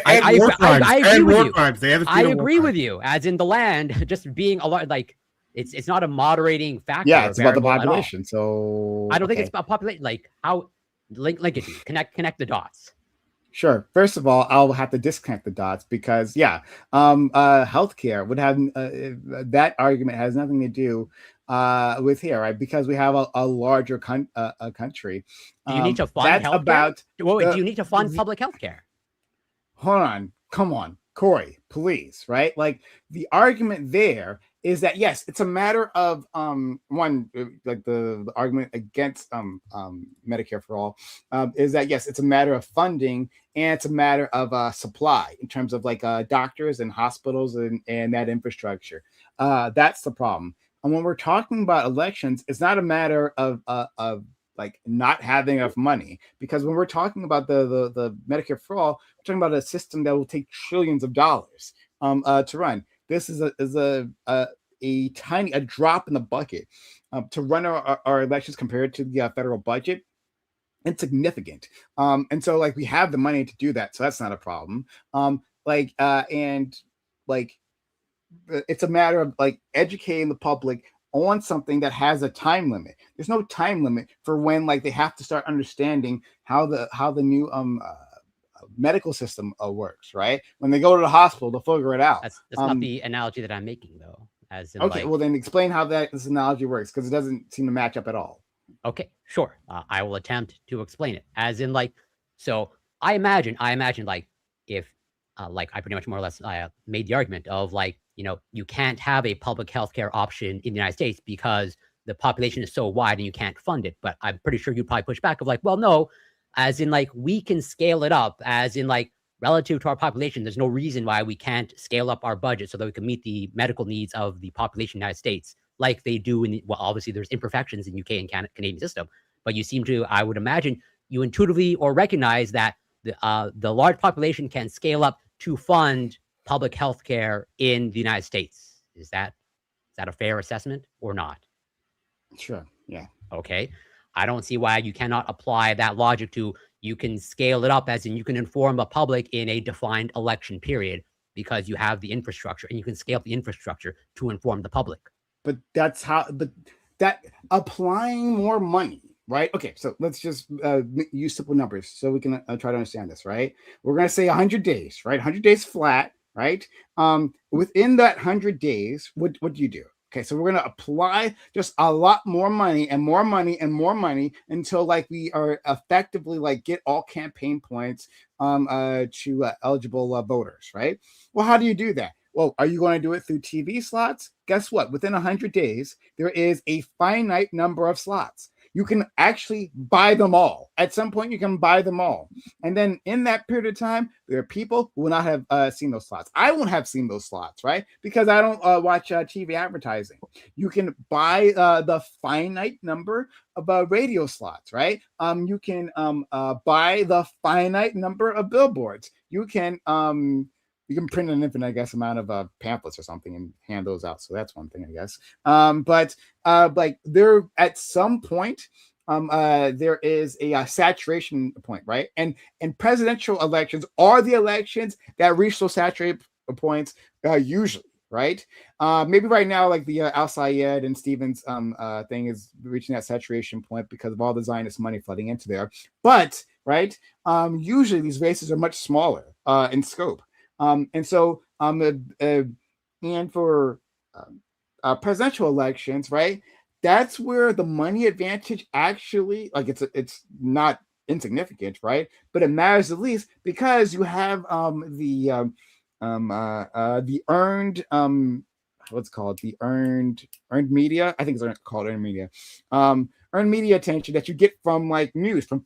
I war agree- crimes. I agree And with war you. crimes. They have I agree with you. As in the land just being a lot like it's not a moderating factor. Yeah, or it's about the variable at all. population. So I don't think okay. it's about population. Like how link it to connect the dots. Sure. First of all, I'll have to disconnect the dots because healthcare would have that argument has nothing to do with here, right? Because we have a larger country. Do you need to fund That's healthcare? about do the- you need to fund public healthcare? hold on, come on, Corey, please, right? Like the argument there is that yes, it's a matter of one like the argument against Medicare for all is that yes, it's a matter of funding and it's a matter of supply in terms of like doctors and hospitals and that infrastructure. That's the problem. And when we're talking about elections, it's not a matter of like not having enough money, because when we're talking about the Medicare for all, we're talking about a system that will take trillions of dollars to run. This is a tiny drop in the bucket to run our elections compared to the federal budget. Insignificant. And so like we have the money to do that, so that's not a problem. And like it's a matter of like educating the public on something that has a time limit. There's no time limit for when like they have to start understanding how the new medical system works, right? When they go to the hospital, they'll figure it out. That's not the analogy that I'm making, though. As in, okay, like, well then explain how this analogy works, because it doesn't seem to match up at all. okay, sure. I will attempt to explain it. As in, like, so I imagine, like, if, like, I pretty much more or less made the argument of like, you can't have a public healthcare option in the United States because the population is so wide and you can't fund it. But I'm pretty sure you'd probably push back of like, well, no, as in like we can scale it up, as in like relative to our population. There's no reason why we can't scale up our budget so that we can meet the medical needs of the population of the United States, like they do in, well, obviously there's imperfections in UK and Canadian system, but you seem to, I would imagine, you intuitively or recognize that the large population can scale up to fund public health care in the United States. Is that a fair assessment or not? Sure. Yeah. Okay. I don't see why you cannot apply that logic to you can scale it up, as in you can inform the public in a defined election period because you have the infrastructure and you can scale up the infrastructure to inform the public. But that's how that applying more money, right? Okay, so let's just use simple numbers so we can try to understand this, right? We're going to say 100 days, right? 100 days flat, right? Within that 100 days, what do you do? Okay, so we're going to apply just a lot more money and more money and more money until like we are effectively like get all campaign points to eligible voters, right? Well, how do you do that? Well, are you going to do it through TV slots? Guess what? Within 100 days, there is a finite number of slots. You can actually buy them all. At some point, you can buy them all. And then in that period of time, there are people who will not have seen those slots. I won't have seen those slots, right? Because I don't watch TV advertising. You can buy the finite number of radio slots, right? You can buy the finite number of billboards. You can print an infinite, I guess, amount of pamphlets or something and hand those out. So that's one thing, I guess. But like there, at some point, there is a saturation point, right? And presidential elections are the elections that reach those saturated points usually, right? Maybe right now, like the Al Sayed and Stevens thing is reaching that saturation point because of all the Zionist money flooding into there. But right, usually these races are much smaller in scope. And for presidential elections, right, that's where the money advantage actually, like, it's not insignificant, right? But it matters at least because you have the earned what's called the earned media. I think it's called earned media. Earned media attention that you get from like news from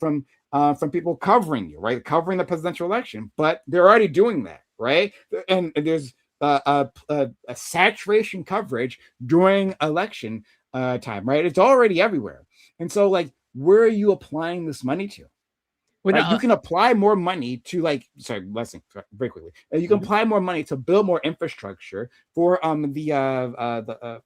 people covering you, right? Covering the presidential election, but they're already doing that, right? And there's a saturation coverage during election time, right? It's already everywhere. And so, like, where are you applying this money to? Well, right? You can apply more money to Leslie, very quickly. You can apply more money to build more infrastructure for Medicare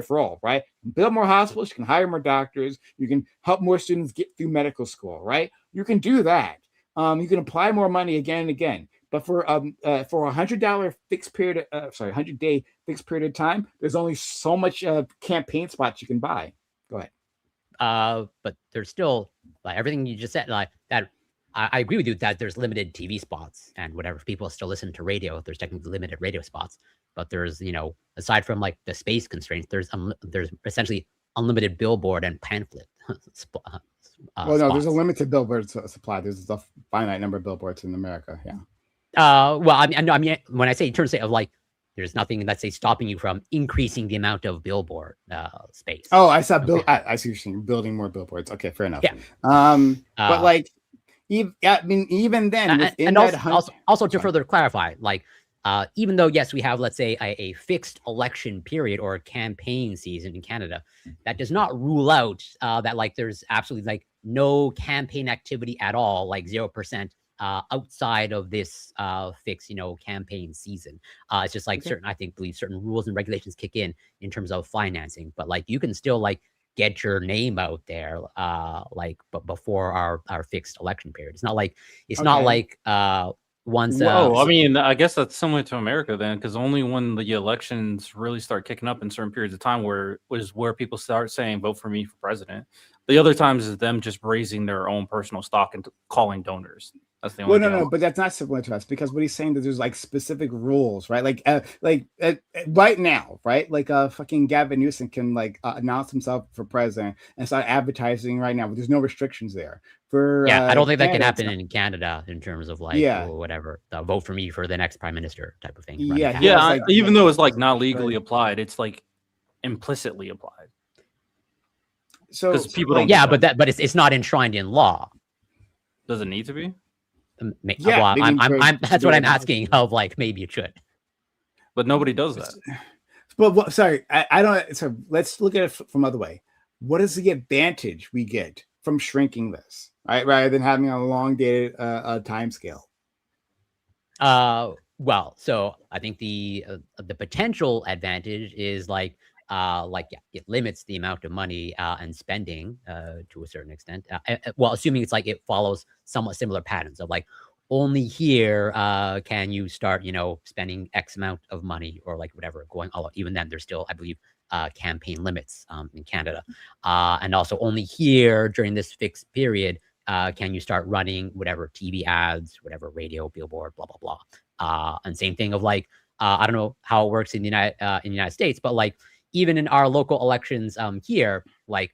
for all, right? Build more hospitals. You can hire more doctors. You can help more students get through medical school, right? You can do that. you can apply more money again and again. But for $100 fixed period, $100-day fixed period of time, there's only so much campaign spots you can buy. Go ahead. But there's still like everything you just said, like that. I agree with you that there's limited TV spots and whatever. If people still listen to radio, there's technically limited radio spots. But there's, aside from like the space constraints, there's essentially unlimited billboard and pamphlet. Well, no, there's a limited billboard supply. There's a finite number of billboards in America. Yeah. Well, I mean, when I say in terms of like, there's nothing, let's say, stopping you from increasing the amount of billboard space. Oh, I saw I see what you're saying. Building more billboards. Okay, fair enough. Yeah. But like, even then, and also to further clarify, like, even though yes, we have, let's say, a fixed election period or a campaign season in Canada, that does not rule out that like there's absolutely like no campaign activity at all, like 0%. Outside of this fixed, campaign season. It's just like I believe certain rules and regulations kick in terms of financing, but like you can still like get your name out there, but before our fixed election period. It's not like once. I mean, I guess that's similar to America then, because only when the elections really start kicking up in certain periods of time where people start saying, vote for me for president. The other times is them just raising their own personal stock and calling donors. That's the only no, but that's not similar to us, because what he's saying that there's like specific rules, right? Like right now, right? Like fucking Gavin Newsom can like announce himself for president and start advertising right now, but there's no restrictions there. I don't think that can happen in Canada in terms of like whatever, vote for me for the next prime minister type of thing. Even though it's like not legally applied, it's like implicitly applied. So people don't. But it's not enshrined in law. Does it need to be? That's what I'm asking. Of like, maybe it should, but nobody does that. But sorry, I don't. So let's look at it from other way. What is the advantage we get from shrinking this, right? Rather than having a long dated time scale. Well, so I think the potential advantage is it limits the amount of money and spending to a certain extent. Well, assuming it's like it follows somewhat similar patterns of like only here can you start, spending X amount of money or like whatever going all out. Even then, there's still, I believe, campaign limits in Canada, and also only here during this fixed period can you start running whatever TV ads, whatever radio, billboard, blah blah blah. And same thing of like I don't know how it works in the United States, but like even in our local elections here, like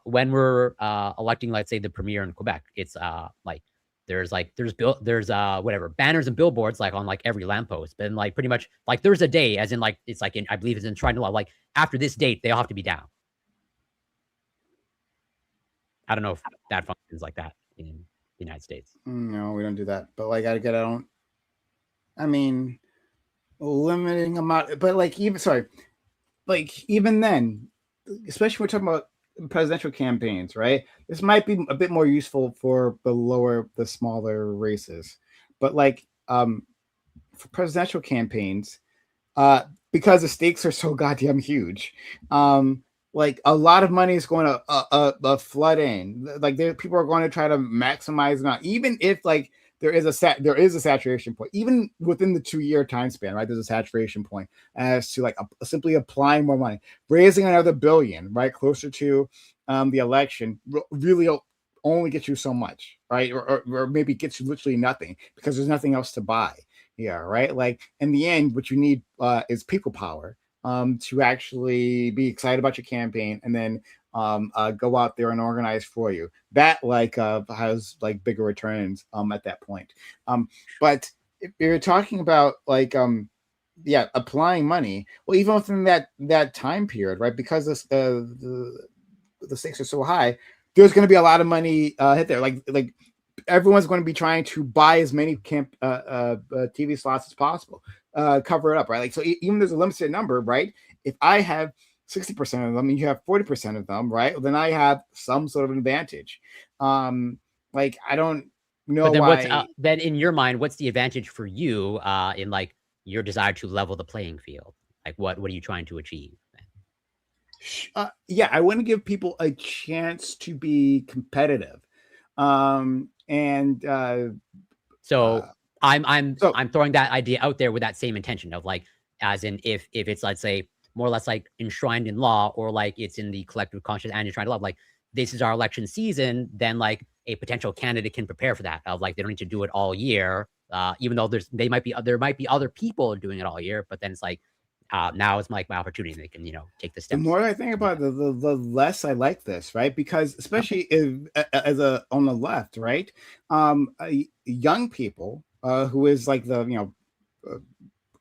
when we're electing, let's say the premier in Quebec, it's there's whatever banners and billboards like on like every lamppost, but like pretty much like there's a day, as in like it's like I believe it's in trying to like after this date they all have to be down. I don't know if that functions like that in the United States. No, we don't do that. But like I mean, limiting amount, but like even then, especially when we're talking about presidential campaigns, right? This might be a bit more useful for the smaller races, but like for presidential campaigns, because the stakes are so goddamn huge, like a lot of money is going to flood in. Like people are going to try to maximize amount, even if like there is a saturation point, even within the 2-year time span, right? There's a saturation point as to like simply applying more money, raising another $1 billion, right? Closer to the election really only gets you so much, right? Or maybe gets you literally nothing because there's nothing else to buy here, right? Like in the end, what you need is people power to actually be excited about your campaign and then go out there and organize for you. That like has like bigger returns at that point. But if you're talking about like applying money, well, even within that time period, right? Because the stakes are so high, there's going to be a lot of money hit there. Like everyone's going to be trying to buy as many TV slots as possible, cover it up, right? Like so, even there's a limited number, right? If I have 60% of them and you have 40% of them, right? Well, then I have some sort of advantage. Like I don't know but then why. Then in your mind, what's the advantage for you in like your desire to level the playing field? Like what are you trying to achieve? I want to give people a chance to be competitive. And So I'm so throwing that idea out there with that same intention of like, as in if it's, let's say, more or less like enshrined in law, or like it's in the collective conscious and enshrined in law, like this is our election season, then like a potential candidate can prepare for that. Of like they don't need to do it all year, even though there might be other people doing it all year, but then it's like now is like my opportunity. They can take the the steps. more I think about it, the less I like this, right? Because especially if as a on the left, right? Young people who is like the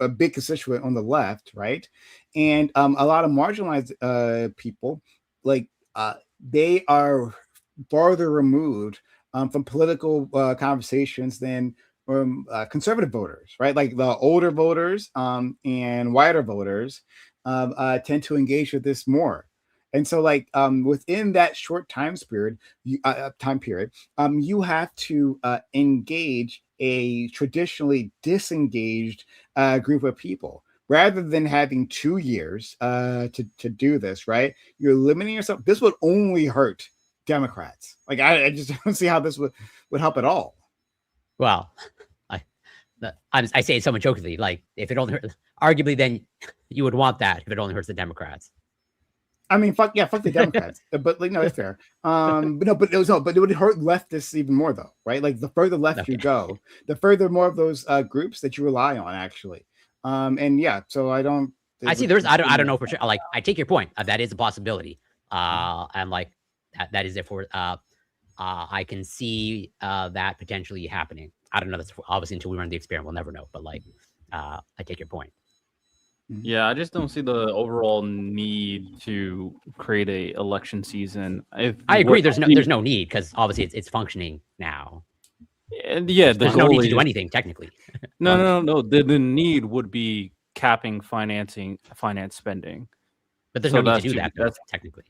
a big constituent on the left, right? And a lot of marginalized people, like they are farther removed from political conversations than conservative voters, right? Like the older voters and whiter voters tend to engage with this more. And so, like within that short time period, you have to engage a traditionally disengaged group of people rather than having 2 years to do this, right? You're limiting yourself. This would only hurt Democrats. Like I just don't see how this would help at all. Well, I say it somewhat jokingly, like if it only arguably then you would want that if it only hurts the Democrats. I mean, fuck the Democrats. But like, no, it's fair. But it would hurt leftists even more, though, right? Like the further left you go, the further more of those groups that you rely on, actually. And yeah, so I don't. I see. I don't know for sure. Like, I take your point. That is a possibility. And like that is therefore I can see that potentially happening. I don't know. That's obviously until we run the experiment, we'll never know. But like, I take your point. Yeah, I just don't see the overall need to create a election season. I agree. There's no need because obviously it's functioning now. And yeah, there's no need to do anything technically. No. The need would be capping finance spending. But there's no need to do that technically.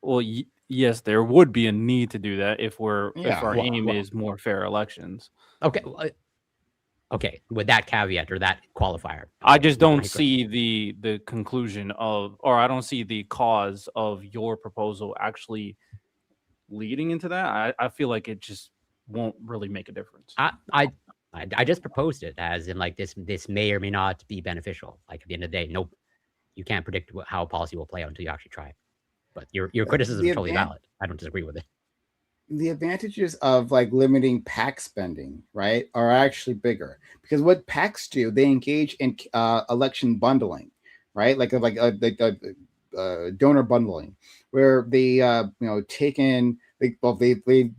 Well, yes, there would be a need to do that if our aim is more fair elections. Okay. Okay, with that caveat or that qualifier, I just don't see the conclusion of, or I don't see the cause of your proposal actually leading into that. I feel like it just won't really make a difference. I just proposed it as in like this may or may not be beneficial. Like at the end of the day, nope, you can't predict how policy will play out until you actually try it. But your criticism is totally valid. I don't disagree with it. The advantages of like limiting PAC spending, right, are actually bigger because what PACs do, they engage in election bundling, right? Like donor bundling, where they take in they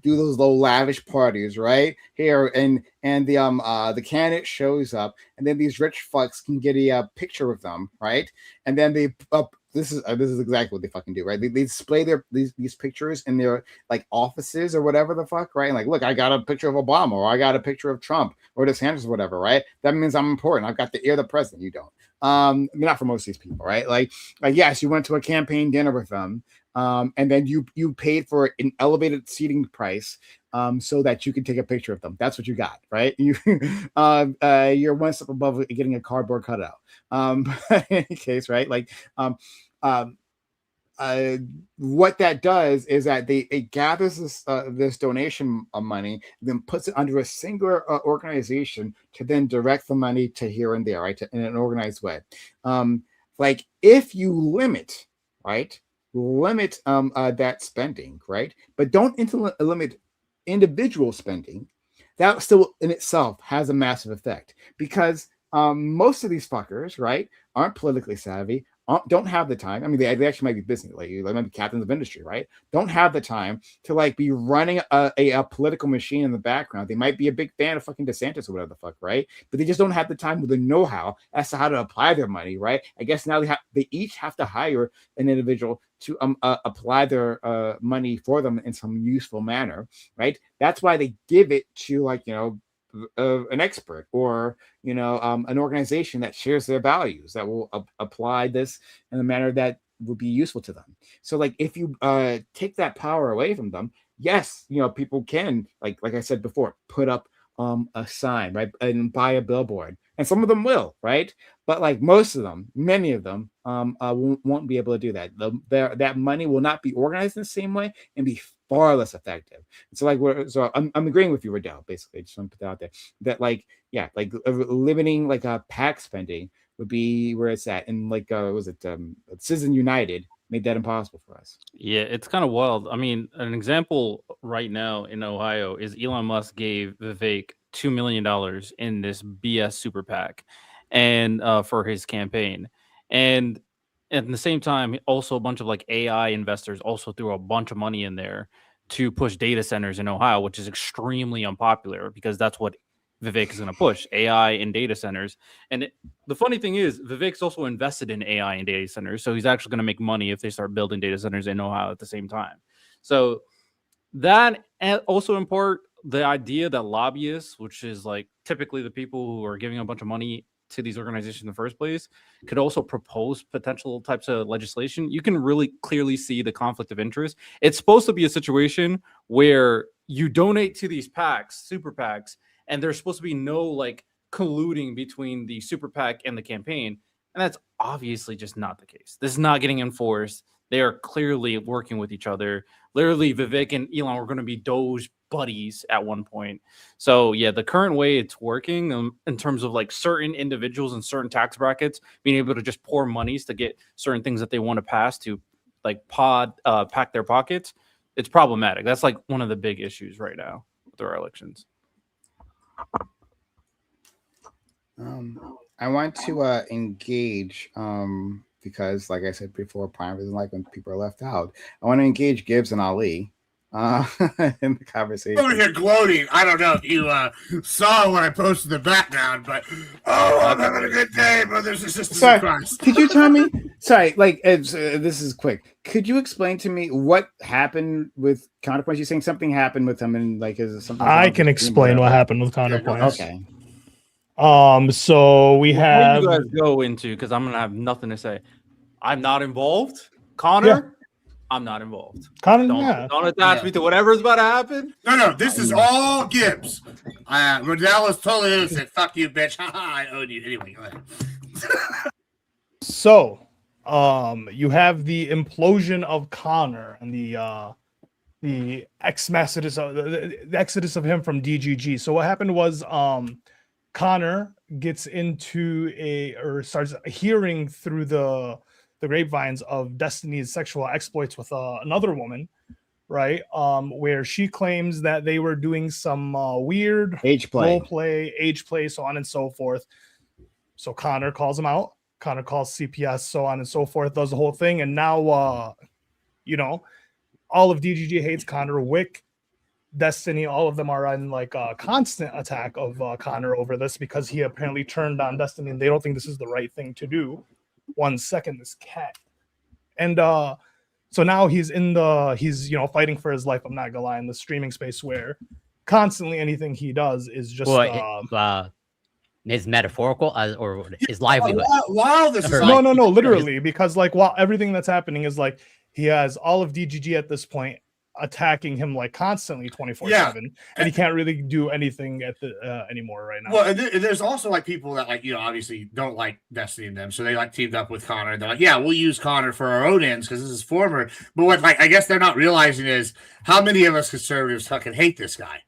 do those low lavish parties, right? Here and the candidate shows up, and then these rich fucks can get a picture of them, right? And then they this is exactly what they fucking do, right? They display these pictures in their like offices or whatever the fuck, right? And like, look, I got a picture of Obama, or I got a picture of Trump or DeSantis or whatever, right? That means I'm important. I've got the ear of the president. You don't. Not for most of these people, right? Like yes, you went to a campaign dinner with them, and then you paid for an elevated seating price, so that you can take a picture of them. That's what you got, right? You're one step above getting a cardboard cutout. But in any case, right? Like, what that does is that it gathers this donation of money, then puts it under a singular organization to then direct the money to here and there, right, in an organized way. Like if you limit that spending, right, but don't limit individual spending, that still in itself has a massive effect because most of these fuckers, right, aren't politically savvy, don't have the time. I mean, they actually might be business, like they might be captains of industry, right? Don't have the time to like be running a political machine in the background. They might be a big fan of fucking DeSantis or whatever the fuck, right? But they just don't have the time with the know-how as to how to apply their money, right? I guess now they each have to hire an individual to apply their money for them in some useful manner, right? That's why they give it to like an expert or an organization that shares their values that will apply this in a manner that would be useful to them. So like if you take that power away from them, yes, people can like I said before, put up a sign, right, and buy a billboard, and some of them will, right, but like many of them won't be able to do that. That money will not be organized in the same way and be far less effective. So like, I'm agreeing with you, Riddell. Basically, just want to put that out there. That like, yeah, like limiting like pack spending would be where it's at, and like, was it Citizen United made that impossible for us. Yeah, it's kind of wild. I mean, an example right now in Ohio is Elon Musk gave Vivek $2 million in this BS super PAC and for his campaign. And at the same time, also a bunch of like AI investors also threw a bunch of money in there to push data centers in Ohio, which is extremely unpopular because that's what Vivek is going to push AI in data centers. And the funny thing is, Vivek's also invested in AI and data centers, so he's actually going to make money if they start building data centers in Ohio at the same time. So that, and also in part, the idea that lobbyists, which is like typically the people who are giving a bunch of money to these organizations in the first place, could also propose potential types of legislation. You can really clearly see the conflict of interest. It's supposed to be a situation where you donate to these PACs, super PACs, and there's supposed to be no like colluding between the super PAC and the campaign. And that's obviously just not the case. This is not getting enforced. They are clearly working with each other. Literally, Vivek and Elon were going to be Doge buddies at one point. So yeah, the current way it's working in terms of like certain individuals and certain tax brackets being able to just pour monies to get certain things that they want to pass to like pack their pockets, it's problematic. That's like one of the big issues right now with our elections. I want to engage because, like I said before, Prime doesn't like when people are left out. I want to engage Gibbs and Ali in the conversation. Over here gloating. I don't know if you saw what I posted in the background, but I'm having a good day, brothers and sisters in Christ. Could you tell me? Sorry, like this is quick. Could you explain to me what happened with Counterpoints? You're saying something happened with him, and like, is it something? I can explain what happened with Counterpoints. Okay. So we have. What do you guys go into? Because I'm gonna have nothing to say. I'm not involved. Connor, yeah. I'm not involved. Connor, don't attach me to whatever's about to happen. No, this is all Gibbs. Riddell is totally innocent. Fuck you, bitch. I own you. Anyway, go ahead. So, you have the implosion of Connor and the exodus of him from DGG. So what happened was, Connor gets into starts hearing through the grapevines of Destiny's sexual exploits with another woman, right? Where she claims that they were doing some weird role play, age play, so on and so forth. So Connor calls him out. Connor calls CPS, so on and so forth, does the whole thing. And now, all of DGG hates Connor. Wick, Destiny, all of them are on like a constant attack of Connor over this because he apparently turned on Destiny and they don't think this is the right thing to do. 1 second, this cat. And so now he's fighting for his life. I'm not gonna lie, in the streaming space where constantly anything he does is just his metaphorical or his livelihood. Wow, this is no, literally, because like while everything that's happening is like he has all of DGG at this point attacking him like constantly 24/7, and he can't really do anything at the anymore right now. Well, and there's also like people that like obviously don't like Destiny and them, so they like teamed up with Connor. They're like, yeah, we'll use Connor for our own ends because this is former. But what like I guess they're not realizing is how many of us conservatives fucking hate this guy.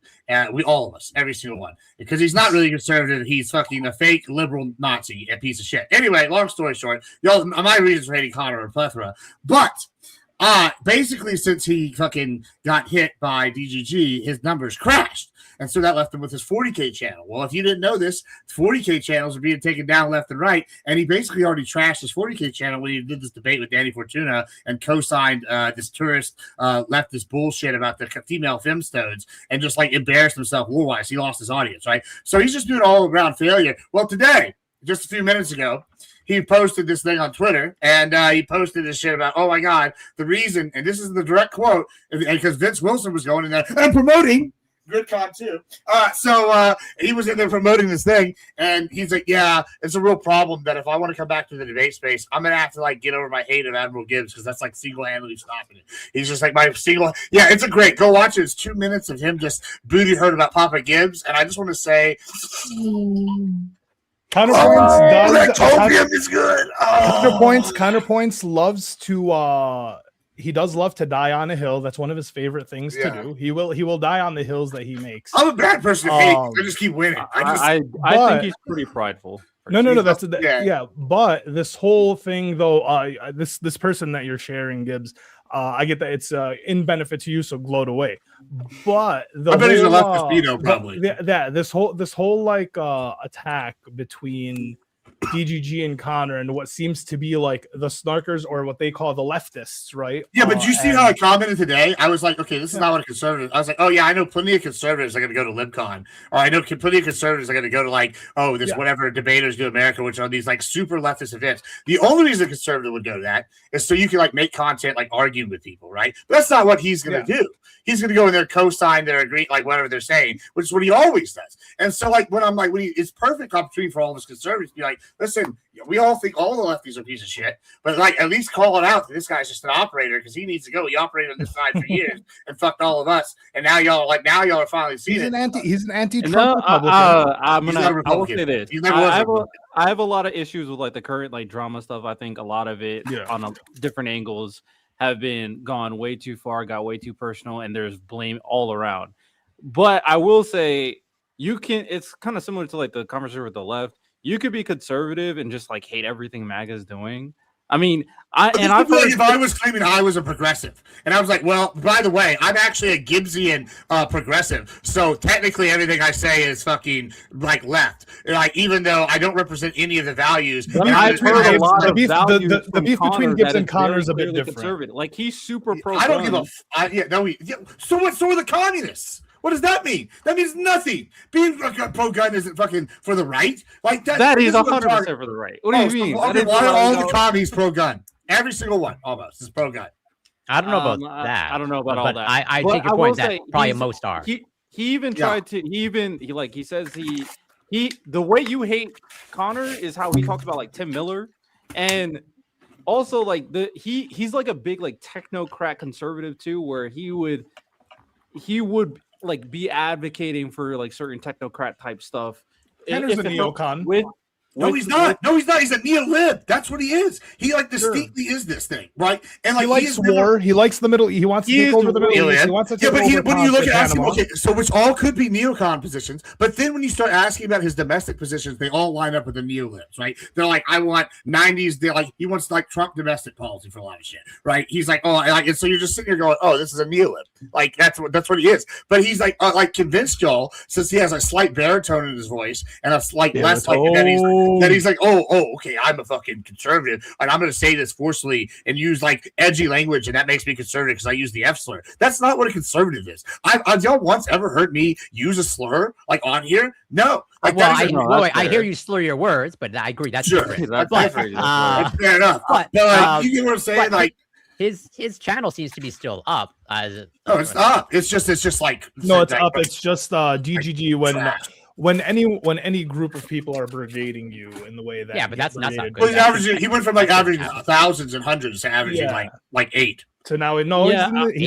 We all of us, every single one, because he's not really conservative. He's fucking a fake liberal Nazi, a piece of shit. Anyway, long story short, y'all, my reasons for hating Connor are a plethora, but. Basically, since he fucking got hit by DGG, his numbers crashed. And so that left him with his 40K channel. Well, if you didn't know this, 40K channels are being taken down left and right. And he basically already trashed his 40K channel when he did this debate with Danny Fortuna and co-signed this tourist leftist bullshit about the female femstones and just like embarrassed himself war-wise. He lost his audience, right? So he's just doing all-around failure. Well, today, just a few minutes ago, he posted this thing on Twitter, and he posted this shit about, oh my God, the reason, and this is the direct quote, because Vince Wilson was going in there and promoting GridCon too. So he was in there promoting this thing, and he's like, yeah, it's a real problem that if I want to come back to the debate space, I'm going to have to like get over my hate of Admiral Gibbs because that's like single-handedly stopping it. He's just like it's a great, go watch it. It's 2 minutes of him just booty hurt about Papa Gibbs, and I just want to say... Counterpoints is good. Counterpoints loves to he does love to die on a hill. That's one of his favorite things to do. He will die on the hills that he makes. I'm a bad person to hate. I just keep winning. I think he's pretty prideful. No. That's But this whole thing, though, this person that you're sharing, Gibbs, I get that it's in benefit to you, so gloat away. But I bet he's a leftist speedo, probably. This whole like attack between DGG and Connor and what seems to be like the snarkers or what they call the leftists, right? Yeah, but you see how I commented today? I was like, okay, this is not what a conservative. I was like, oh yeah, I know plenty of conservatives are going to go to LibCon, or I know plenty of conservatives are going to go to like, whatever Debaters Do America, which are these like super leftist events. The only reason a conservative would go to that is so you can like make content like arguing with people, right? But that's not what he's going to do. He's going to go in there, co-sign their agree, like whatever they're saying, which is what he always does. And so like when I'm like, it's perfect opportunity for all of us conservatives to be like, listen, we all think all the lefties are a piece of shit, but like at least call it out that this guy's just an operator because he needs to go. He operated on this side for years and fucked all of us, and now y'all are finally seeing it. He's an anti-Trump Republican. I will say this. I have a lot of issues with like the current like drama stuff. I think a lot of it on different angles have been gone way too far, got way too personal, and there's blame all around. But I will say it's kind of similar to like the conversation with the left. You could be conservative and just like hate everything MAGA's doing. I mean, if I was claiming I was a progressive, and I was like, well, by the way, I'm actually a Gibbsian progressive, so technically everything I say is fucking like left. Like even though I don't represent any of the values, I've heard a lot of values the beef between Gibbs and Connor is a bit different. Conservative. Like he's super pro. I don't give a. So what? So are the communists. What does that mean? That means nothing. Being pro-gun isn't fucking for the right. Like that is 100% for the right. What do you mean? Okay, why are all the commies pro-gun? Every single one, almost, is pro-gun. I don't know about that. I don't know about all that. I take your point that probably most are. He even tried to. He says he the way you hate Connor is how he talks about like Tim Miller, and also like he's like a big like technocrat conservative too, where he would like be advocating for like certain technocrat type stuff. Connor's a neocon. No, he's not. No, he's not. He's a neo-lib. That's what he is. He like distinctly is this thing, right? And like he likes war. He likes the Middle. He wants to take over the Middle East. He wants to take over. When you look at him, so which all could be neocon positions, but then when you start asking about his domestic positions, they all line up with the neo-libs, right? They're like, I want 90s. They're like, he wants like Trump domestic policy for a lot of shit, right? He's like, and so you're just sitting here going, oh, this is a neo-lib. Like that's what he is. But he's like convinced y'all, since he has a slight baritone in his voice and a slight less like that he's like, okay, I'm a fucking conservative, and I'm going to say this forcefully and use like edgy language, and that makes me conservative because I use the F slur. That's not what a conservative is. Have y'all once ever heard me use a slur like on here? No. Like, I hear you slur your words, but I agree that's different. That's fair enough. But you get what I'm saying? Like his channel seems to be still up. It's up. It's just like it's up. It's just DGG when any group of people are brigading you in the way that but that's not good. Well, he went from like averaging thousands and hundreds to averaging like 8. So now he's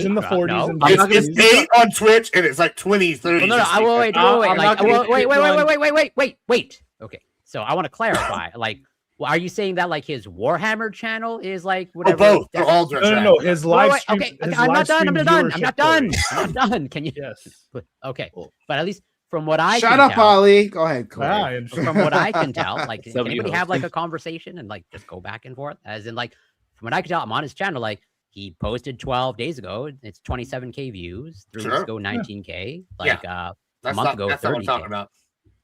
in the 40s. No. And it's 8 on Twitch and it's like 20, 30. Wait. Okay, so I want to clarify. Like, are you saying that like his Warhammer channel is like whatever? Both. They're all no. His live stream. Okay, I'm not done. Can you? Yes. Okay, but at least. From what I shut up, Ollie. Go ahead, Corey. From what I can tell, like, can anybody have like a conversation and like just go back and forth? As in, like, from what I can tell, I'm on his channel. Like, he posted 12 days ago. It's 27K views. 3 weeks ago, 19K. Like, a month ago, 30K. That's what I'm talking about.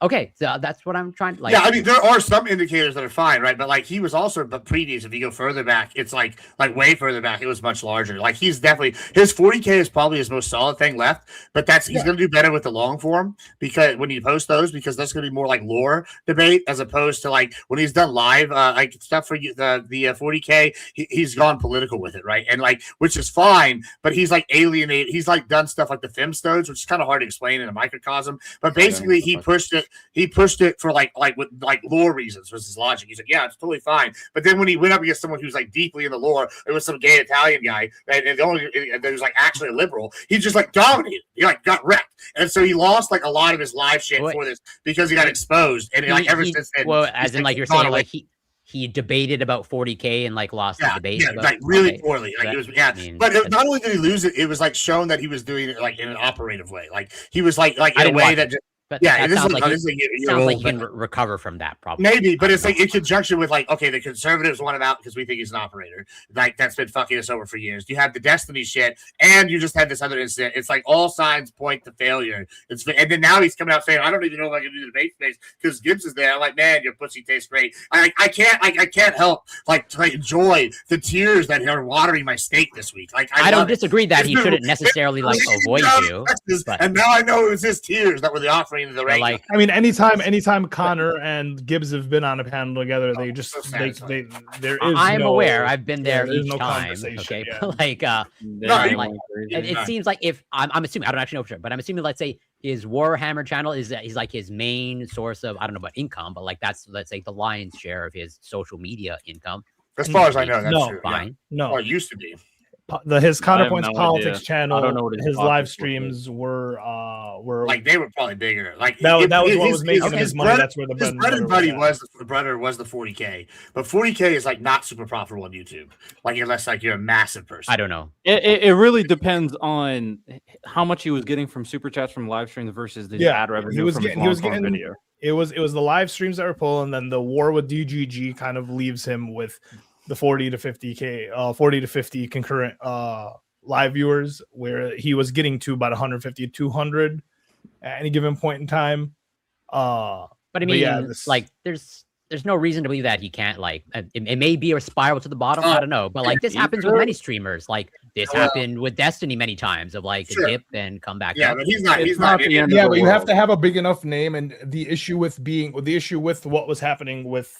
Okay, so that's what I'm trying to like. Yeah, I mean, there are some indicators that are fine, right? But like, he was also, but previous, if you go further back, it's like way further back, it was much larger. Like, he's definitely his 40K is probably his most solid thing left. But he's going to do better with the long form because when you post those, because that's going to be more like lore debate as opposed to like when he's done live like stuff for the 40K. He's gone political with it, right? And like, which is fine, but he's like alienated. He's like done stuff like the Femstones, which is kind of hard to explain in a microcosm. But basically, he pushed it. He pushed it for like lore reasons was his logic. He's like, yeah, it's totally fine. But then when he went up against someone who's like deeply in the lore, it was some gay Italian guy, right? And that was like actually a liberal. He just like dominated. He like got wrecked, and so he lost like a lot of his live shit for this because he got exposed. And like ever since then, as in like you're saying, like he debated about 40K and like lost the debate. Yeah, about, like really okay. poorly. Like That- it was, yeah. I mean, But not only did he lose it, it was like shown that he was doing it like in an operative way. Like he was like I in a didn't way watch that it. just, But yeah. that This is sounds like, like this is like a year sounds like old, he can but- recover from that problem. Maybe, but I it's don't like in conjunction with like, okay, the conservatives want him out because we think he's an operator. Like that's been fucking us over for years. You have the Destiny shit, and you just had this other incident. It's like all signs point to failure. And then now he's coming out saying, I don't even know if I can do the debate space because Gibbs is there. I'm like, man, your pussy tastes great. I can't help like to enjoy the tears that are watering my steak this week. Like I don't love it. disagree that he It's shouldn't been- necessarily like it's avoid down you. Texas, but- and now I know it was his tears that were the offering of the But, rain. like, I mean, anytime Connor and Gibbs have been on a panel together, they just so they there is. I'm no, aware. I've been there there's each no time. conversation, Okay, yeah. but like, No, like, it seems like if I'm assuming, I don't actually know for sure, but I'm assuming, let's say his Warhammer channel is like his main source of, I don't know about income, but like that's, let's say, the lion's share of his social media income. as far as I know, that's No, true. Fine. no. Well, it used to be. His I have Counterpoints no Politics idea. channel, I don't know what his his topics live were. streams were Like they were probably bigger. Like that was what his- was making him his his money. bread- That's where the his bread bread and and butter buddy was. was the 40K, but 40K is like not super profitable on YouTube. Like unless like you're a massive person. I don't know. It really depends on how much he was getting from super chats from live streams versus the Yeah, ad revenue he was from getting- his he was long-form getting- video. It was the live streams that were pulling, and then the war with DGG kind of leaves him with the 40 to 50K, 40 to 50 concurrent live viewers, where he was getting to about 150 to 200 at any given point in time. But I mean, yeah, like, there's no reason to believe that he can't, like, it may be a spiral to the bottom. I don't know, but like this happens with many streamers. Like this happened with Destiny many times, of like Sure. a dip and come back. Yeah, up. but he's not. It's He's not not. the end of Yeah, the but you have world. to have a big enough name, and the issue with what was happening with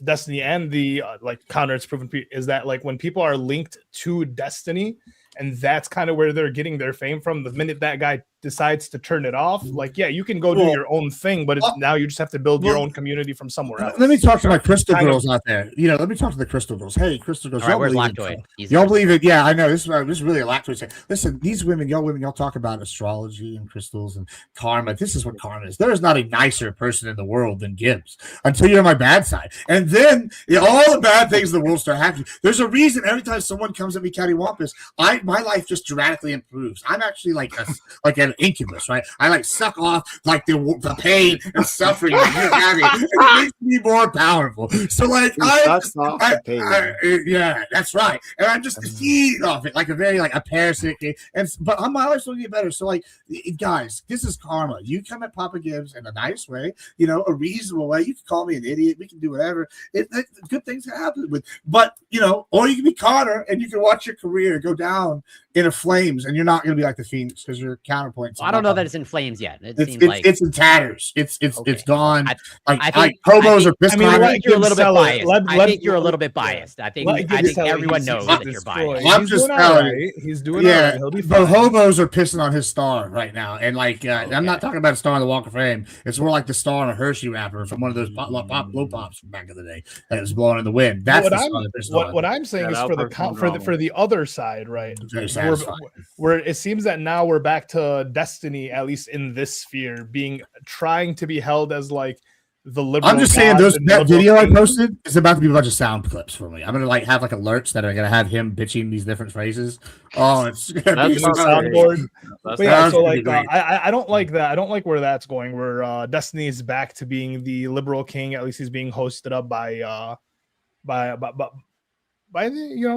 Destiny and the like counter it's proven is that like when people are linked to Destiny, and that's kind of where they're getting their fame from. The minute that guy decides to turn it off, like, yeah, you can go do Well, your own thing, but now you just have to build your own community from somewhere else. Let me talk to my crystal Kind of- girls out there. Let me talk to the crystal girls. Hey, crystal girls. All right, y'all where's believe in- Lactoid? He's Y'all there. believe it? Yeah, I know. This is really a lactoid thing. Listen, these women, y'all talk about astrology and crystals and karma. This is what karma is. There is not a nicer person in the world than Gibbs until you're on my bad side. And then all the bad things in the world start happening. There's a reason every time someone comes at me cattywampus, my life just dramatically improves. I'm actually like an incubus, right? I like suck off like the pain and suffering that you're having. It makes me more powerful. So like yeah, that's right. And I'm just feeding off it like a very like a parasitic thing. But my life's going to get better. So like guys, this is karma. You come at Papa Gibbs in a nice way, a reasonable way. You can call me an idiot. We can do whatever. Good things happen with, but or you can be Connor and you can watch your career go down in a flames, and you're not going to be like the Phoenix because your counterpoints. I don't know that it's in flames yet. It seems It's like it's in tatters. It's gone. I think hobos are pissed. I mean, on I it. think you're a little bit sell it. biased. I Let- think you're a little bit biased. I think everyone knows that you're biased. I'm He's just doing telling all you. right. He's doing all right. He'll be the fine. hobos are pissing on his star right now, and like I'm not talking about a star on the Walk of Fame. It's more like the star on a Hershey wrapper from one of those blow pops from back in the day that was blowing in the wind. That's what the I'm star they're pissed on. what I'm saying is Shout for out the personal drama. for the other side, right? It's very Where, satisfying. where it seems that now we're back to Destiny, at least in this sphere, trying to be held as like the liberal. I'm just saying gods and that liberal video I kings. posted is about to be a bunch of sound clips for me. I'm gonna like have like alerts that are gonna have him bitching these different phrases. Oh, it's gonna That's be New not soundboard. That's But yeah, Sounds so pretty like great. I don't like that. I don't like where that's going. Where Destiny is back to being the liberal king. At least he's being hosted up by the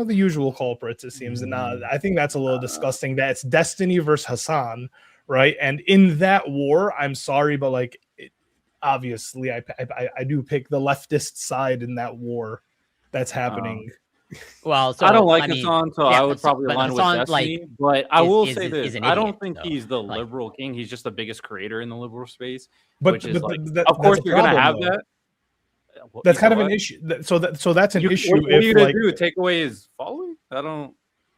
the usual culprits. It seems, and I think that's a little disgusting. That it's Destiny versus Hassan, right? And in that war, I'm sorry, but like obviously, I do pick the leftist side in that war that's happening. Well, so I don't like I mean, Hassan, so yeah, I would probably but align with Hassan, Destiny. But I will is say an this: idiot, I don't think though. he's the Like- liberal king. He's just the biggest creator in the liberal space. But, which is but like, that- of course, that's a you're gonna have problem, though. that. That's You kind know of an what? issue. So that's an issue. What are you if gonna like, do? Take away his following? I don't.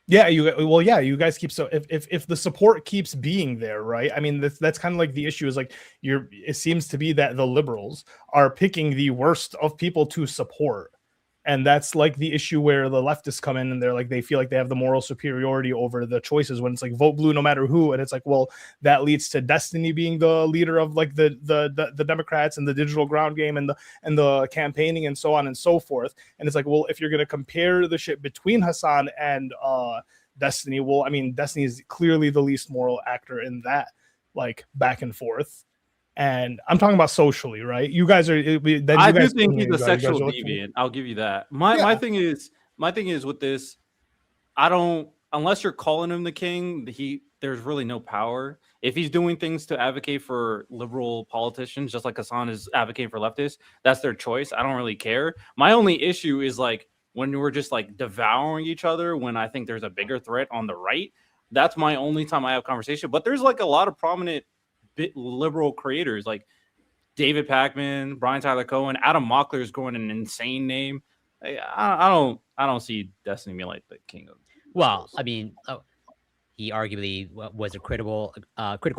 yeah, you guys keep if the support keeps being there, right? I mean, that's kind of like the issue is like it seems to be that the liberals are picking the worst of people to support, And that's like the issue where the leftists come in and they're like, they feel like they have the moral superiority over the choices when it's like vote blue no matter who. And it's like, well, that leads to Destiny being the leader of like the Democrats and the digital ground game and the campaigning and so on and so forth. And it's like, well, if you're going to compare the shit between Hassan and Destiny, well, I mean, Destiny is clearly the least moral actor in that, like, back and forth. And I'm talking about socially, right? You guys are. I do think he's a sexual deviant. I'll give you that. My thing is with this. I don't, unless you're calling him the king. There's really no power. If he's doing things to advocate for liberal politicians, just like Hassan is advocating for leftists, that's their choice. I don't really care. My only issue is like when we're just like devouring each other. When I think there's a bigger threat on the right, that's my only time I have conversation. But there's like a lot of prominent liberal creators like David Pakman, Brian Tyler Cohen, Adam Mockler is going an insane name. I don't see Destiny being like the king of. Well, I mean, he arguably was a critical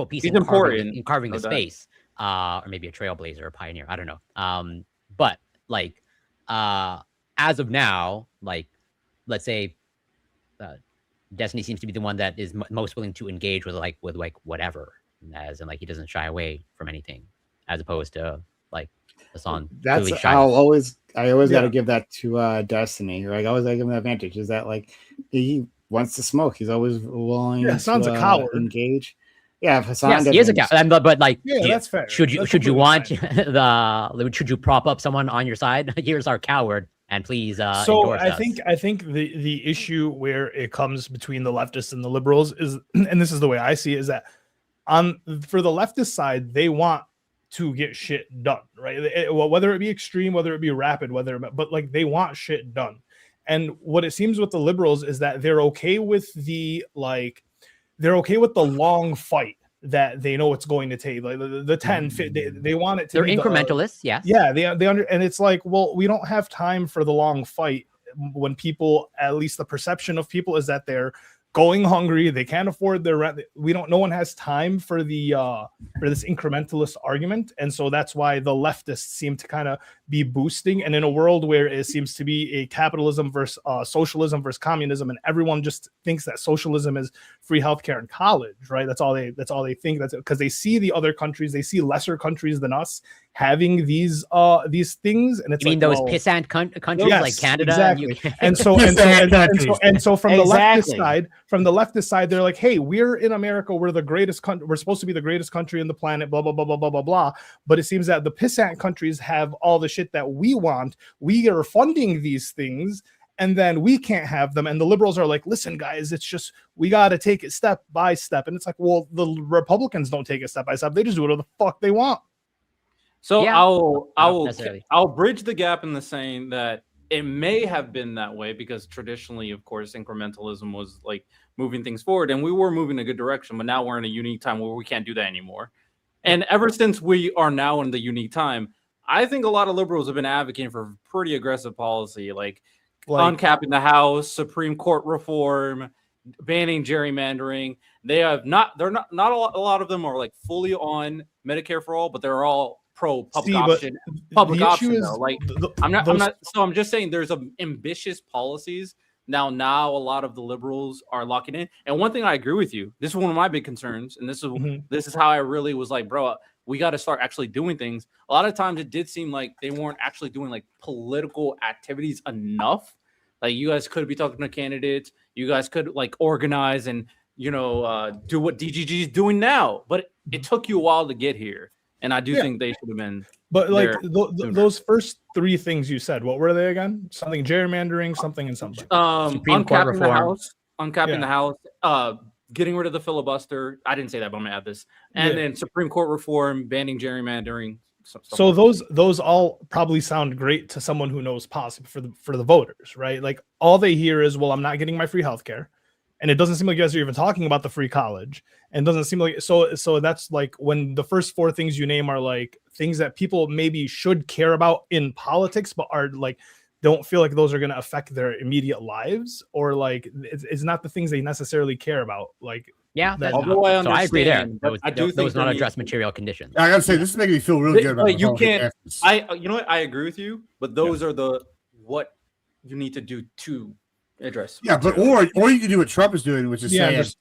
piece He's in important carving the space, or maybe a trailblazer, or pioneer. I don't know. But like, as of now, like, let's say, Destiny seems to be the one that is most willing to engage with whatever. As in, like, he doesn't shy away from anything, as opposed to like Hassan. That's really I always got to give that to Destiny. Like I always got to give him the advantage. Is that like he wants to smoke? He's always willing. Hassan's a coward. Engage. Yeah, Hassan. Yes, he is a coward. But like, that's fair. Should you want should you prop up someone on your side? Here's our coward. And please, so I think the issue where it comes between the leftists and the liberals is, and this is the way I see it, is that for the leftist side, they want to get shit done, right? Whether it be extreme, whether it be rapid, but like they want shit done. And what it seems with the liberals is that they're okay with the long fight that they know it's going to take, like the 10, they want it to. They're incrementalists, yes. Yeah, and it's like, well, we don't have time for the long fight when people, at least the perception of people is that they're going hungry, they can't afford their rent. No one has time for this incrementalist argument. And so that's why the leftists seem to kind of be boosting. And in a world where it seems to be a capitalism versus socialism versus communism, and everyone just thinks that socialism is free healthcare and college, right? That's all they think. That's because they see the other countries, they see lesser countries than us having these things. And it's, you mean those pissant countries, yes, like Canada? Exactly. And so from the leftist side, they're like, hey, we're in America, we're the greatest country, we're supposed to be the greatest country in the planet, blah blah blah blah blah blah blah. But it seems that the pissant countries have all the shit that we want. We are funding these things, and then we can't have them. And the liberals are like, listen, guys, it's just, we got to take it step by step. And it's like, well, the Republicans don't take it step by step. They just do whatever the fuck they want. So yeah. I'll bridge the gap in the saying that it may have been that way because traditionally, of course, incrementalism was like moving things forward, and we were moving in a good direction. But now we're in a unique time where we can't do that anymore. And ever since we are now in the unique time, I think a lot of liberals have been advocating for pretty aggressive policy, like uncapping the House, Supreme Court reform, banning gerrymandering. They're not a lot of them are like fully on Medicare for all, but they're all pro public option. Public option, though. Like I'm not. So I'm just saying there's ambitious policies now. A lot of the liberals are locking in. And one thing I agree with you. This is one of my big concerns, and this is how I really was like, bro, we got to start actually doing things. A lot of times it did seem like they weren't actually doing like political activities enough. Like you guys could be talking to candidates. You guys could like organize and do what DGG is doing now. But it took you a while to get here. And I do think they should have been. But like those first three things you said, what were they again? Something gerrymandering, something and something. Uncapping the House, getting rid of the filibuster. I didn't say that, but I'm gonna add this. And then Supreme Court reform, banning gerrymandering. So those all probably sound great to someone who knows policy for the voters, right? Like all they hear is, well, I'm not getting my free healthcare. And it doesn't seem like you guys are even talking about the free college. And it doesn't seem like so that's like when the first four things you name are like things that people maybe should care about in politics, but are like don't feel like those are going to affect their immediate lives, or like it's not the things they necessarily care about. Like I agree there. Those not addressed material conditions. I gotta say, this is making me feel really good about you can't. You know what? I agree with you, but those are the what you need to do to address. Yeah, but or you can do what Trump is doing, which is saying, which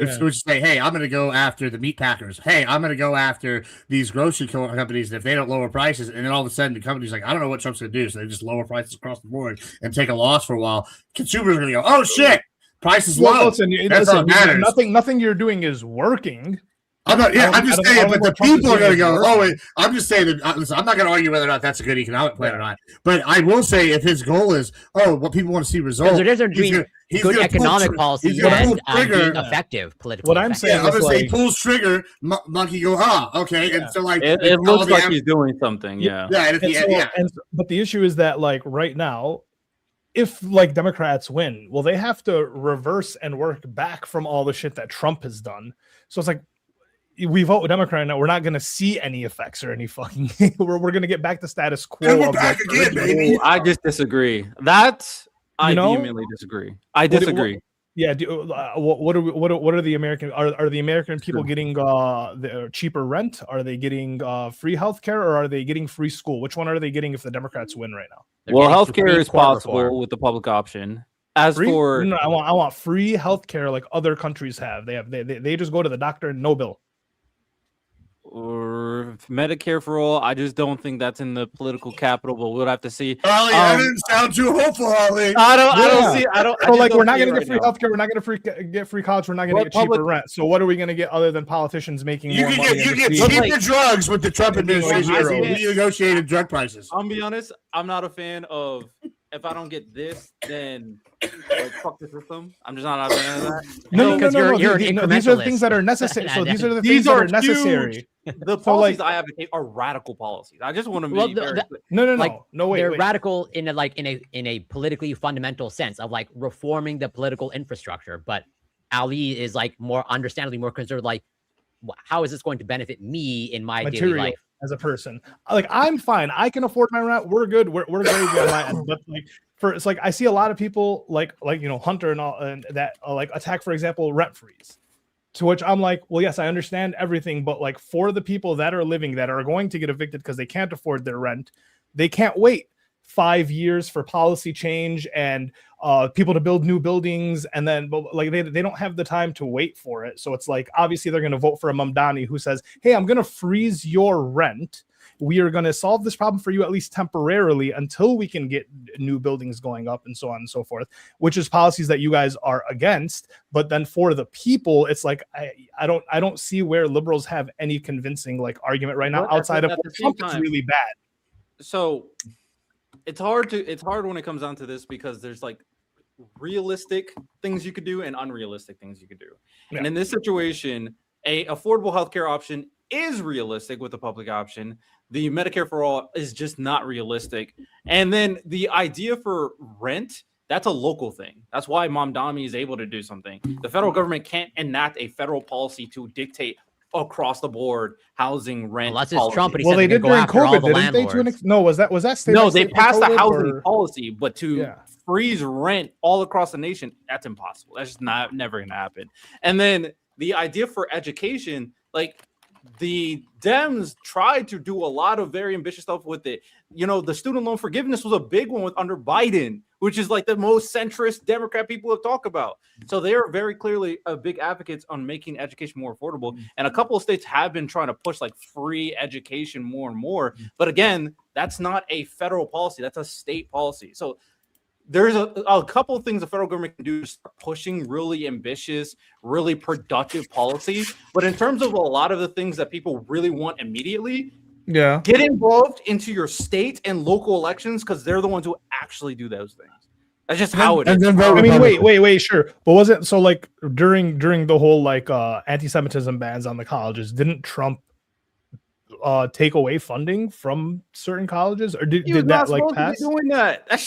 is say, hey, I'm going to go after the meat packers. Hey, I'm going to go after these grocery companies. And if they don't lower prices, and then all of a sudden the company's like, I don't know what Trump's going to do, so they just lower prices across the board and take a loss for a while. Consumers are going to go, oh shit, price is low. That's all that matters. Nothing you're doing is working. I'm not. Yeah, I'm just saying. But the people are going to go. Oh, wait, I'm just saying that. Listen, I'm not going to argue whether or not that's a good economic plan or not. But I will say, if his goal is, what people want to see results, there's a difference between good economic policy and being effective politically. What I'm saying, I'm going to say, pulls trigger, monkey go, okay, and so like it looks like he's doing something. Yeah. But the issue is that like right now, if like Democrats win, well, they have to reverse and work back from all the shit that Trump has done. So it's like, we vote Democrat now, we're not going to see any effects or any fucking. we're going to get back to status quo. And we're back again, baby. I just disagree. I vehemently disagree. I disagree. What are the American? Are the American people getting the cheaper rent? Are they getting free healthcare, or are they getting free school? Which one are they getting if the Democrats win right now? Well, healthcare is possible with the public option. As for I want free healthcare like other countries have. They just go to the doctor and no bill. Or Medicare for all. I just don't think that's in the political capital, but we'll have to see. Holly, I didn't sound too hopeful, Holly. I don't see. So like, we're not going to get free healthcare. We're not going to get free college. We're not going to get cheaper rent. So what are we going to get other than politicians making more money? You get cheaper drugs with the Trump administration. You negotiated drug prices. I'll be honest. I'm not a fan of. If I don't get this, then fuck the system. I'm just not a fan of that. No. These are the things that are necessary. So these are the things that are necessary. The policies I advocate are radical policies. I just want to be They're radical in a politically fundamental sense of like reforming the political infrastructure. But Ali is like more understandably more concerned, like how is this going to benefit me in my daily life as a person? Like, I'm fine. I can afford my rent. We're good. We're very good on my end. But like it's like I see a lot of people like Hunter and all and that like attack, for example, rent freeze. To which I'm like, well, yes, I understand everything, but like for the people that are living that are going to get evicted because they can't afford their rent, they can't wait 5 years for policy change and people to build new buildings, and then like they don't have the time to wait for it. So it's like obviously they're going to vote for a Mamdani who says, hey, I'm going to freeze your rent. We are going to solve this problem for you at least temporarily until we can get new buildings going up and so on and so forth, which is policies that you guys are against. But then for the people, it's like I don't see where liberals have any convincing like argument right now outside of Trump is really bad. So it's hard when it comes down to this because there's like realistic things you could do and unrealistic things you could do. Yeah. And in this situation, a affordable healthcare option is realistic with the public option. The Medicare for all is just not realistic. And then the idea for rent, that's a local thing. That's why Mamdani is able to do something. The federal government can't enact a federal policy to dictate across the board housing rent. Well, that's Trump. Well, they did during COVID, didn't they? No, was that state? No, they passed a housing policy, but to freeze rent all across the nation, that's impossible. That's just never going to happen. And then the idea for education, like the Dems tried to do a lot of very ambitious stuff with it. You know, the student loan forgiveness was a big one under Biden, which is like the most centrist Democrat people have talked about. So they are very clearly a big advocates on making education more affordable. And a couple of states have been trying to push like free education more and more. But again, that's not a federal policy. That's a state policy. So there's a couple of things the federal government can do to start pushing really ambitious, really productive policies. But in terms of a lot of the things that people really want immediately, get involved into your state and local elections because they're the ones who actually do those things. That's just how it is. I mean, wait, sure. But was it so like during the whole like anti-Semitism bans on the colleges, didn't Trump take away funding from certain colleges, or did that like pass? Doing that? But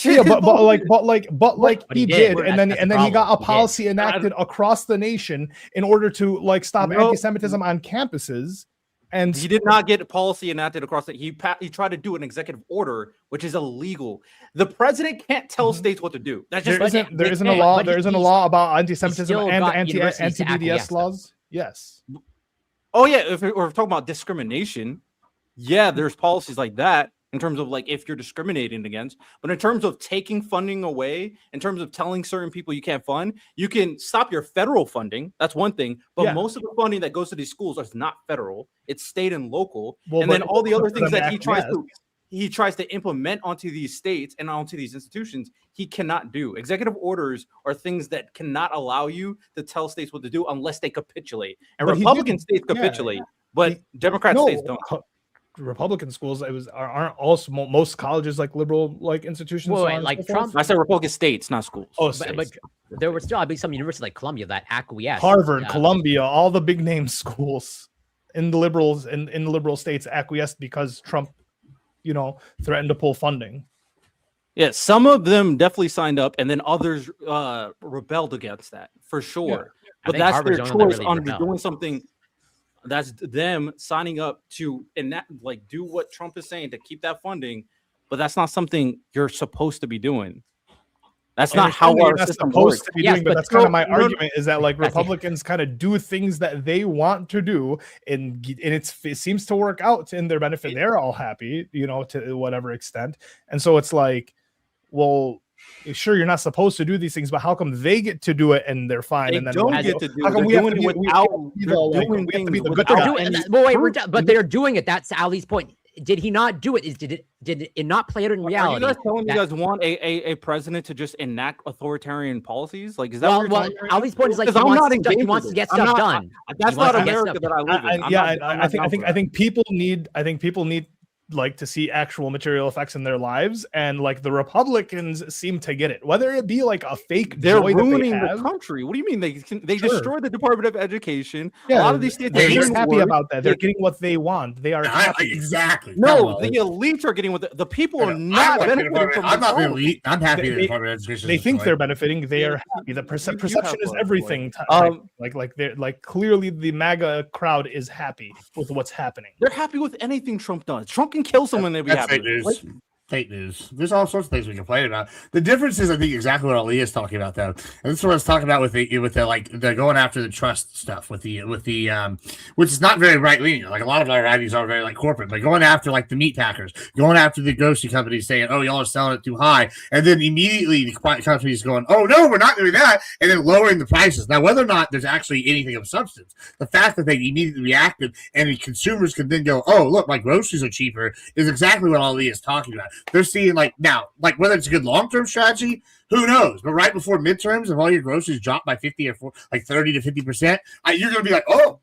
he did, and then he got a policy enacted across the nation in order to like stop anti-Semitism on campuses. And he did not get a policy enacted across it. He tried to do an executive order, which is illegal. The president can't tell states what to do. That's just there isn't a law. There isn't a law about anti-Semitism and anti-BDS laws. Yes. Oh yeah, if we're talking about discrimination, yeah, there's policies like that. in terms of like if you're discriminating against, but in terms of taking funding away, in terms of telling certain people you can't fund, you can stop your federal funding. That's one thing, but most of the funding that goes to these schools is not federal; it's state and local. And then all the other things that he tries to implement onto these states and onto these institutions, he cannot do. Executive orders are things that cannot allow you to tell states what to do unless they capitulate. And Republican states capitulate, but Democrat states don't. Republican schools, aren't also most colleges like liberal like institutions. Well, like Trump. I said Republican states, not schools. Oh, but there would still be some universities like Columbia that acquiesce. Harvard, Columbia, all the big name schools in the liberals in the liberal states acquiesced because Trump, threatened to pull funding. Yeah, some of them definitely signed up, and then others rebelled against that for sure. Yeah. But that's their choice on doing something. That's them signing up to do what Trump is saying to keep that funding, but that's not something you're supposed to be doing. That's not how our system works. To be doing, but that's kind of my argument is that like Republicans kind of do things that they want to do, and it seems to work out in their benefit. They're all happy, to whatever extent, and so it's like, well, sure, you're not supposed to do these things, but how come they get to do it and they're fine? They and then don't get to do it. They're doing it without doing things without. Wait, but they're doing it. That's Ali's point. Did he not do it? Did it not play out in reality? Are you guys telling you guys want a president to just enact authoritarian policies? Like, is that well, Ali's point is like he wants to get stuff done. That's not America that I live in. I think people need like to see actual material effects in their lives, and like the Republicans seem to get it, whether it be like a fake they're joy ruining that they have. the country. What do you mean they destroy the Department of Education? Yeah, a lot of these states are happy about that. They're getting what they want. They are happy. Exactly. No, the elites are getting what the people are not benefiting from. I'm not the elite. I'm happy the Department of Education. They think they're benefiting. They are happy. The perception is everything. Like clearly the MAGA crowd is happy with what's happening. They're happy with anything Trump does. Trump can kill someone. They'd be happy. Fake news. Fake news. There's all sorts of things we complain about. The difference is, I think, exactly what Ali is talking about, though. And this is what I was talking about with the going after the trust stuff with the which is not very right leaning. Like a lot of our ideas are very like corporate, but going after like the meat packers, going after the grocery companies, saying, "Oh, y'all are selling it too high," and then immediately the companies going, "Oh no, we're not doing that," and then lowering the prices. Now, whether or not there's actually anything of substance, the fact that they immediately reacted and the consumers can then go, "Oh, look, my groceries are cheaper," is exactly what Ali is talking about. They're seeing whether it's a good long-term strategy, who knows? But right before midterms, if all your groceries drop by 30 to 50%, you're going to be like, oh,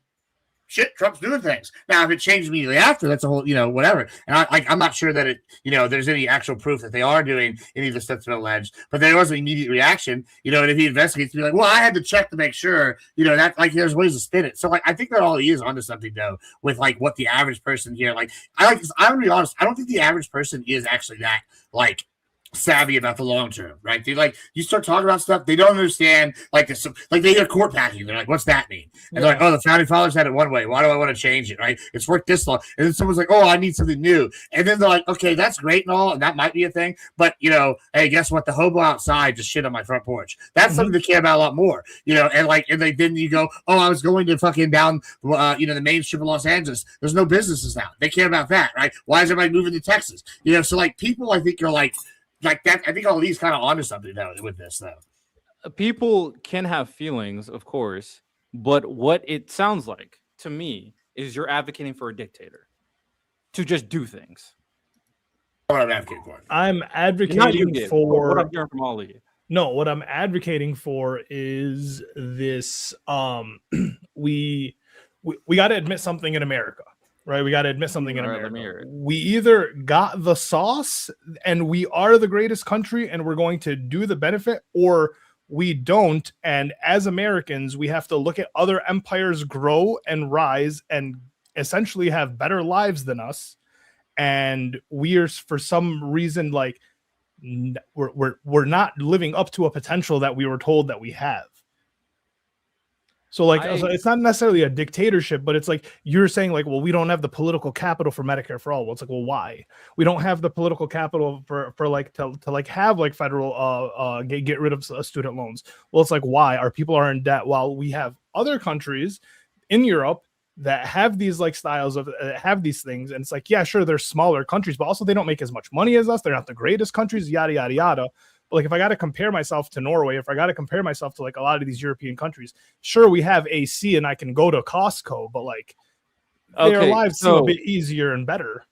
shit, Trump's doing things. Now, if it changes immediately after, that's a whole, whatever. And I'm not sure that there's any actual proof that they are doing any of the stuff that's been alleged, but there was an immediate reaction, and if he investigates, to be like, well, I had to check to make sure, that there's ways to spin it. So I think that all he is onto something though, with what the average person here, I'm going to be honest, I don't think the average person is actually that savvy about the long term, right? They you start talking about stuff they don't understand, they hear court packing, they're like, what's that mean? And they're like, oh, the founding fathers had it one way, why do I want to change it, right? It's worked this long. And then someone's like, oh, I need something new, and then they're like, okay, that's great and all, and that might be a thing, but hey, guess what, the hobo outside just shit on my front porch. That's something to care about a lot more, and then you go, oh, I was going to fucking down the main strip of Los Angeles, there's no businesses now, they care about that, right? Why is everybody moving to Texas? So people, I think, are like that. I think all these kind of onto something though with this though. People can have feelings, of course, but what it sounds like to me is you're advocating for a dictator to just do things. What I'm advocating for. I'm advocating for what I'm hearing from all of you. No, what I'm advocating for is this. We got to admit something in America. Right, we got to admit something in America. We either got the sauce and we are the greatest country and we're going to do the benefit, or we don't. And as Americans, we have to look at other empires grow and rise and essentially have better lives than us. And we are, for some reason, we're not living up to a potential that we were told that we have. So it's not necessarily a dictatorship, but it's like you're saying, well, we don't have the political capital for Medicare for all. Well, it's like, well, why? We don't have the political capital for to have federal get rid of student loans. Well, it's like, why? Our people are in debt while we have other countries in Europe that have these like styles of have these things, and it's like, yeah, sure, they're smaller countries, but also they don't make as much money as us. They're not the greatest countries, yada yada yada. But like, if I got to compare myself to Norway, if I got to compare myself to like a lot of these European countries, sure, we have AC and I can go to Costco, but like their lives seem a bit easier and better.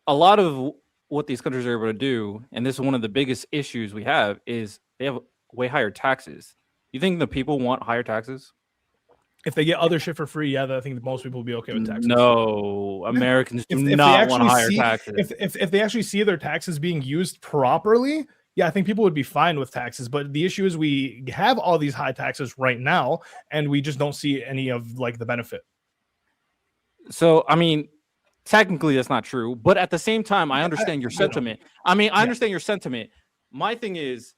A lot of what these countries are able to do, and this is one of the biggest issues we have, is they have way higher taxes. You think the people want higher taxes? If they get other shit for free, yeah, I think that most people will be okay with taxes. No, Americans do not want higher taxes. If they actually see their taxes being used properly, yeah, I think people would be fine with taxes. But the issue is we have all these high taxes right now, and we just don't see any of like the benefit. So, I mean, technically that's not true, but at the same time, I understand your sentiment. I understand your sentiment. My thing is,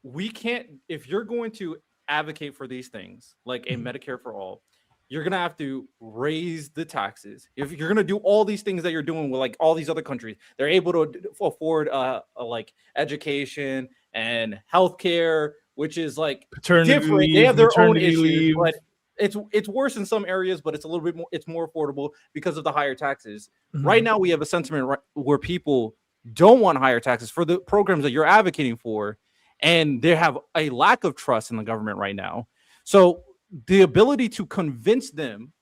we can't, if you're going to advocate for these things like a Medicare for all, you're gonna have to raise the taxes. If you're gonna do all these things that you're doing with like all these other countries, they're able to afford like education and healthcare, which is like paternity different. Leave, they have their own issues, leave. but it's worse in some areas, but it's a little bit more, it's more affordable because of the higher taxes. Right now we have a sentiment where people don't want higher taxes for the programs that you're advocating for, and they have a lack of trust in the government right now. So the ability to convince them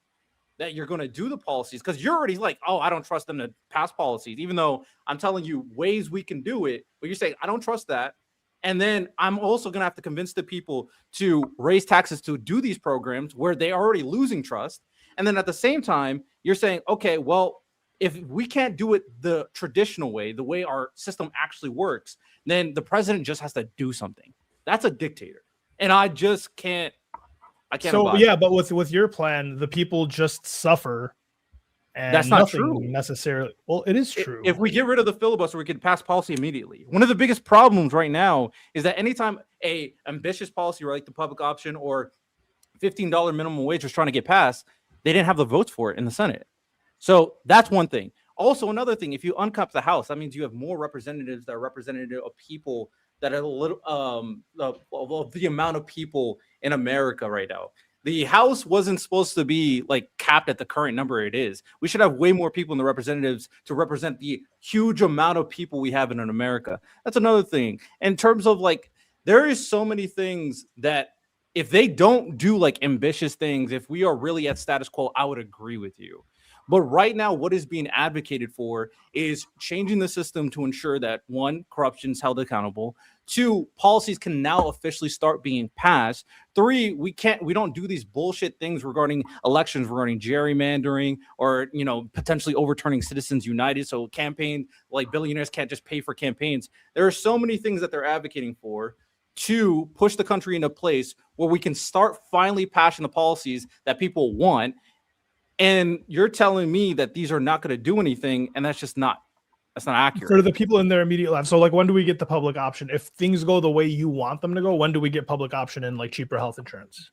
that you're going to do the policies, because you're already like, oh, I don't trust them to pass policies, even though I'm telling you ways we can do it, but you're saying I don't trust that. And then I'm also going to have to convince the people to raise taxes to do these programs where they are already losing trust. And then at the same time, you're saying, okay, well, if we can't do it the traditional way, the way our system actually works, then the president just has to do something. That's a dictator. And I just can't. I can't. So yeah, but with your plan, the people just suffer. And that's not true necessarily. Well, it is true. If we get rid of the filibuster, we can pass policy immediately. One of the biggest problems right now is that anytime a ambitious policy like the public option or $15 minimum wage was trying to get passed, they didn't have the votes for it in the Senate. So that's one thing. Also, another thing, if you uncap the House, that means you have more representatives that are representative of people that are a little of the amount of people in America right now. The House wasn't supposed to be like capped at the current number it is. We should have way more people in the representatives to represent the huge amount of people we have in America. That's another thing. In terms of like, there is so many things that if they don't do like ambitious things, if we are really at status quo, I would agree with you. But right now, what is being advocated for is changing the system to ensure that, one, corruption is held accountable. Two, policies can now officially start being passed. Three, we don't do these bullshit things regarding elections, regarding gerrymandering, or potentially overturning Citizens United. So campaign like billionaires can't just pay for campaigns. There are so many things that they're advocating for to push the country in a place where we can start finally passing the policies that people want. And you're telling me that these are not going to do anything, and that's not accurate. For the people in their immediate lives. So like, when do we get the public option? If things go the way you want them to go, when do we get public option and like cheaper health insurance?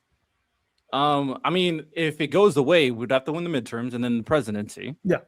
I mean, if it goes the way, we'd have to win the midterms and then the presidency. Yeah.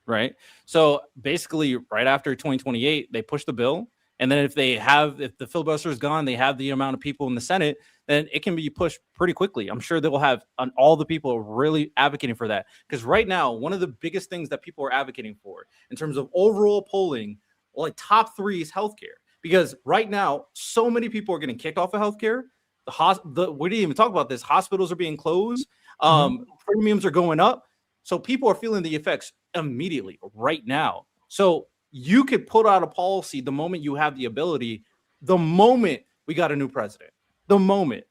Right. So basically, right after 2028, they push the bill. And then if the filibuster is gone, they have the amount of people in the Senate, then it can be pushed pretty quickly. I'm sure they will have all the people really advocating for that. Because right now, one of the biggest things that people are advocating for in terms of overall polling, like top 3 is healthcare. Because right now, so many people are getting kicked off of healthcare. We didn't even talk about this. Hospitals are being closed. Premiums are going up. So people are feeling the effects immediately right now. So you could put out a policy the moment you have the ability, the moment we got a new president, the moment,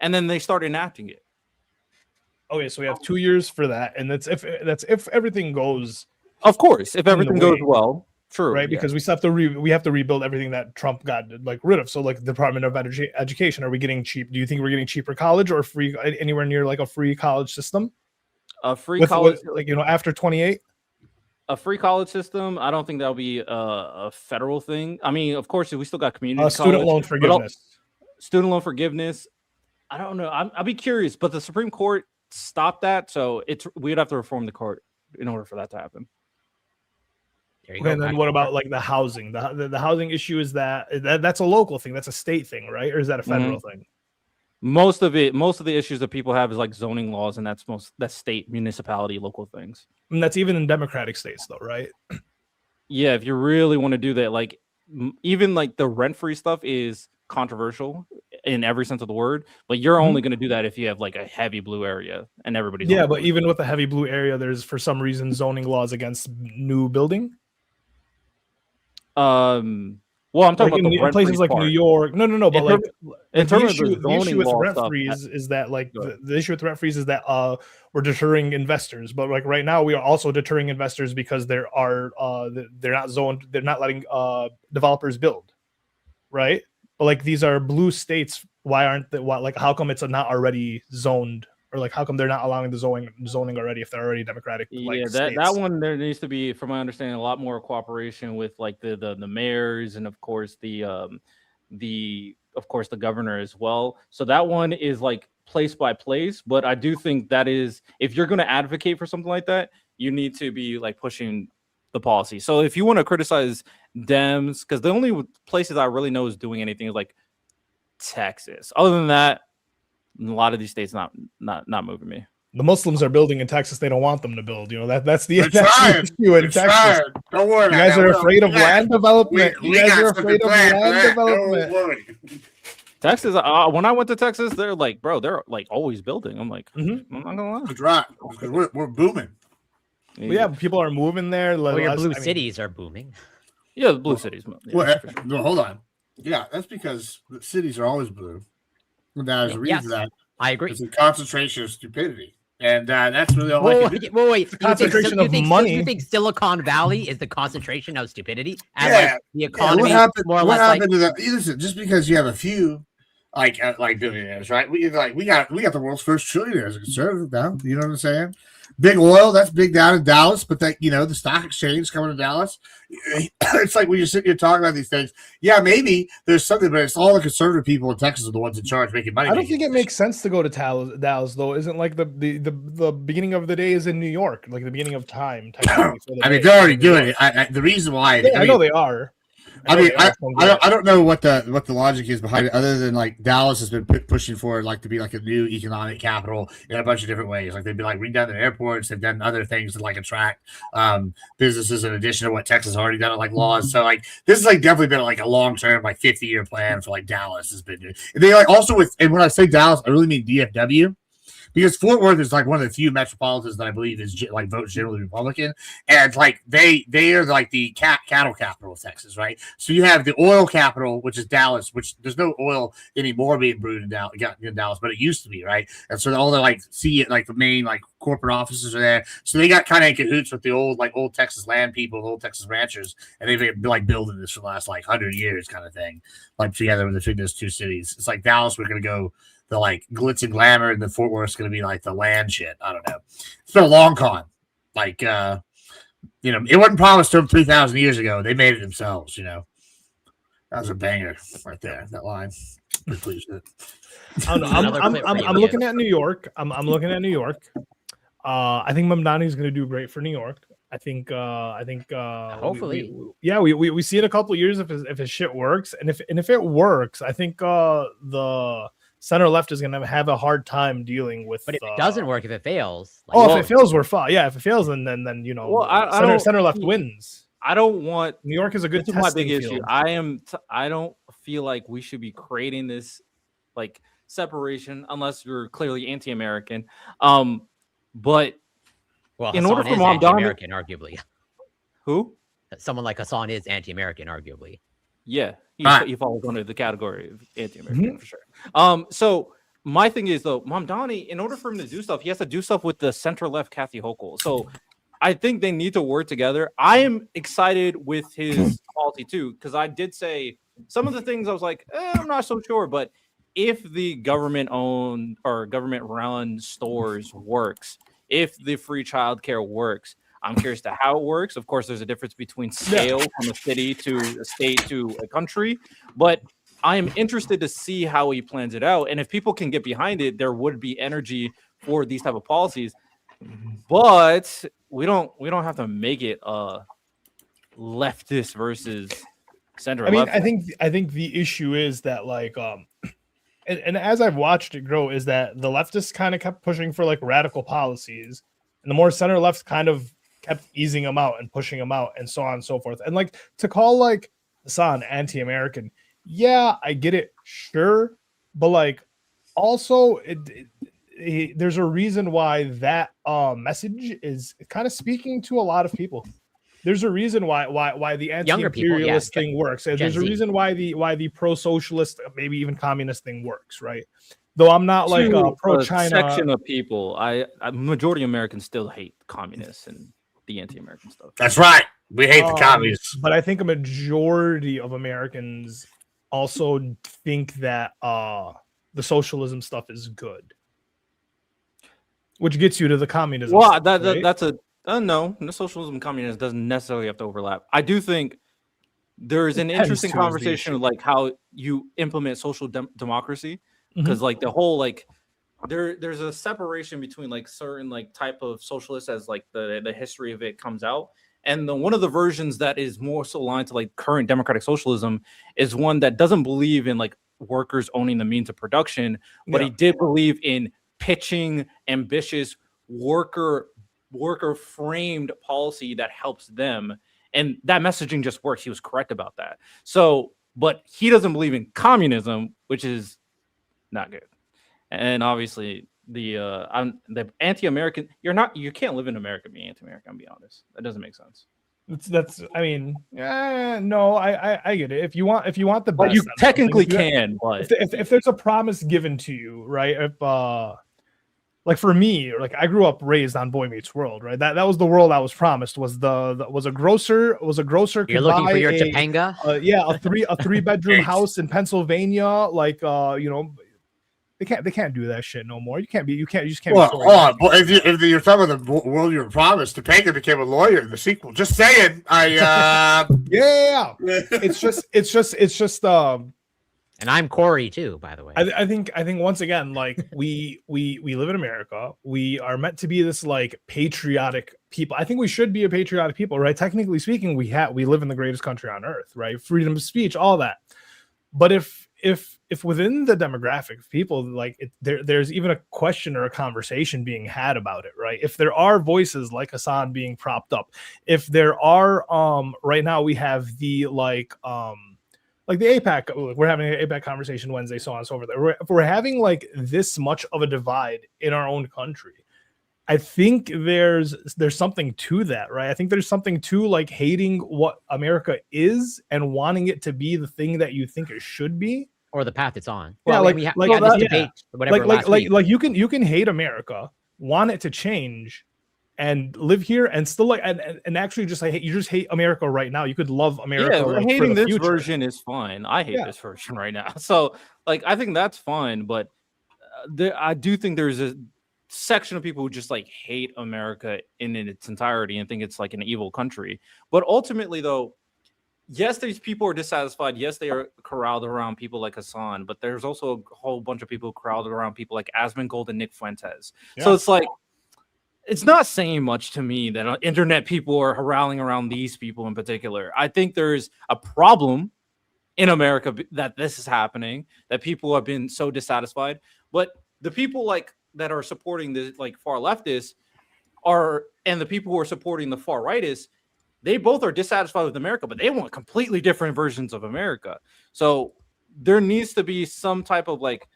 and then they start enacting it. Okay, so we have 2 years for that, and that's if everything goes. Of course, if everything goes well, true, right? Because we still have to rebuild everything that Trump got like rid of. So like the Department of Education, are we getting cheap? Do you think we're getting cheaper college or free anywhere near like a free college system? A free college, after 28. A free college system, I don't think that'll be a federal thing. I mean, of course, we still got community student loan forgiveness. Student loan forgiveness. I don't know. I'll be curious, but the Supreme Court stopped that, so we'd have to reform the court in order for that to happen. Okay, and then what about like the housing? The housing issue is that's a local thing. That's a state thing, right? Or is that a federal thing? Most of the issues that people have is like zoning laws, and that's state, municipality, local things. And that's even in democratic states, though, right? Yeah, if you really want to do that, like even like the rent-free stuff is controversial in every sense of the word, but you're only going to do that if you have like a heavy blue area and everybody's Yeah, but even with the heavy blue area, there's for some reason zoning laws against new building. Well, I'm talking like about the places like part. New York. No, but like in the terms issue, of the zoning with law rent stuff, freeze is that like the issue with rent freeze is that we're deterring investors. But like right now, we are also deterring investors because they're not letting developers build, right? But like these are blue states. Why aren't they? Like how come it's not already zoned? Or like how come they're not allowing the zoning already if they're already democratic? Yeah, that one there needs to be, from my understanding, a lot more cooperation with like the mayors and of course the governor as well. So that one is like place by place, but I do think that is, if you're going to advocate for something like that, you need to be like pushing the policy. So if you want to criticize Dems, because the only places I really know is doing anything is like Texas. Other than that, a lot of these states not moving me. The Muslims are building in Texas. They don't want them to build. That's the issue in Texas. Trying. Don't worry. You guys are afraid of land development. You guys are afraid of land development. Texas. When I went to Texas, they're like, bro, they're like always building. I'm like, I'm not gonna lie. That's right. Because we're booming. Well, yeah, people are moving there. Well, your blue cities are booming. Yeah, the blue cities. Yeah, no, hold on. Yeah, that's because the cities are always blue. And that is the reason that I agree. It's a concentration of stupidity. And that's really all I can do. Wait. Concentration of money. You think Silicon Valley is the concentration of stupidity? And yeah. Like the economy what happened to that? Listen, just because you have a few like billionaires, right? We got the world's first trillionaires conservative now. You know what I'm saying? Big oil, that's big down in Dallas, but that the stock exchange coming to Dallas. It's like when you're sitting here talking about these things. Yeah, maybe there's something, but it's all the conservative people in Texas are the ones in charge making money. I don't think it makes sense to go to Dallas though. Isn't like the beginning of the day is in New York, like the beginning of time. I mean, they're already doing it. The reason why I know they are. I don't know what the logic is behind it, other than like Dallas has been pushing for like to be like a new economic capital in a bunch of different ways. Like they've been like redone their airports, they've done other things to like attract businesses in addition to what Texas has already done, like laws. So like this has like definitely been like a long term, like 50-year plan for like Dallas has been doing. And they like also and when I say Dallas, I really mean DFW. Because Fort Worth is like one of the few metropolitans that I believe is like votes generally Republican, and like they are like the cattle capital of Texas, right? So you have the oil capital, which is Dallas, which there's no oil anymore being brewed in Dallas, but it used to be, right? And so all the like the main like corporate offices are there, so they got kind of in cahoots with the old Texas land people, the old Texas ranchers, and they've been like building this for the last like 100 years, kind of thing, like together between those two cities. It's like Dallas, we're gonna go the like glitz and glamour, and the Fort Worth's going to be like the land shit. I don't know. It's been a long con. Like, it wasn't promised to them 3,000 years ago. They made it themselves, That was a banger right there. That line. Pretty pleased with it. I don't know. I'm looking at New York. I'm looking at New York. I think Mamdani is going to do great for New York. I think hopefully, we see it a couple of years if his shit works, and if it works, I think the center left is going to have a hard time dealing with. But if it doesn't work, if it fails, if it fails, we're fine. Yeah, if it fails, then center left wins. I don't want New York is a good. This is my big issue. I don't feel like we should be creating this like separation unless you're clearly anti-American. But in order for anti-American, arguably, who someone like Hassan is anti-American, arguably. Yeah, he falls under the category of anti-American for sure. So my thing is though, Mamdani, in order for him to do stuff, he has to do stuff with the center-left Kathy Hochul. So I think they need to work together. I am excited with his policy too, because I did say some of the things I was like, I'm not so sure, but if the government-owned or government-run stores works, if the free childcare works, I'm curious to how it works. Of course, there's a difference between scale from a city to a state to a country, but I am interested to see how he plans it out. And if people can get behind it, there would be energy for these type of policies. But we don't have to make it leftist versus center. I mean, I think the issue is that like and as I've watched it grow, is that the leftists kind of kept pushing for like radical policies, and the more center left kind of kept easing them out and pushing them out, and so on and so forth. And like to call like Hassan anti-American, yeah, I get it, sure, but like also there's a reason why that message is kind of speaking to a lot of people. There's a reason why the anti-imperialist thing works. There's a reason why the pro-socialist, maybe even communist thing works, right? Though I'm not like a pro-China section of people. Majority of Americans still hate communists and the anti-American stuff. That's right. We hate the communists. But I think a majority of Americans also think that the socialism stuff is good, which gets you to the communism. Well, stuff, right? that's a no. The socialism and communism doesn't necessarily have to overlap. I do think there is an interesting conversation of like how you implement social democracy, because like the whole like there's a separation between like certain like type of socialists as like the history of it comes out. And one of the versions that is more so aligned to like current democratic socialism is one that doesn't believe in like workers owning the means of production, but he did believe in pitching ambitious worker framed policy that helps them. And that messaging just works. He was correct about that. So, but he doesn't believe in communism, which is not good. And obviously the anti-American, you can't live in America and be anti-American, I'll be honest. That doesn't make sense. That's I mean, no, I get it. If you want the best, but you technically can, but if there's a promise given to you, right? If like for me, like I grew up raised on Boy Meets World, right? That was the world I was promised. Was a grocer. You're looking for your Topanga? A three bedroom house in Pennsylvania. Like they can't do that shit no more. You just can't. Well, hold on. Well, if you're talking about the world you were promised, Topanga became a lawyer in the sequel. Just saying. Yeah. It's just. And I'm Corey too, by the way. I think once again, like we live in America. We are meant to be this like patriotic people. I think we should be a patriotic people, right? Technically speaking, we live in the greatest country on earth, right? Freedom of speech, all that. But if within the demographic of people, like there's even a question or a conversation being had about it, right? If there are voices like Hassan being propped up, if there are right now we have the like the APAC, we're having an APAC conversation Wednesday, so on and so forth. If we're having like this much of a divide in our own country, I think there's something to that, right? I think there's something to like hating what America is and wanting it to be the thing that you think it should be, or the path it's on. Well, we had this debate, whatever. Like you can hate America, want it to change, and live here and still like and actually just like you just hate America right now. You could love America. Yeah, like, hating this version is fine. I hate this version right now. So like I think that's fine, but I do think there's a section of people who just like hate America in its entirety and think it's like an evil country. But ultimately though, yes, these people are dissatisfied. Yes, they are corralled around people like Hassan, but there's also a whole bunch of people corralled around people like Asmongold and Nick Fuentes. Yeah. So it's like it's not saying much to me that internet people are rallying around these people in particular. I think there's a problem in America that this is happening, that people have been so dissatisfied. But the people like that are supporting the like far leftists and the people who are supporting the far rightists, they both are dissatisfied with America, but they want completely different versions of America. So there needs to be some type of like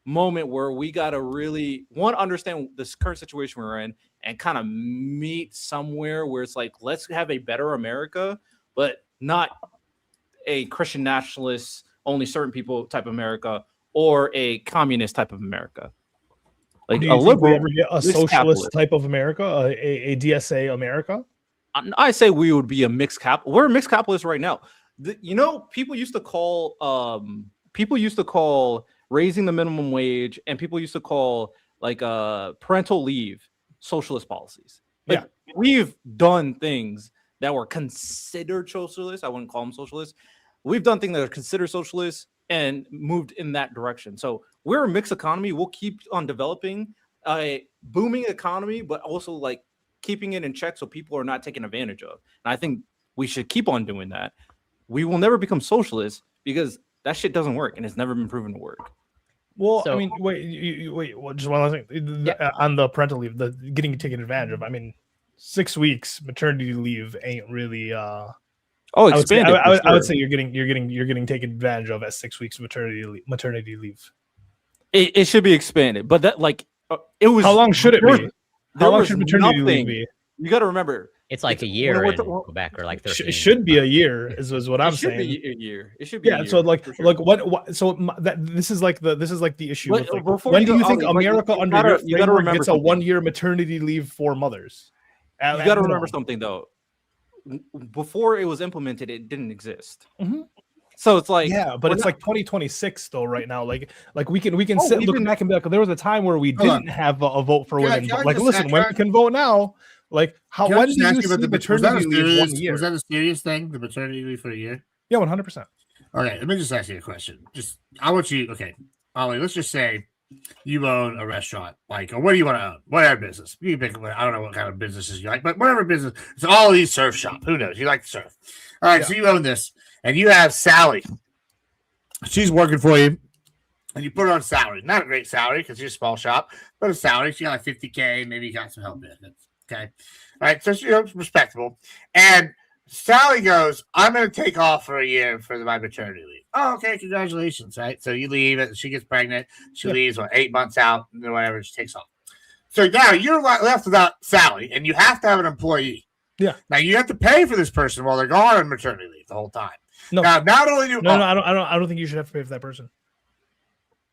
moment where we got to really understand this current situation we're in and kind of meet somewhere where it's like, let's have a better America, but not a Christian nationalist, only certain people type of America or a communist type of America. Like a liberal, a socialist type of America, a DSA America. I say we would be a mixed cap. We're a mixed capitalist right now. People used to call raising the minimum wage, and people used to call like parental leave socialist policies. Like, we've done things that were considered socialist. I wouldn't call them socialist. We've done things that are considered socialist and moved in that direction. So we're a mixed economy. We'll keep on developing a booming economy, but also like keeping it in check so people are not taken advantage of. And I think we should keep on doing that. We will never become socialists because that shit doesn't work and it's never been proven to work. Well, I So- mean, wait. Well, just one last thing. On the parental leave, the getting taken advantage of. I mean, 6 weeks maternity leave ain't really. Oh, I would say, expanded. I would say you're getting taken advantage of at 6 weeks maternity leave. It should be expanded, but that like it was. How long should it be? How long was should maternity leave nothing. be? You got to remember, it's like a when year we're in t- Quebec, or like 13. It should be a year, is what I'm it should saying. be a year. It should be. Yeah. A year, So like for sure. what? So this is like the issue. But With, like, before when you do go, you think Ollie, like, America you under gotta- your you gotta framework remember gets a something. 1 year maternity leave for mothers? You got to remember something though. Before it was implemented, it didn't exist. Mhm. So it's like, Yeah, but we're it's not- like 2026 though right now. Like we can Oh, sit we've look been- back and be like, there was a time where we Hold on. didn't have a vote for Can I- women. can I But, like, just- listen, can when I- we can vote now, like how Can I when just do ask you you about see was that a maternity leave 1 serious? year? Was that a serious thing? The maternity leave for a year? Yeah, 100%. Okay, let me just ask you a question. I want you. Okay, Ollie, let's just say you own a restaurant. Like, or what do you want to own? Whatever business. You pick. I don't know what kind of businesses you like, but whatever business. It's all these surf shop. Who knows? You like to surf. All right, Yeah. so you own this, and you have Sally. She's working for you, and you put her on salary. Not a great salary because you're a small shop, but a salary. She got like 50K. Maybe you got some help benefits. Okay, all right. So she respectable, and Sally goes, I'm going to take off for a year for my maternity leave. Oh, okay. Congratulations. Right. So you leave it. She gets pregnant. She leaves 8 months out, and whatever. She takes off. So now you're left without Sally, and you have to have an employee. Yeah. Now you have to pay for this person while they're gone on maternity leave the whole time. No. Now, not only do No, I don't think you should have to pay for that person.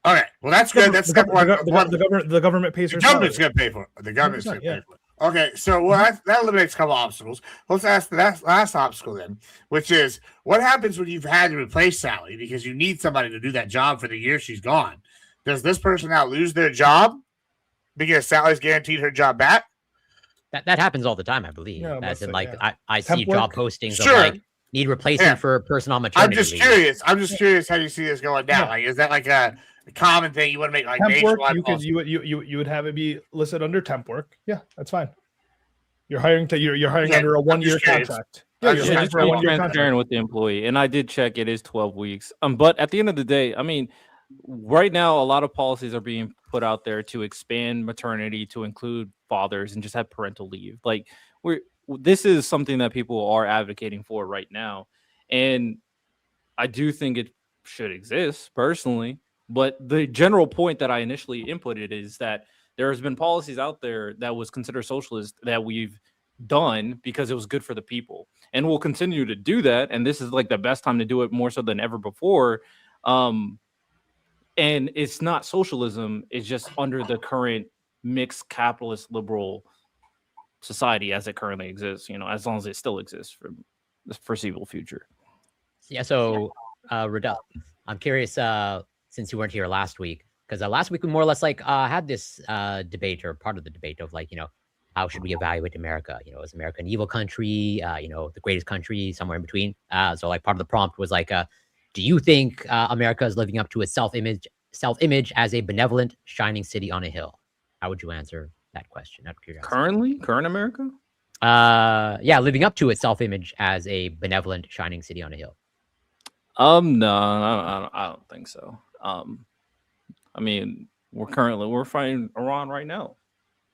All right. Well, that's good. That's step one. The government pays The her government's salary. going to pay for it. The government's going to 100%, pay for it. Okay, so that eliminates a couple obstacles. Let's ask the last obstacle then, which is what happens when you've had to replace Sally because you need somebody to do that job for the year she's gone. Does this person now lose their job because Sally's guaranteed her job back? That happens all the time, I believe. Yeah, As in, but, like, yeah. I see Temp job work? postings Sure. of like need replacement Yeah. for a person on I'm maternity just leave. curious. I'm just curious how you see this going down. Yeah. Like, is that like a common thing you want to make like Temp work, nationwide policy? you would have it be listed under temp work. Yeah, that's fine. You're hiring Yeah, under a I'm 1 year just curious. contract. I'm Yeah, just you're hiring just for a be 1 year transparent contract. with the employee, and I did check. It is 12 weeks. But at the end of the day, I mean, right now a lot of policies are being put out there to expand maternity to include fathers and just have parental leave. Like this is something that people are advocating for right now, and I do think it should exist personally. But the general point that I initially inputted is that there has been policies out there that was considered socialist that we've done because it was good for the people, and we'll continue to do that. And this is like the best time to do it more so than ever before. And it's not socialism; it's just under the current mixed capitalist liberal society as it currently exists. You know, as long as it still exists for the foreseeable future. Yeah. So, Riddell, I'm curious, since you weren't here last week, because last week we more or less like had this debate, or part of the debate of like, how should we evaluate America? Is America an evil country? The greatest country, somewhere in between. So like part of the prompt was like, do you think America is living up to its self-image as a benevolent, shining city on a hill? How would you answer that question? Out of curiosity. Current America? Yeah, living up to its self-image as a benevolent, shining city on a hill. No, I don't think so. I mean, we're fighting Iran right now,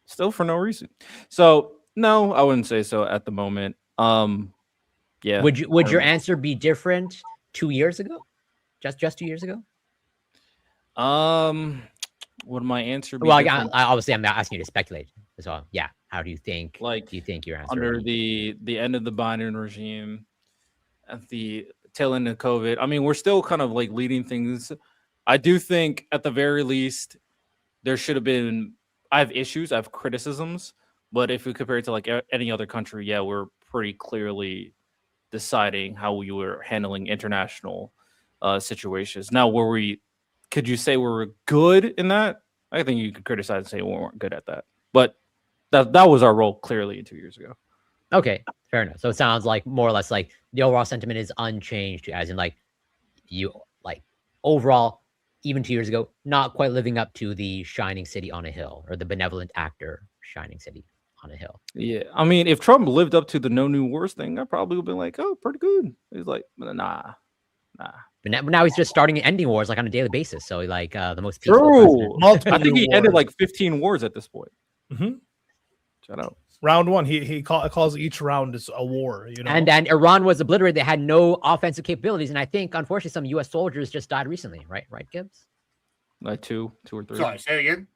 still for no reason. So no, I wouldn't say so at the moment. Yeah. Would your answer be different 2 years ago? Just 2 years ago? Would my answer be Well, different? obviously, I'm not asking you to speculate. So, yeah, how do you think? Like, do you think your answer under would be? the end of the Biden regime, at the tail end of COVID? I mean, we're still kind of like leading things. I do think at the very least there should have been. I have issues, I have criticisms, but if we compare it to like any other country, yeah, we're pretty clearly deciding how we were handling international situations. Now, could you say we're good in that? I think you could criticize and say we weren't good at that, but that was our role clearly 2 years ago. Okay, fair enough. So it sounds like more or less like the overall sentiment is unchanged, as in like you like overall, even 2 years ago, not quite living up to the shining city on a hill, or the benevolent actor shining city on a hill. Yeah, I mean, if Trump lived up to the no new wars thing, I probably would be like, oh, pretty good. He's like, nah. But now he's just starting and ending wars like on a daily basis. So like the most peaceful president. Multiple I think he new ended wars. like 15 wars at this point. Mhm. Shout out. Round one, he calls each round as a war. You know, And then Iran was obliterated. They had no offensive capabilities. And I think, unfortunately, some U.S. soldiers just died recently. Right, Gibbs? Like two or three. Sorry, say it again.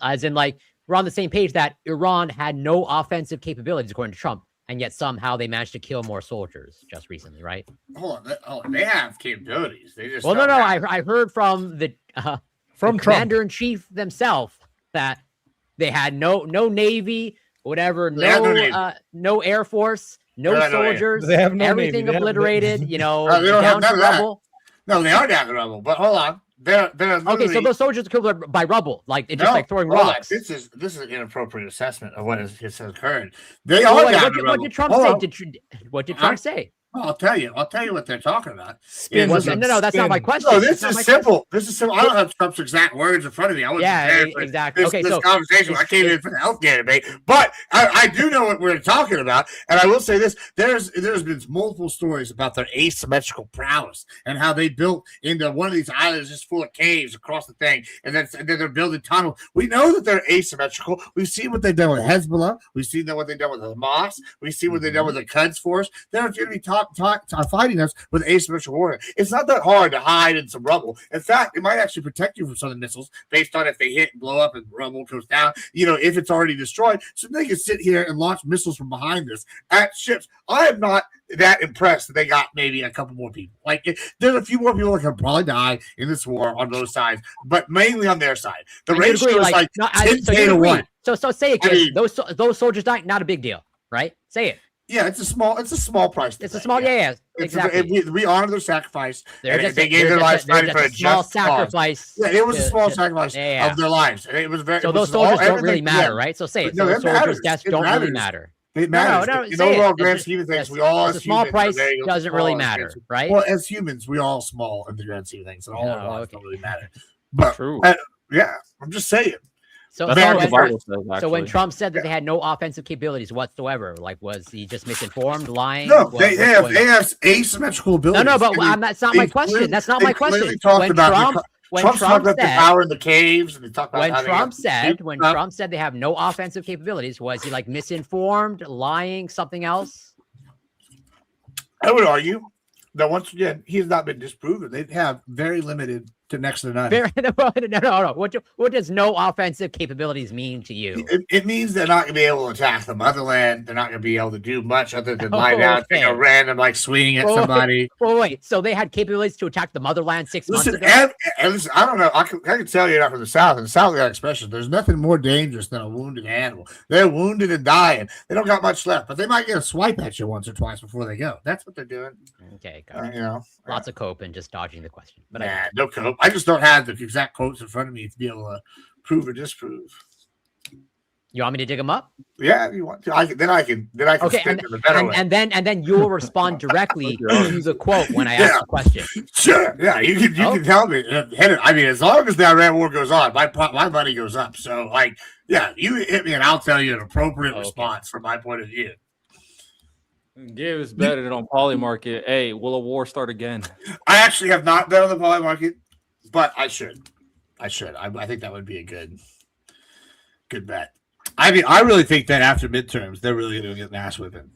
As in, like, we're on the same page that Iran had no offensive capabilities, according to Trump. And yet somehow they managed to kill more soldiers just recently, right? Hold on. They have capabilities. They just Well, no. don't have- I heard from the from Trump. commander-in-chief themselves that they had no navy, whatever, They have no navy. no air force, no They have no air. soldiers, They have no everything navy. They have no- obliterated, you know, No, they don't have down to none of that. rubble. No, they are down the rubble. But hold on. They're Okay, so literally- those soldiers are killed by rubble, like it's just No, like throwing hold on. rocks. This is an inappropriate assessment of what has occurred. They Oh, are wait, down what, the did, rubble. what did Trump Hold say? on. What did Huh? Trump say? I'll tell you what they're talking about. Spin, It was spin, No, that's not my spin. question. No, That's this not my is simple. This is simple. I don't have Trump's exact words in front of me. I wasn't Yeah, prepared for exactly. This, Okay, this so conversation. I came in for the healthcare debate, but I do know what we're talking about, and I will say this: there's been multiple stories about their asymmetrical prowess and how they built into one of these islands just full of caves across the thing, and then they're building tunnels. We know that they're asymmetrical. We've seen what they've done with Hezbollah. We've seen what they've done with Hamas. We've seen what they've done with the Quds Force. They're going to be fighting us with asymmetrical warfare. It's not that hard to hide in some rubble. In fact, it might actually protect you from some of the missiles based on if they hit and blow up and rubble goes down, if it's already destroyed. So they can sit here and launch missiles from behind this at ships. I am not that impressed that they got maybe a couple more people. Like, there's a few more people that can probably die in this war on both sides, but mainly on their side. The And you ratio agree, is like no, 10 so you to agree. 1. So say it, I kids. mean- Those soldiers dying, not a big deal, right? Say it. Yeah, it's a small price. to It's a pay, small, yeah, exactly. We honor their sacrifice. They're and they gave their lives fighting for a small just cause. sacrifice. Yeah, it was a small to- sacrifice yeah. of their lives. And it was very. So it those was all- soldiers don't really everything- matter, yeah. right? So say it. No, So it those soldiers' matters. deaths It don't really matters. matter. It matters. No, In say the overall it. grand It's scheme of just- things, we all it's as a small humans are price very doesn't really small matter, as- right? Well, as humans, we all small in the grand scheme of things, and all our Oh, lives okay. don't really matter. But True. yeah, I'm just saying. So, That's so what the when, Bible says, so when actually. Trump said that they had no offensive capabilities whatsoever, like was he just misinformed, lying? No, What- they what's have going on? asymmetrical No, abilities. no, but And that's not they my question. clearly- That's not they my clearly question. talked When about Trump talked about the said, power in the caves, and they talked about when how they Trump have- said, when Trump said they have no offensive capabilities, was he like misinformed, lying, something else? I would argue that once again, he has not been disproven. They have very limited to next to none. No. What does no offensive capabilities mean to you? It means they're not going to be able to attack the motherland. They're not going to be able to do much other than lie down, take a Okay. random swinging at Well, somebody. Well, wait. So they had capabilities to attack the motherland 6 months Listen, ago. and listen, I don't know. I can tell you that from the South. In the South, we got expressions. There's nothing more dangerous than a wounded animal. They're wounded and dying. They don't got much left, but they might get a swipe at you once or twice before they go. That's what they're doing. Okay, got it. Lots of cope and just dodging the question. But No cope. I just don't have the exact quotes in front of me to be able to prove or disprove. you want me to dig them up? Yeah, if you want to. Then I can Okay, spin it the better way. and then you will respond directly to the quote when I ask Yeah. the question. Sure. Yeah, you can tell me. I mean, as long as the Iran war goes on, my money goes up. So, you hit me and I'll tell you an appropriate Okay. response from my point of view. Gibbs betted it on Polymarket. Hey, will a war start again? I actually have not been on the poly market, but I should. I think that would be a good bet. I mean, I really think that after midterms, they're really going to get an ass whipping.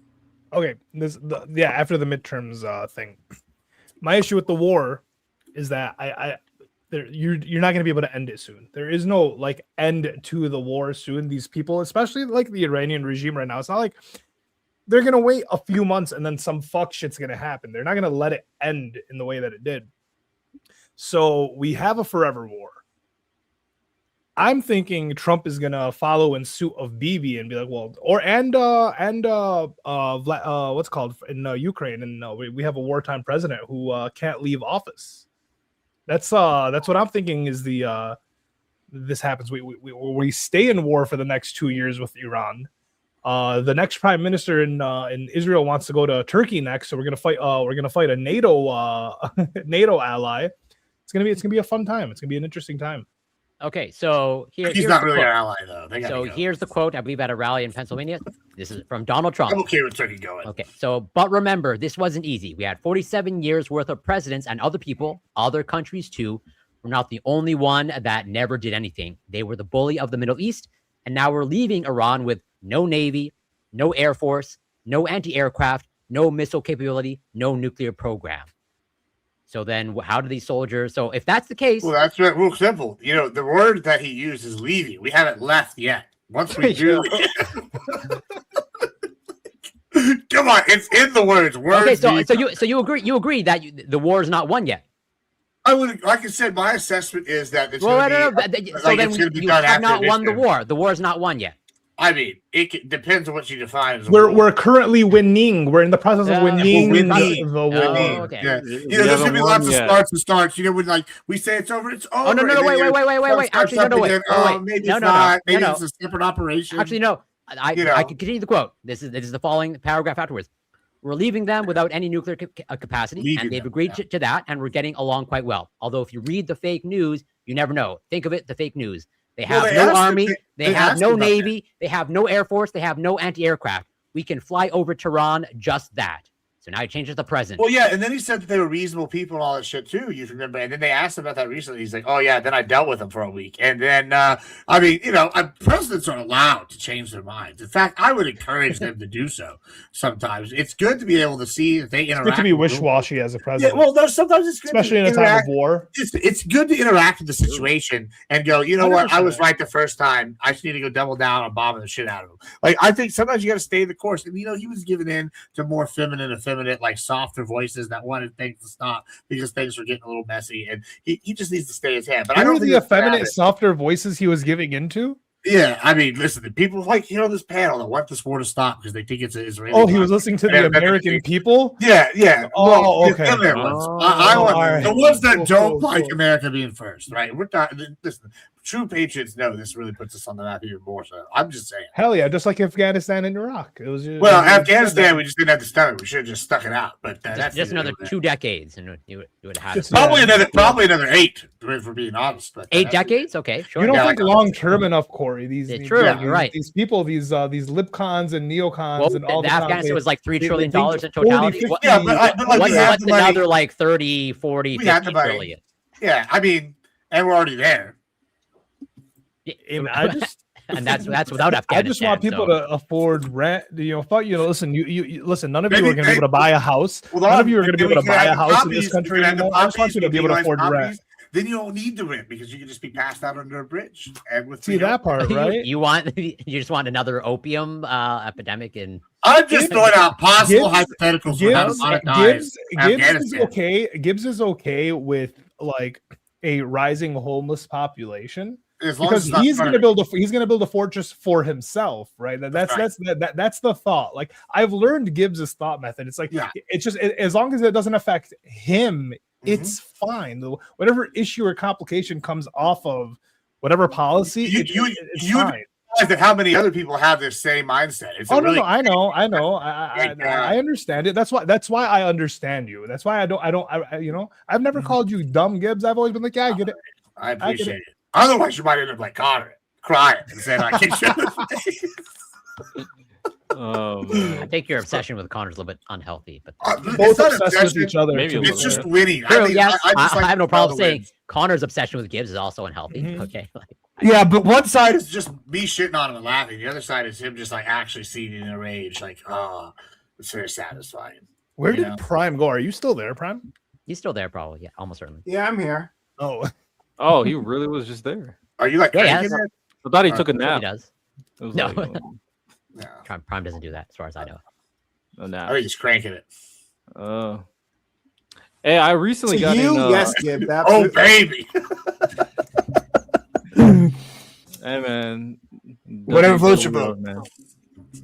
Okay, after the midterms thing, my issue with the war is that you're not going to be able to end it soon. There is no end to the war soon. These people, especially the Iranian regime right now, it's not like they're going to wait a few months and then some fuck shit's going to happen. They're not going to let it end in the way that it did. So we have a forever war. I'm thinking Trump is gonna follow in suit of Bibi and be like, well, what's called in Ukraine, and we have a wartime president who can't leave office. That's what I'm thinking is this happens. We stay in war for the next 2 years with Iran. The next prime minister in Israel wants to go to Turkey next, so we're gonna fight a NATO NATO ally. It's gonna be a fun time. It's gonna be an interesting time. Okay, so He's here's not the really quote. our ally, though. So here's the quote, I believe, at a rally in Pennsylvania. This is from Donald Trump. I'm okay with Turkey going. Okay, so, but remember, this wasn't easy. We had 47 years worth of presidents and other people, other countries too. We're not the only one that never did anything. They were the bully of the Middle East. And now we're leaving Iran with no Navy, no Air Force, no anti-aircraft, no missile capability, no nuclear program. So then how do these soldiers, so if that's the case. Well, that's real simple. You know, the word that he used is leaving. We haven't left yet. Once we do. Come on, it's in the words. Okay, so you agree that the war is not won yet. I would, like I said, my assessment is that it's Well, going to be. So then you have not won the war. The war is not won yet. I mean, depends on what you define as a We're war. currently winning. We're in the process of winning winning. the war. Oh, okay. Yeah. You know, there's gonna be lots of starts and starts. You know, when like we say it's over, it's over. Oh no, wait. Actually, no, wait. Maybe it's not. Maybe it's a separate operation. Actually, no. I can continue the quote. This is the following paragraph afterwards. We're leaving them without any nuclear capacity, and they've agreed to that, and we're getting along quite well. Although if you read the fake news, you never know. Think of it, the fake news. They have no army, they have no navy, they have no air force, they have no anti-aircraft. We can fly over Tehran, just that. So now he changes the present. Well, yeah, and then he said that they were reasonable people and all that shit too. You remember? And then they asked him about that recently. He's like, "Oh yeah." Then I dealt with them for a week, and then I mean, you know, presidents are allowed to change their minds. In fact, I would encourage them to do so. Sometimes it's good to be able to see if they interact. It's good to be wish-washy as a president. Yeah, well, no, sometimes it's good, especially in a time of war. It's good to interact with the situation and go, you know 100%. What? I was right the first time. I just need to go double down on bombing the shit out of them. Like I think sometimes you got to stay the course. And you know, he was given in to more feminine, like soft voices that wanted things to stop because things were getting a little messy, and he just needs to stay his hand. But I don't think the effeminate, softer voices he was giving into. Yeah, I mean, listen, the people like this panel that want this war to stop because they think it's an Israeli. Oh, he was listening to the American people. Yeah. Oh, okay. I want the ones that don't like America being first, right? We're not. Listen, true patriots know this really puts us on the map even more. So I'm just saying. Hell yeah, just like Afghanistan and Iraq. It was just, Afghanistan, we just didn't have the stomach. We should have just stuck it out. But that's just another 2 decades, and you would have probably another 8. For being honest, but 8 decades. Okay, sure. You don't think long term enough, Corey? You're right. These people, these libcons and neocons and all. Afghanistan was like $3 trillion in totality. What's the another like 30, 40, 50 trillion? Yeah, I mean, and we're already there. And that's without Afghanistan. I just want people to afford rent. Listen, you listen. None of you are going to be able to buy a house. None of you are going to be able to buy a house in this country anymore. I just want you to be able to afford rent. Then you don't need the rent because you can just be passed out under a bridge. And with that part, right? you just want another opium epidemic in. I'm just throwing out possible hypotheticals. Gibbs is okay with like a rising homeless population. Because he's going to build a fortress for himself, right? That's the thought. Like I've learned Gibbs's thought method. It's like it's just as long as it doesn't affect him, it's fine. Whatever issue or complication comes off of whatever policy, it's fine. That how many other people have this same mindset? No, I know. I understand it. That's why I understand you. That's why I've never called you dumb, Gibbs. I've always been like, yeah, I get it. I appreciate it. Otherwise, you might end up like Connor, crying and saying, "I can show the face." Oh, man. I think your obsession with Connor's a little bit unhealthy, but both obsessed with each other. Maybe it's just winning. I have no problem saying Connor's obsession with Gibbs is also unhealthy. Mm-hmm. Okay. Yeah, but one side is just me shitting on him and laughing. The other side is him just like actually seeing it in a rage. Like, it's very satisfying. Where did Prime go? Are you still there, Prime? He's still there, probably. Yeah, almost certainly. Yeah, I'm here. Oh, he really was just there. Are you like? Yeah, I thought he took a nap. He does. No. Prime doesn't do that, as far as I know. No nap. I think he's cranking it. Hey, I recently got in. Yes, Gibbs. Oh, baby. Hey, man. Whatever floats your boat, man.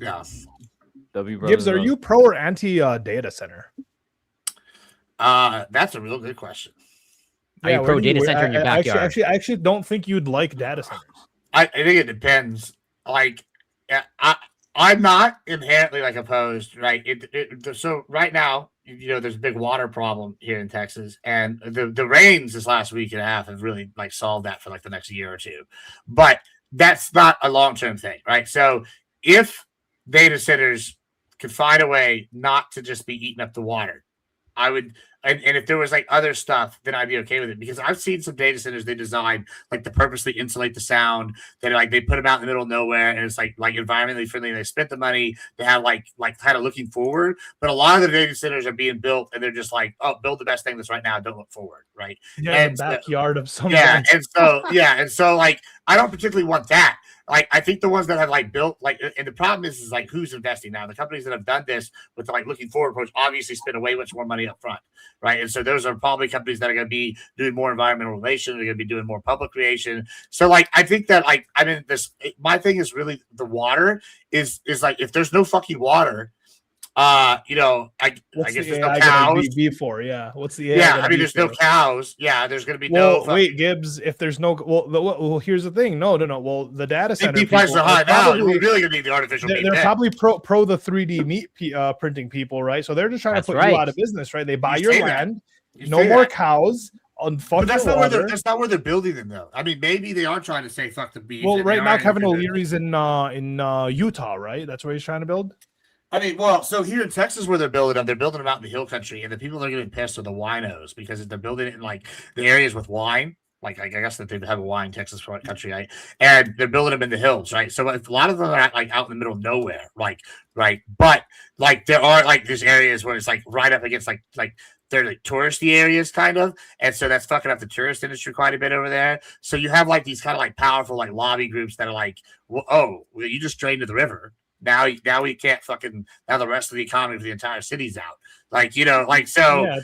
Yeah. Gibbs, are you pro or anti data center? That's a real good question. Are you pro data center in your backyard? I actually don't think you'd like data centers. I think it depends. Like, I'm not inherently like opposed, right? So right now, there's a big water problem here in Texas, and the rains this last week and a half have really like solved that for like the next year or two. But that's not a long-term thing, right? So if data centers could find a way not to just be eating up the water. I would, and if there was like other stuff, then I'd be okay with it, because I've seen some data centers they design like to purposely insulate the sound. That like they put them out in the middle of nowhere, and it's like environmentally friendly. And they spent the money to have like kind of looking forward. But a lot of the data centers are being built, and they're just like, oh, build the best thing that's right now. Don't look forward, right? Yeah, in the backyard of some. Yeah, and so like I don't particularly want that. Like I think the ones that have like built like, and the problem is like who's investing now. The companies that have done this with like looking forward approach obviously spend way much more money up front, right? And so those are probably companies that are going to be doing more environmental relations. They're going to be doing more public creation. So like I think that like I mean this. My thing is really the water is like if there's no fucking water. I guess there's no cows. Be for? Yeah. What's the AI? Yeah, I mean, there's no cows. Yeah, there's going to be no. Wait, Gibbs. If there's no, well, here's the thing. No. Well, the data center prices are high now. We're really going to need the artificial meat. They're probably pro the 3D meat printing people, right? So they're just trying to put you out of business, right? They buy your land. No more cows. But that's not where they're building them, though. I mean, maybe they are trying to say fuck the beef. Well, right now, Kevin O'Leary's in Utah, right? That's where he's trying to build. I mean, well, so here in Texas where they're building them out in the hill country, and the people that are getting pissed are the winos, because they're building it in like the areas with wine. Like I guess that they have a wine Texas country, right? And they're building them in the hills, right? So a lot of them are like out in the middle of nowhere, right? But like there are like these areas where it's like right up against like they're like touristy areas kind of, and so that's fucking up the tourist industry quite a bit over there. So you have like these kind of like powerful like lobby groups that are like, well, you just drained to the river. Now we can't fucking, now the rest of the economy for the entire city's out. Like, so yeah,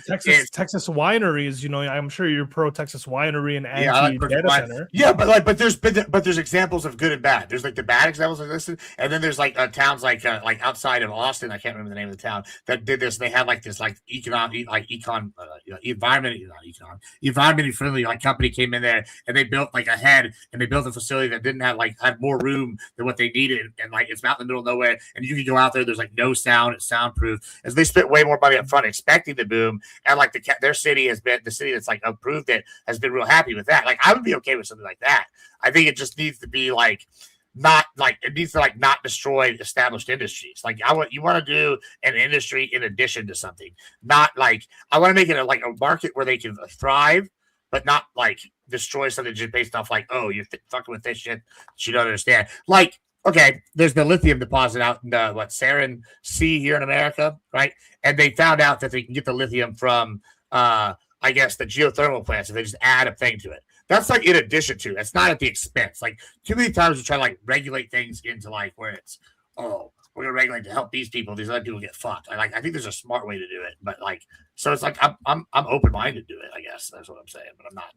Texas wineries, I'm sure you're pro Texas winery and data center. Yeah, but there's examples of good and bad. There's like the bad examples of this, and then there's like towns like outside of Austin, I can't remember the name of the town, that did this. They had like this like environmentally friendly like company came in there, and they built like they built a facility that didn't have had more room than what they needed, and like it's out in the middle of nowhere, and you can go out there. There's like no sound, it's soundproof. As they spent way more money up front expecting the boom, and like their city has been the city that's like approved it has been real happy with that. Like I would be okay with something like that. I think it just needs to be like not like it needs to like not destroy established industries. Like you want to do an industry in addition to something, not like I want to make it a market where they can thrive, but not like destroy something just based off like, oh, you're fucking with this shit that you don't understand. Like, okay, there's the lithium deposit out in Sarin Sea here in America, right? And they found out that they can get the lithium from, I guess, the geothermal plants if they just add a thing to it. That's like in addition to. It's not at the expense. Like too many times we try to like regulate things into like where it's, oh, we're gonna regulate to help these people. These other people get fucked. I think there's a smart way to do it, but like, so it's like I'm open minded to it. I guess that's what I'm saying, but I'm not.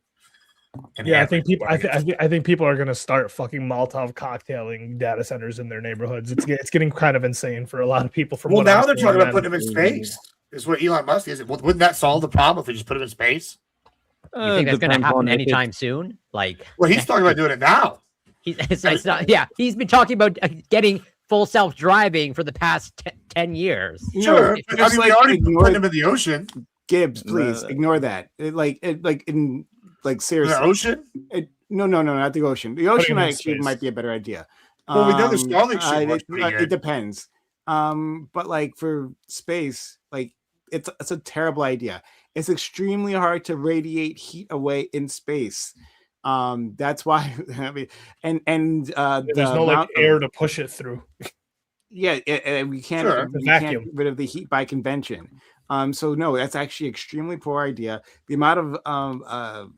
Yeah, I think people are going to start fucking Molotov cocktailing data centers in their neighborhoods. It's getting kind of insane for a lot of people. Now they're talking about putting them in space. Is what Elon Musk is. Wouldn't that solve the problem if we just put them in space? You think that's going to happen anytime soon? Like, well, he's talking about doing it now. He's been talking about getting full self-driving for the past 10 years. Sure, but, I mean, we already put them in the ocean. Gibbs, please ignore that. Seriously, the ocean? No, not the ocean. The ocean actually might be a better idea. Well, we know the Starlink shit it depends. But like for space, like it's a terrible idea. It's extremely hard to radiate heat away in space. That's why I mean, and there's no air to push it through. Yeah, we can't. Sure, we can't get rid of the heat by convention. So no, that's actually extremely poor idea. The amount of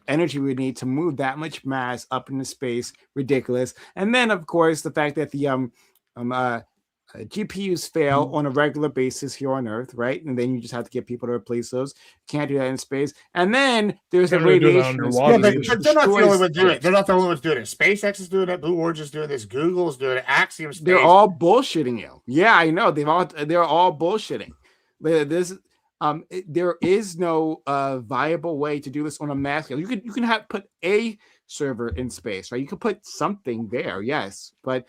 energy we need to move that much mass up into space, ridiculous. And then of course the fact that the GPUs fail on a regular basis here on Earth, right? And then you just have to get people to replace those. Can't do that in space. And then there's the radiation. But they're not the only ones doing it. They're not the only ones doing it. SpaceX is doing it. Blue Origin's doing this. Google's doing it. Axiom Space. They're all bullshitting you. Yeah, I know. They're all bullshitting. There is no viable way to do this on a mass scale. You can put a server in space, right? You could put something there, yes, but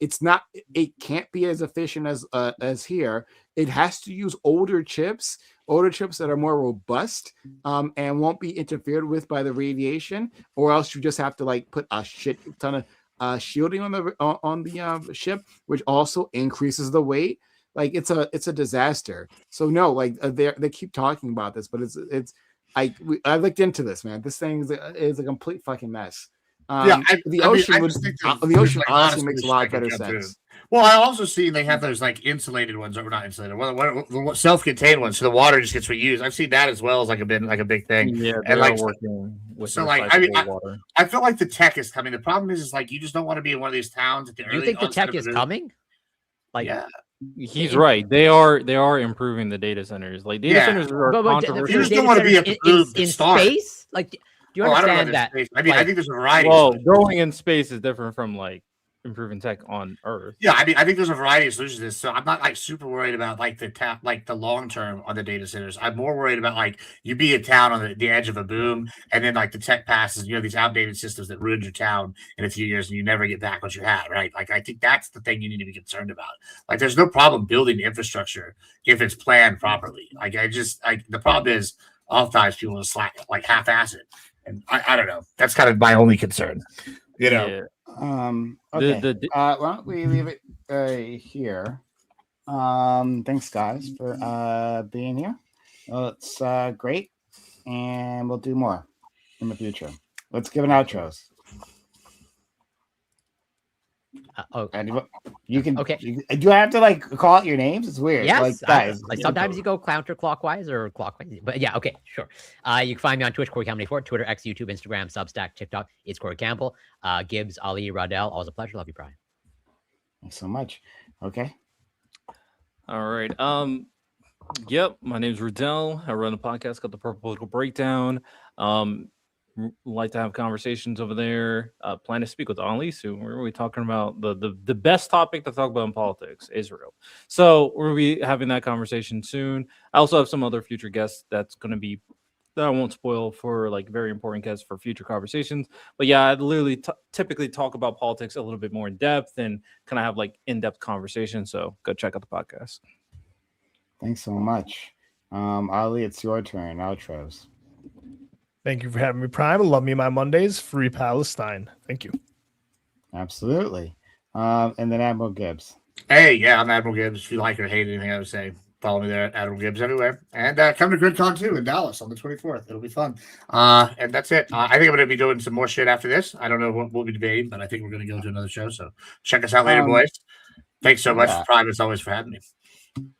it's not. It can't be as efficient as here. It has to use older chips that are more robust and won't be interfered with by the radiation, or else you just have to like put a shit ton of shielding on the ship, which also increases the weight. Like it's a disaster. So no, like they keep talking about this, but I looked into this, man. This thing is a complete fucking mess. The ocean honestly makes a lot better sense. Well, I also see they have those like insulated ones, or not insulated, what self-contained ones, so the water just gets reused. I've seen that as well as like a big thing. Yeah, and like working with so, like water. I feel like the tech is coming. The problem is like you just don't want to be in one of these towns. At the You think the tech is coming? Like, yeah. He's right. They are improving the data centers. Like data centers are controversial. You just don't want to be in space. Like, do you understand that? I mean, I think there's a variety. Well, going in space is different from like improving tech on Earth. Yeah, I mean, I think there's a variety of solutions to this. So I'm not like super worried about like the long term on the data centers. I'm more worried about like you be a town on the edge of a boom, and then like the tech passes. You have these outdated systems that ruin your town in a few years, and you never get back what you had. Right? Like I think that's the thing you need to be concerned about. Like there's no problem building infrastructure if it's planned properly. Like the problem is oftentimes people just like half-ass it, and I don't know. That's kind of my only concern. You know. Yeah. Okay. Why don't we leave it here? Thanks guys for being here. It's great, and we'll do more in the future. Let's give an outros. You can. Okay. Do I have to like call out your names? It's weird. Yes, like, guys. Like sometimes you go counterclockwise or clockwise. But yeah, okay, sure. You can find me on Twitch, Corey Campbell 84, Twitter, X, YouTube, Instagram, Substack, TikTok. It's Corey Campbell. Gibbs, Ali, Rodell. Always a pleasure. Love you, Brian. Thanks so much. Okay. All right. Yep. My name's Rodell. I run a podcast called The Purple Political Breakdown. Like to have conversations over there. Plan to speak with Ali soon. We're really talking about the best topic to talk about in politics, Israel. So we'll be having that conversation soon. I also have some other future guests that I won't spoil for like very important guests for future conversations. But yeah, I literally typically talk about politics a little bit more in depth and kind of have like in-depth conversations. So go check out the podcast. Thanks so much. Ali, it's your turn. Outros. Thank you for having me, Prime. Love me my Mondays. Free Palestine. Thank you. Absolutely. And then Admiral Gibbs. Hey, yeah, I'm Admiral Gibbs. If you like or hate anything I would say, follow me there at Admiral Gibbs everywhere. And come to GridCon 2 in Dallas on the 24th. It'll be fun. And that's it. I think I'm going to be doing some more shit after this. I don't know what we'll be debating, but I think we're going to go to another show. So check us out later, boys. Thanks so much, Prime, as always, for having me.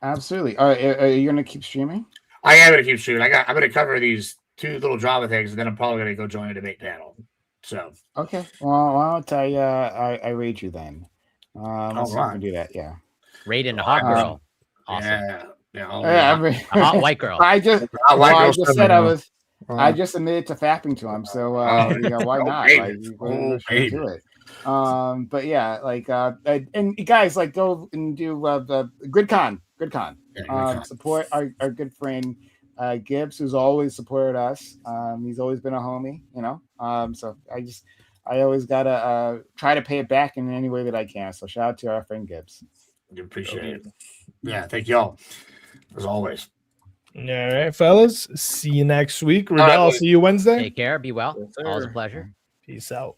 Absolutely. Are you going to keep streaming? I am going to keep streaming. I'm going to cover these 2 little drama things, and then I'm probably going to go join a debate panel. So okay, well, why don't I raid you then? Let's see if we can do that. Yeah, raid in a hot girl. Awesome. Yeah. A hot white girl. I just said I was. I just admitted to fapping to him, so why not? Like, do it. But yeah, like, and guys, like, go and do GridCon. Support our good friend Gibbs, who's always supported us. He's always been a homie, so I always gotta try to pay it back in any way that I can. So shout out to our friend Gibbs. I appreciate it. Yeah, thank y'all as always. All right, fellas. See you next week. I'll see you Wednesday. Take care. Be well. Yes, always a pleasure. Peace out.